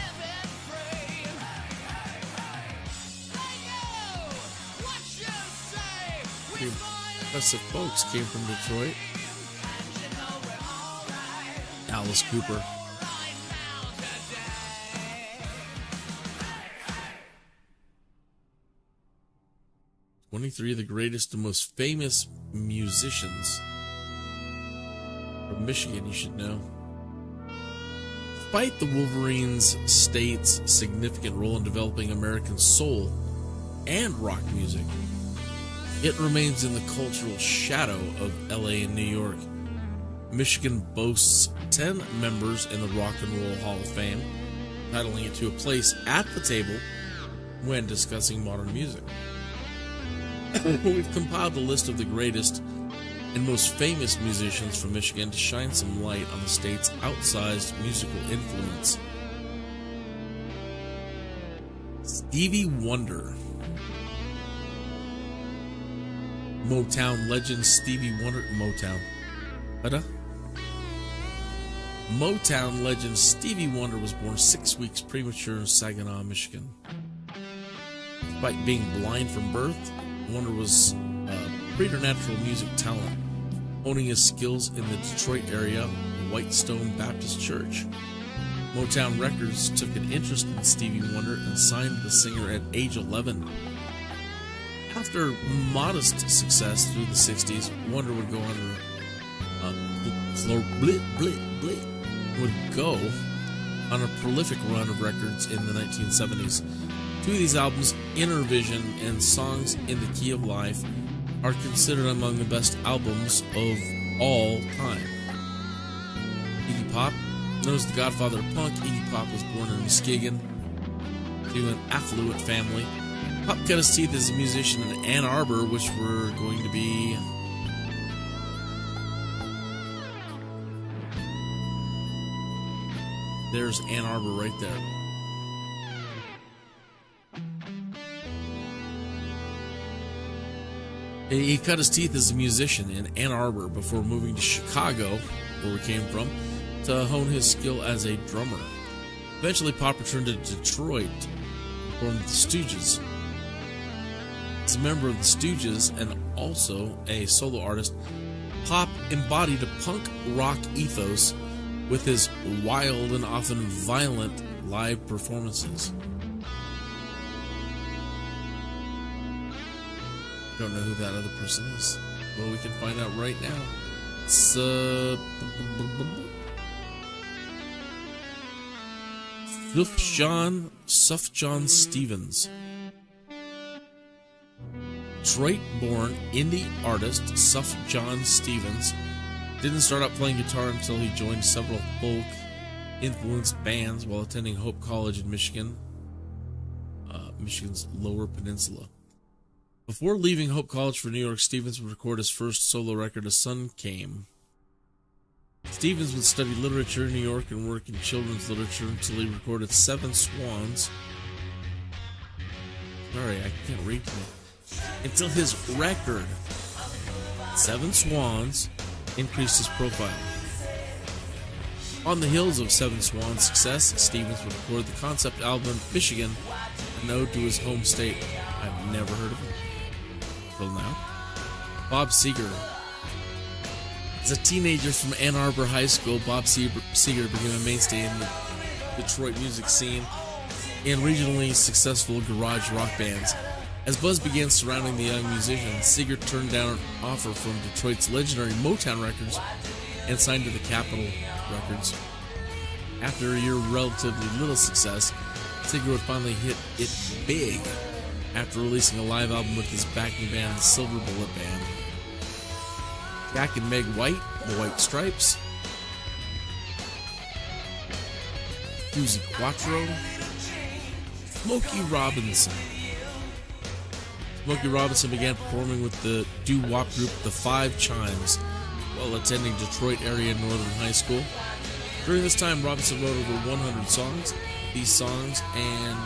Speaker 2: Pretty impressive folks came from Detroit. Alice Cooper. "23 of the greatest and most famous musicians from Michigan, you should know." Despite the Wolverines' state's significant role in developing American soul and rock music, it remains in the cultural shadow of LA and New York. Michigan boasts 10 members in the Rock and Roll Hall of Fame, entitling it to a place at the table when discussing modern music. We've compiled a list of the greatest and most famous musicians from Michigan to shine some light on the state's outsized musical influence. Stevie Wonder. Motown legend Stevie Wonder. Motown legend Stevie Wonder was born 6 weeks premature in Saginaw, Michigan. Despite being blind from birth, Wonder was a preternatural music talent, honing his skills in the Detroit area Whitestone Baptist Church. Motown Records took an interest in Stevie Wonder and signed the singer at age 11. After modest success through the 60s, Wonder would go on a prolific run of records in the 1970s. Two of these albums, Inner Vision and Songs in the Key of Life, are considered among the best albums of all time. Iggy Pop, known as the godfather of punk, Iggy Pop was born in Muskegon to an affluent family. Pop cut his teeth as a musician in Ann Arbor, which were going to be there's Ann Arbor right there. He cut his teeth as a musician in Ann Arbor before moving to Chicago, where we came from, to hone his skill as a drummer. Eventually, Pop returned to Detroit and formed the Stooges. As a member of the Stooges and also a solo artist, Pop embodied a punk rock ethos with his wild and often violent live performances. Don't know who that other person is. Well, we can find out right now. Sufjan Stevens. Detroit-born indie artist Sufjan Stevens didn't start out playing guitar until he joined several folk-influenced bands while attending Hope College in Michigan, Michigan's Lower Peninsula. Before leaving Hope College for New York, Stevens would record his first solo record, A Sun Came. Stevens would study literature in New York and work in children's literature until he recorded Seven Swans. Sorry, I can't read today. Until his record, Seven Swans, increased his profile. On the heels of Seven Swan's success, Stevens would record the concept album Michigan, an ode to his home state. I've never heard of it until now. Bob Seger. As a teenager from Ann Arbor High School, Bob Seger became a mainstay in the Detroit music scene and regionally successful garage rock bands. As buzz began surrounding the young musician, Seger turned down an offer from Detroit's legendary Motown Records and signed to the Capitol Records. After a year of relatively little success, Seger would finally hit it big after releasing a live album with his backing band, the Silver Bullet Band. Jack and Meg White, the White Stripes, Susie Quattro, Smokey Robinson. Smokey Robinson began performing with the doo-wop group The Five Chimes while attending Detroit area Northern High School. During this time, Robinson wrote over 100 songs. These songs and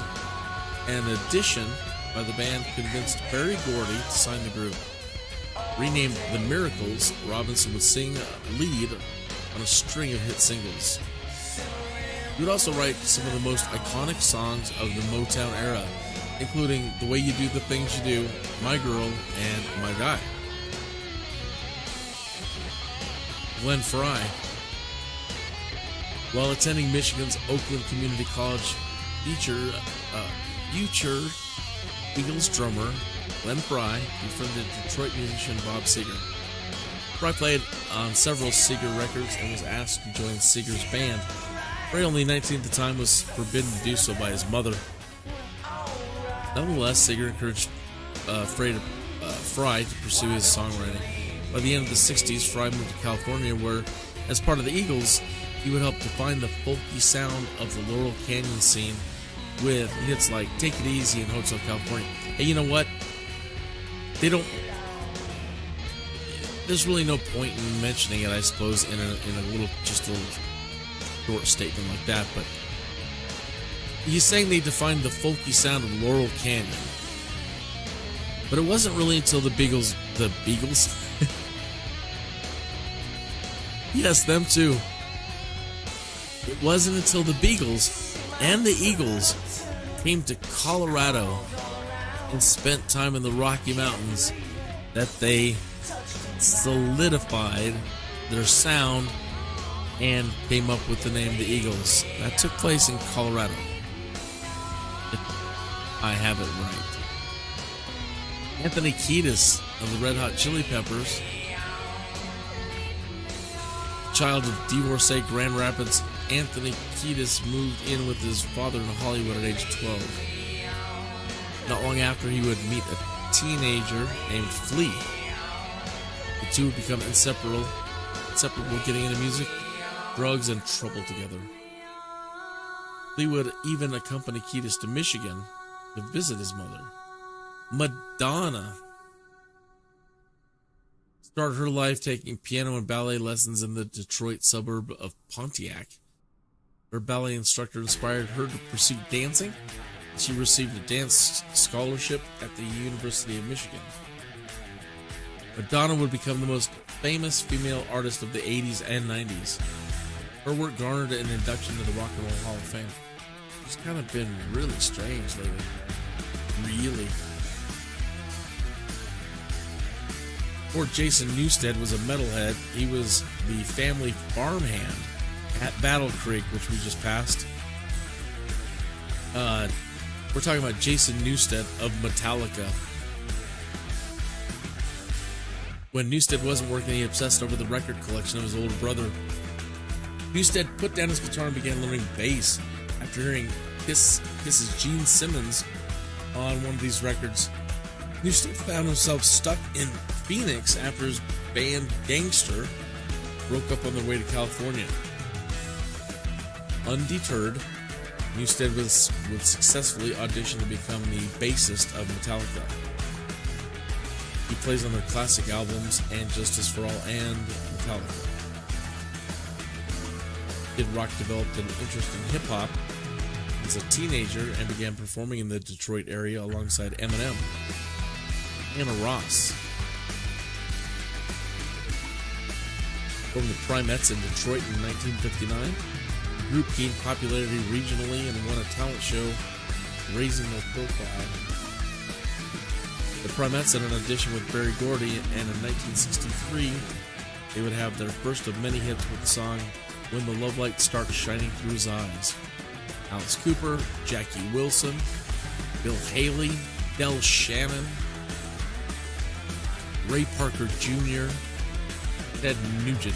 Speaker 2: an addition by the band convinced Berry Gordy to sign the group. Renamed The Miracles, Robinson would sing lead on a string of hit singles. He would also write some of the most iconic songs of the Motown era, including The Way You Do the Things You Do, My Girl, and My Guy. Glenn Frey. While attending Michigan's Oakland Community College, future Eagles drummer Glenn Frey befriended Detroit musician Bob Seger. Frey played on several Seger records and was asked to join Seger's band. Frey, only 19 at the time, was forbidden to do so by his mother. Nonetheless, Seger encouraged Frey to pursue his songwriting. By the end of the 60s, Frey moved to California, where, as part of the Eagles, he would help define the folky sound of the Laurel Canyon scene with hits like Take It Easy and Hotel California. Hey, you know what? There's really no point in mentioning it, I suppose, in a little short statement like that, but he's saying they defined the folky sound of Laurel Canyon. But it wasn't really until the Beagles, yes, them too. It wasn't until the Beagles and the Eagles came to Colorado and spent time in the Rocky Mountains that they solidified their sound and came up with the name the Eagles. That took place in Colorado. I have it right. Anthony Kiedis of the Red Hot Chili Peppers, child of divorcee Grand Rapids, Anthony Kiedis moved in with his father in Hollywood at age 12. Not long after, he would meet a teenager named Flea. The two would become inseparable, getting into music, drugs, and trouble together. Flea would even accompany Kiedis to Michigan to visit his mother. Madonna started her life taking piano and ballet lessons in the Detroit suburb of Pontiac. Her ballet instructor inspired her to pursue dancing. She received a dance scholarship at the University of Michigan. Madonna would become the most famous female artist of the 80s and 90s. Her work garnered an induction to the Rock and Roll Hall of Fame. It's kind of been really strange lately. Really. Or Jason Newsted was a metalhead. He was the family farmhand at Battle Creek, which we just passed. We're talking about Jason Newsted of Metallica. When Newsted wasn't working, he obsessed over the record collection of his older brother. Newsted put down his guitar and began learning bass after hearing Kiss's Gene Simmons on one of these records. Newsted found himself stuck in Phoenix after his band Gangster broke up on their way to California. Undeterred, Newsted would successfully audition to become the bassist of Metallica. He plays on their classic albums and Justice for All and Metallica. Kid Rock developed an interest in hip-hop as a teenager and began performing in the Detroit area alongside Eminem, Anna Ross, From the Primettes in Detroit in 1959, the group gained popularity regionally and won a talent show, raising their profile. The Primettes had an audition with Berry Gordy, and in 1963, they would have their first of many hits with the song When the Love Light Starts Shining Through His Eyes. Alice Cooper, Jackie Wilson, Bill Haley, Del Shannon, Ray Parker Jr., Ted Nugent.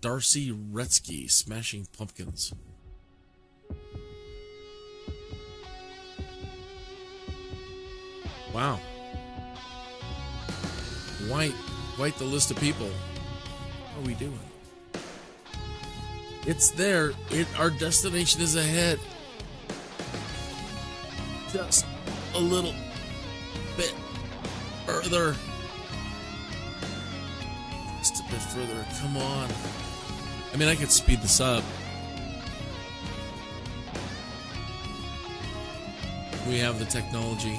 Speaker 2: Darcy Retzky, Smashing Pumpkins. Wow. Quite the list of people. How are we doing? It's there. Our destination is ahead. Just a little bit further. Just a bit further. Come on. I mean, I could speed this up. We have the technology.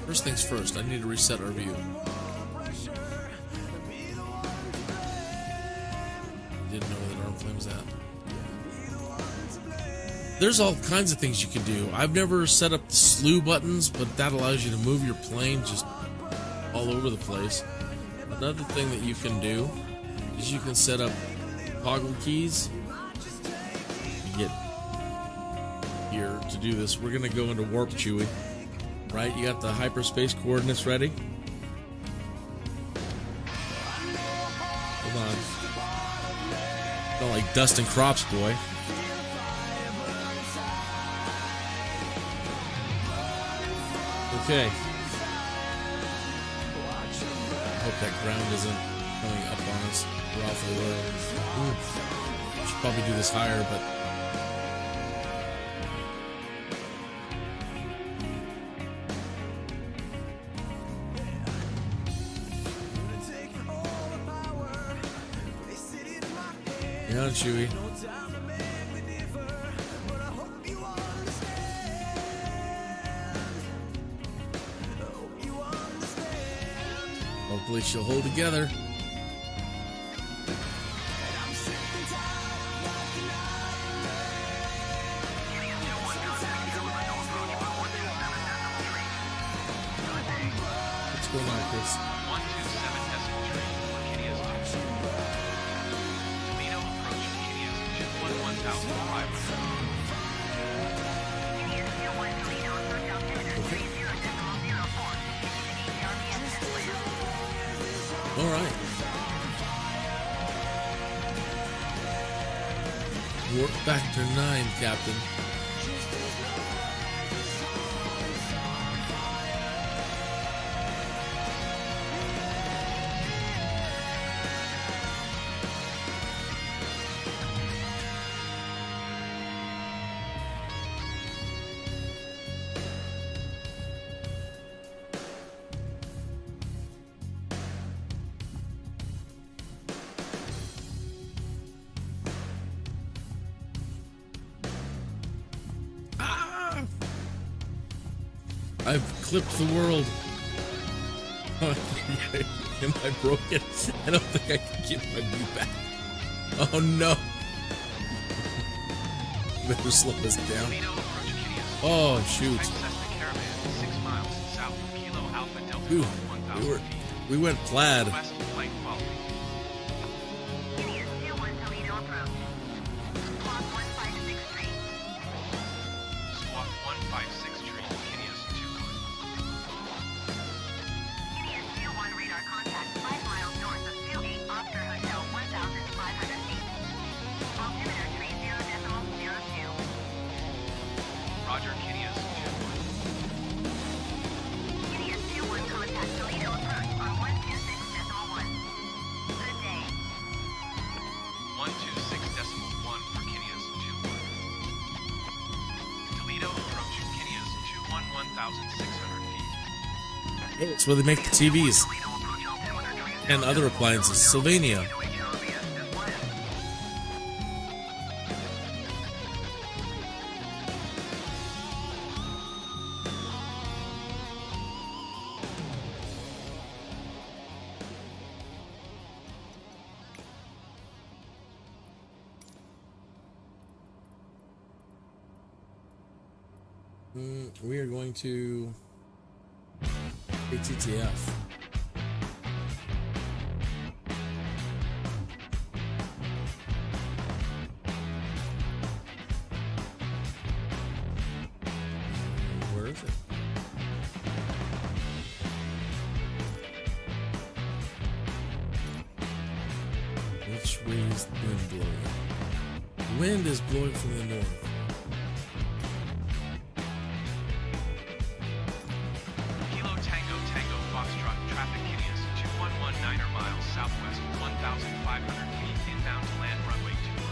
Speaker 2: First things first, I need to reset our view. Didn't know where the arm flame was at. There's all kinds of things you can do. I've never set up the slew buttons, but that allows you to move your plane just all over the place. Another thing that you can do is you can set up toggle keys. You get here to do this. We're going to go into warp, Chewie. Right, you got the hyperspace coordinates ready? Hold on. Not like dust and crops, boy. Okay. I hope that ground isn't coming up on us. We're awfully low. Ooh. Should probably do this higher, but hang on, Chewie. Hopefully she'll hold together. What's going on, Chris?
Speaker 5: 127 decimal train for Kinneas to Toledo approach Kinneas 211,500.
Speaker 2: All right. Warp Factor 9, Captain. I've clipped the world. Am I broken? I don't think I can get my view back. Oh no. Better slow this down.
Speaker 5: Toledo approach Kinneas.
Speaker 2: Oh shoot.
Speaker 5: Access the caravan 6 miles south of Kilo Alpha Delta
Speaker 2: Ooh,
Speaker 5: 1,000 feet.
Speaker 2: we went plaid.
Speaker 5: West flight following.
Speaker 7: Kinneas 21 Toledo approach. Squawk 156 Street.
Speaker 5: Squawk 156 train Kinneas 21.
Speaker 7: Kinneas 21 radar contact 5 miles north of 28 Oscar Hotel 1,500 feet. Altimeter 30.02.
Speaker 5: Roger, Kinneas 21.
Speaker 7: Kinneas 21 contact Toledo approach on 126.1. Good day.
Speaker 5: 126.1 for Kinneas 21. Toledo approach Kinneas 1,600 feet.
Speaker 2: Hey, it's where they make the TVs and other appliances. Sylvania. We are going to ATTF. Where is it? Which way is the wind blowing? The wind is blowing from the north.
Speaker 5: Kilo Tango Tango Foxtrot traffic Kinneas 2119er miles southwest 1,500 feet inbound to land runway 21.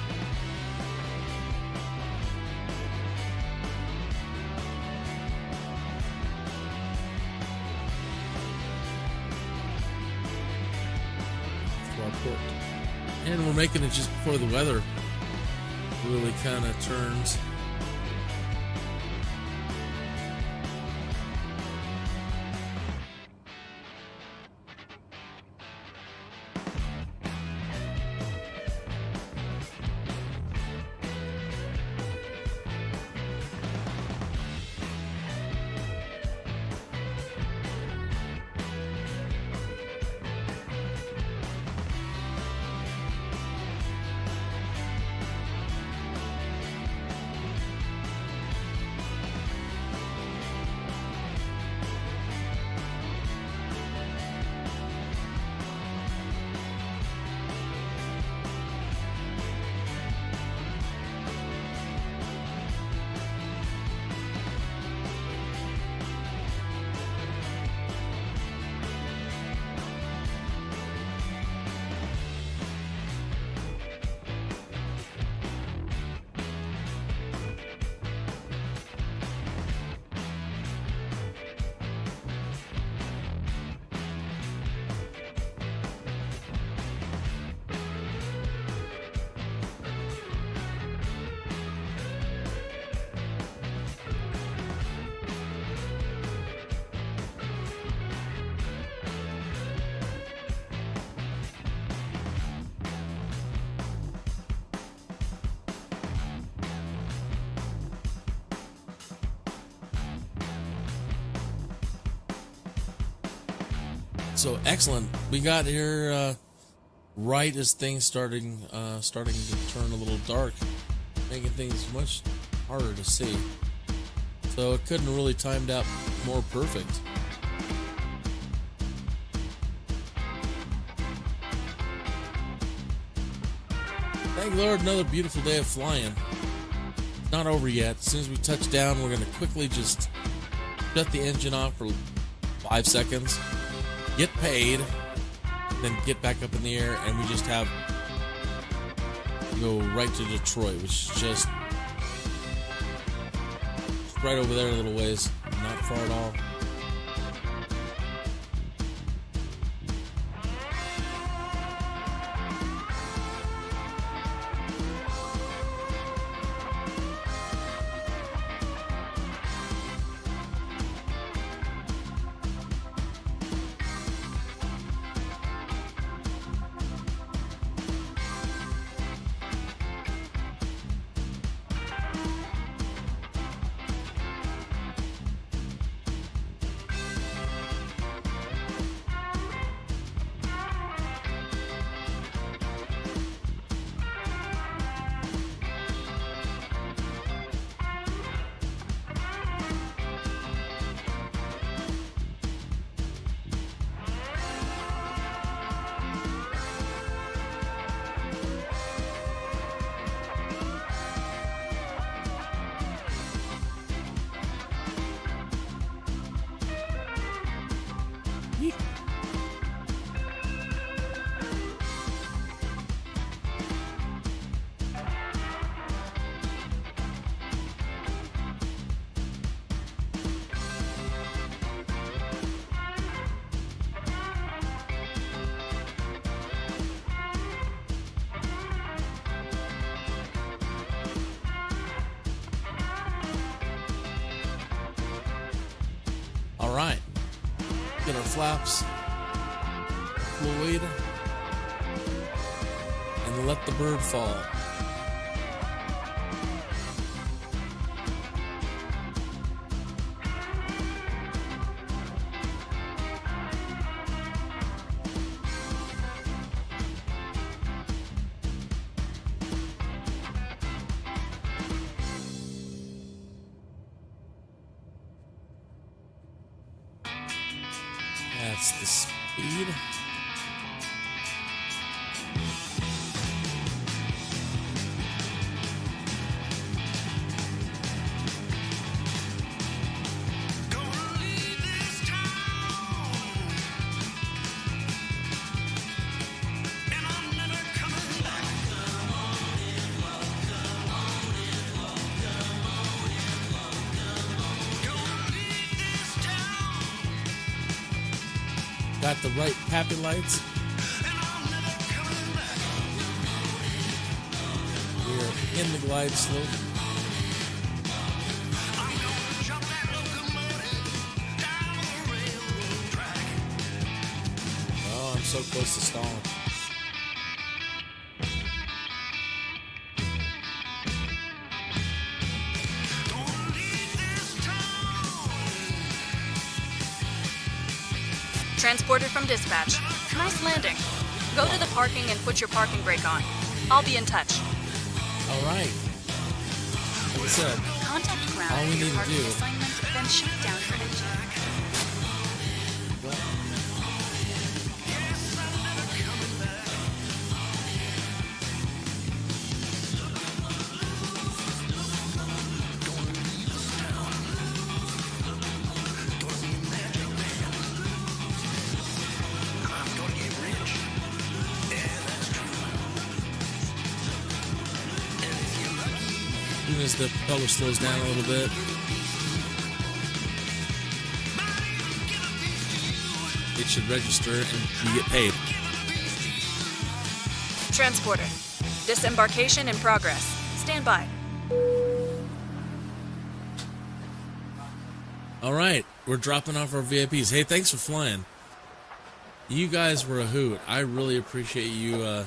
Speaker 2: To our port. And we're making it just before the weather really kind of turns. So excellent. We got here right as things starting to turn a little dark, making things much harder to see. So it couldn't have really timed out more perfect. Thank Lord, another beautiful day of flying. It's not over yet. As soon as we touch down, we're going to quickly just shut the engine off for 5 seconds. Get paid, then get back up in the air, and we just have to go right to Detroit, which is just right over there a little ways, not far at all. Alright, get our flaps fluid and let the bird fall. That's the speed. Got the right happy lights. We're in the glide slope. Oh, I'm so close to stalling.
Speaker 4: Transported from dispatch. Nice landing. Go to the parking and put your parking brake on. I'll be in touch.
Speaker 2: All right. Like I said,
Speaker 3: Contact ground
Speaker 2: all we
Speaker 3: for your
Speaker 2: need to
Speaker 3: parking
Speaker 2: do.
Speaker 3: assignment, then shut down your engine.
Speaker 2: As soon as the propeller slows down a little bit, it should register and you get paid.
Speaker 4: Transporter. Disembarkation in progress. Stand by.
Speaker 2: All right, we're dropping off our VIPs. Hey, thanks for flying. You guys were a hoot. I really appreciate you.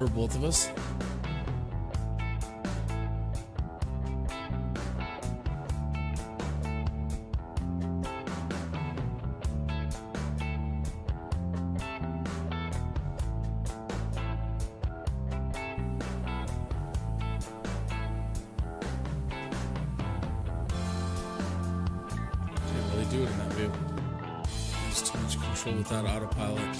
Speaker 2: For both of us. Can't really do it in that view. There's too much control without autopilot.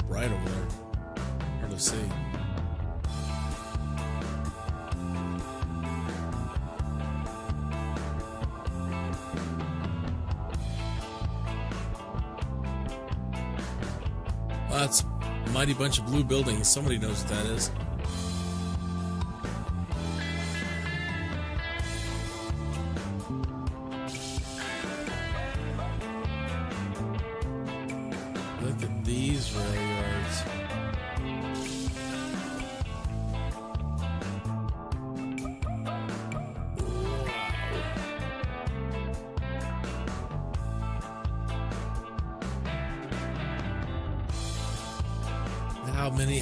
Speaker 2: Right over there. Hard to see. Well, that's a mighty bunch of blue buildings. Somebody knows what that is. Look at these rail yards.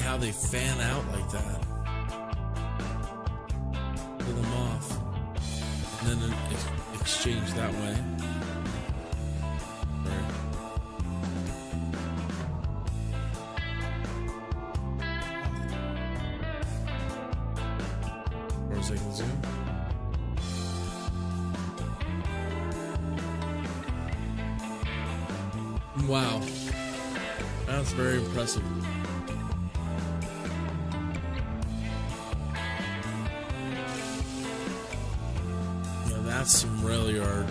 Speaker 2: How they fan out like that. Pull them off. And then exchange that way. Right. Or as I can zoom. Wow. That's very impressive. That's some rail yard.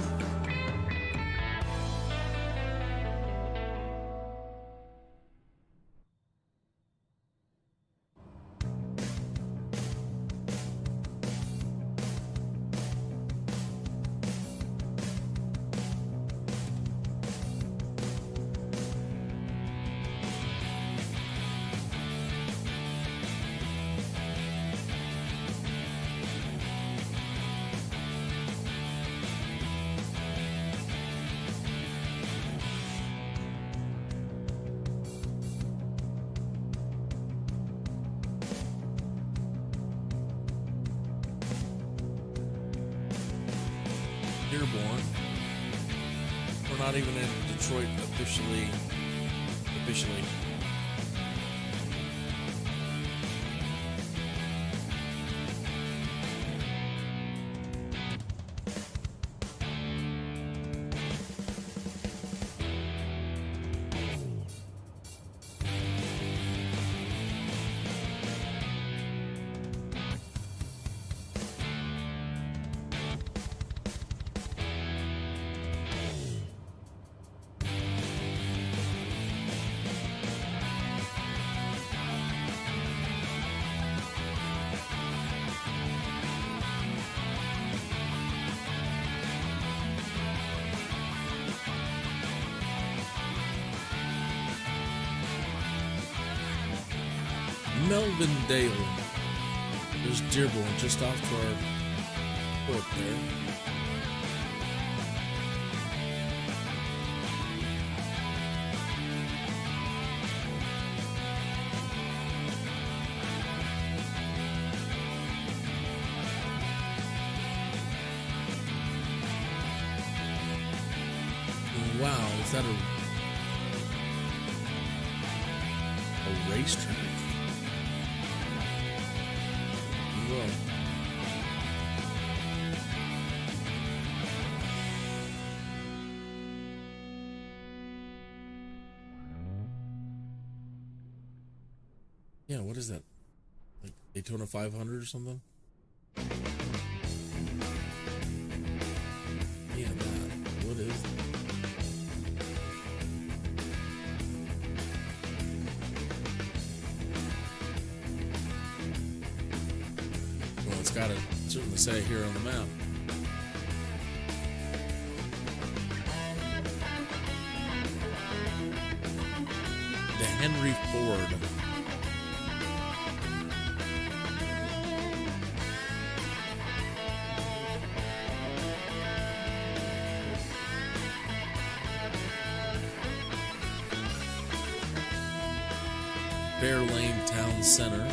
Speaker 2: Dearborn. We're not even in Detroit officially. Melvindale. There's Dearborn just off to our port there. Wow, is that a racetrack? Whoa. Yeah, what is that? Like Daytona 500 or something? Yeah, that. What is that? Well, it's got to certainly say here on the map. Henry Ford. Bear Lane Town Center.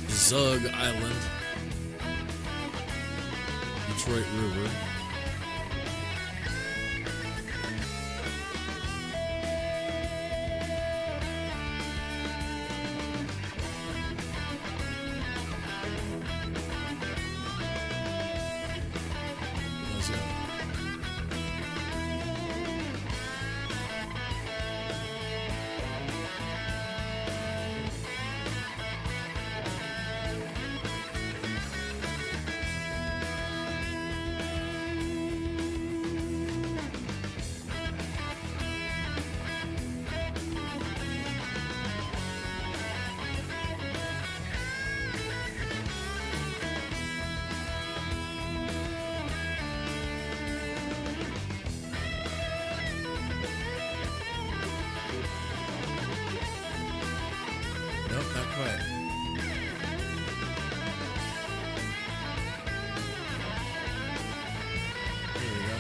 Speaker 2: Zug Island. Detroit River. That's it. Nope, not quite. Here we go.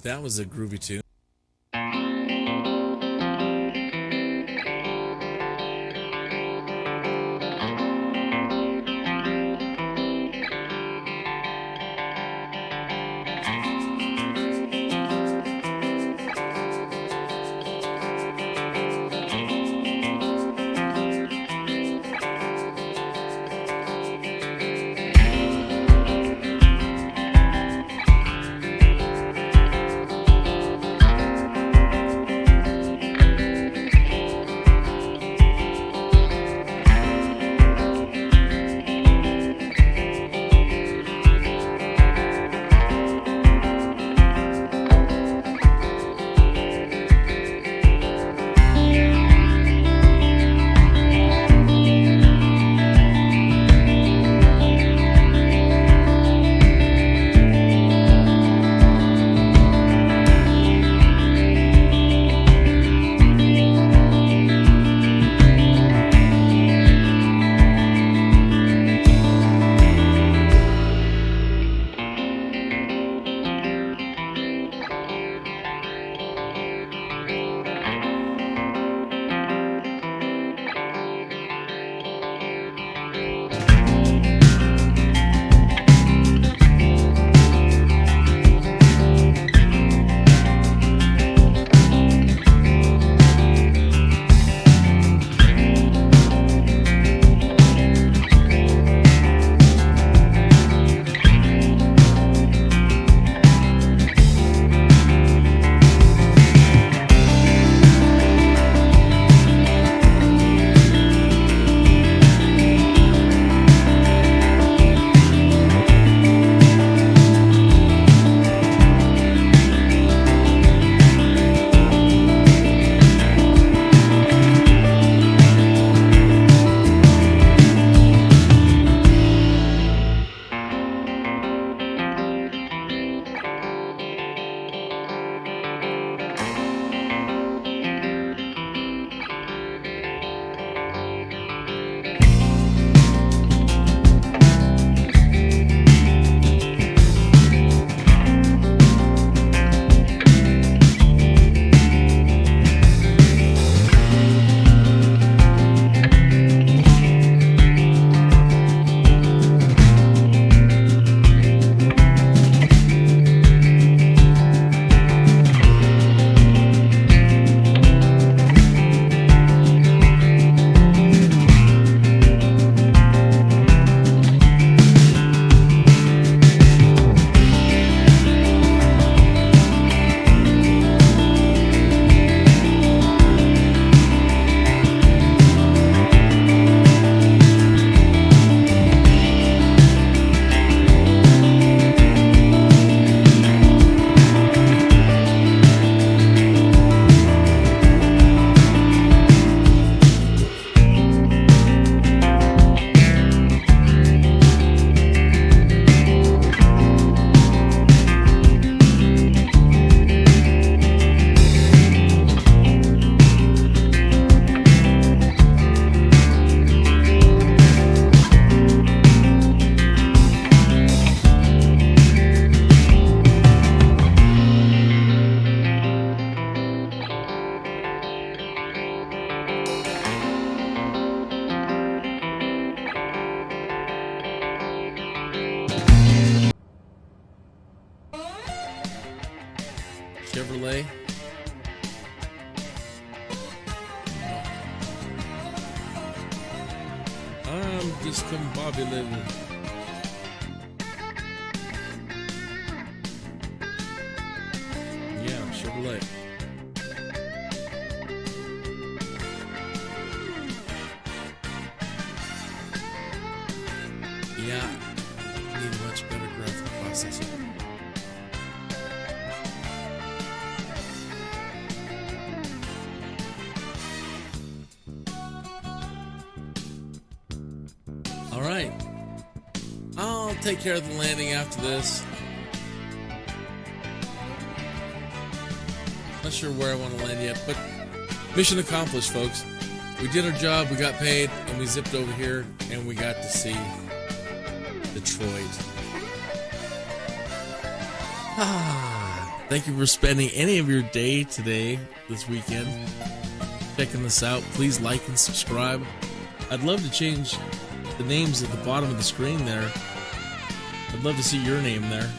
Speaker 2: That was a groovy tune. Chevrolet. I'm discombobulated. Yeah, Chevrolet. Yeah, need a much better graphic processor. All right, I'll take care of the landing after this. Not sure where I want to land yet, but mission accomplished, folks. We did our job, we got paid, and we zipped over here, and we got to see Detroit. Thank you for spending any of your day today, this weekend, checking this out. Please like and subscribe. I'd love to change the names at the bottom of the screen there. I'd love to see your name there.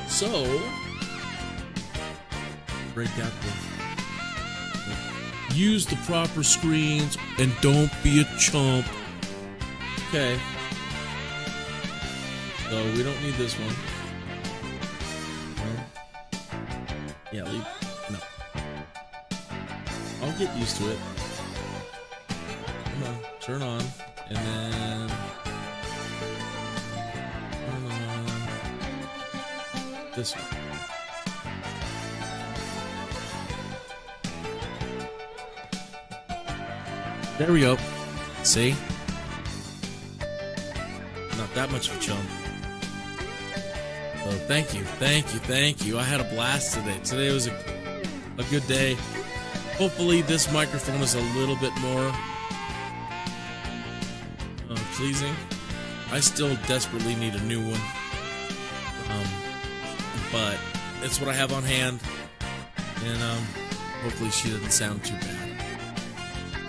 Speaker 2: So, break out the use the proper screens and don't be a chump. Okay. So we don't need this one. No. Yeah, leave. No. I'll get used to it. Come on, turn on, and then turn on this one. There we go. See? Not that much of a chump. So thank you. I had a blast today. Today was a good day. Hopefully this microphone is a little bit more pleasing. I still desperately need a new one. But it's what I have on hand. And hopefully she doesn't sound too bad.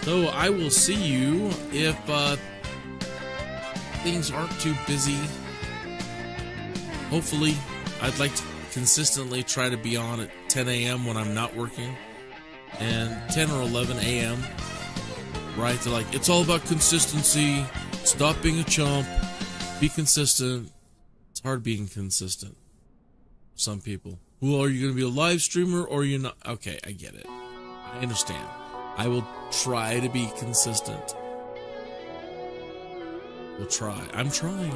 Speaker 2: So I will see you if things aren't too busy. Hopefully, I'd like to consistently try to be on at 10 a.m. when I'm not working, and 10 or 11 a.m. Right? They're like, it's all about consistency. Stop being a chump. Be consistent. It's hard being consistent. Some people. Well, are you going to be a live streamer or you're not? Okay, I get it. I understand. I will try to be consistent. We'll try. I'm trying.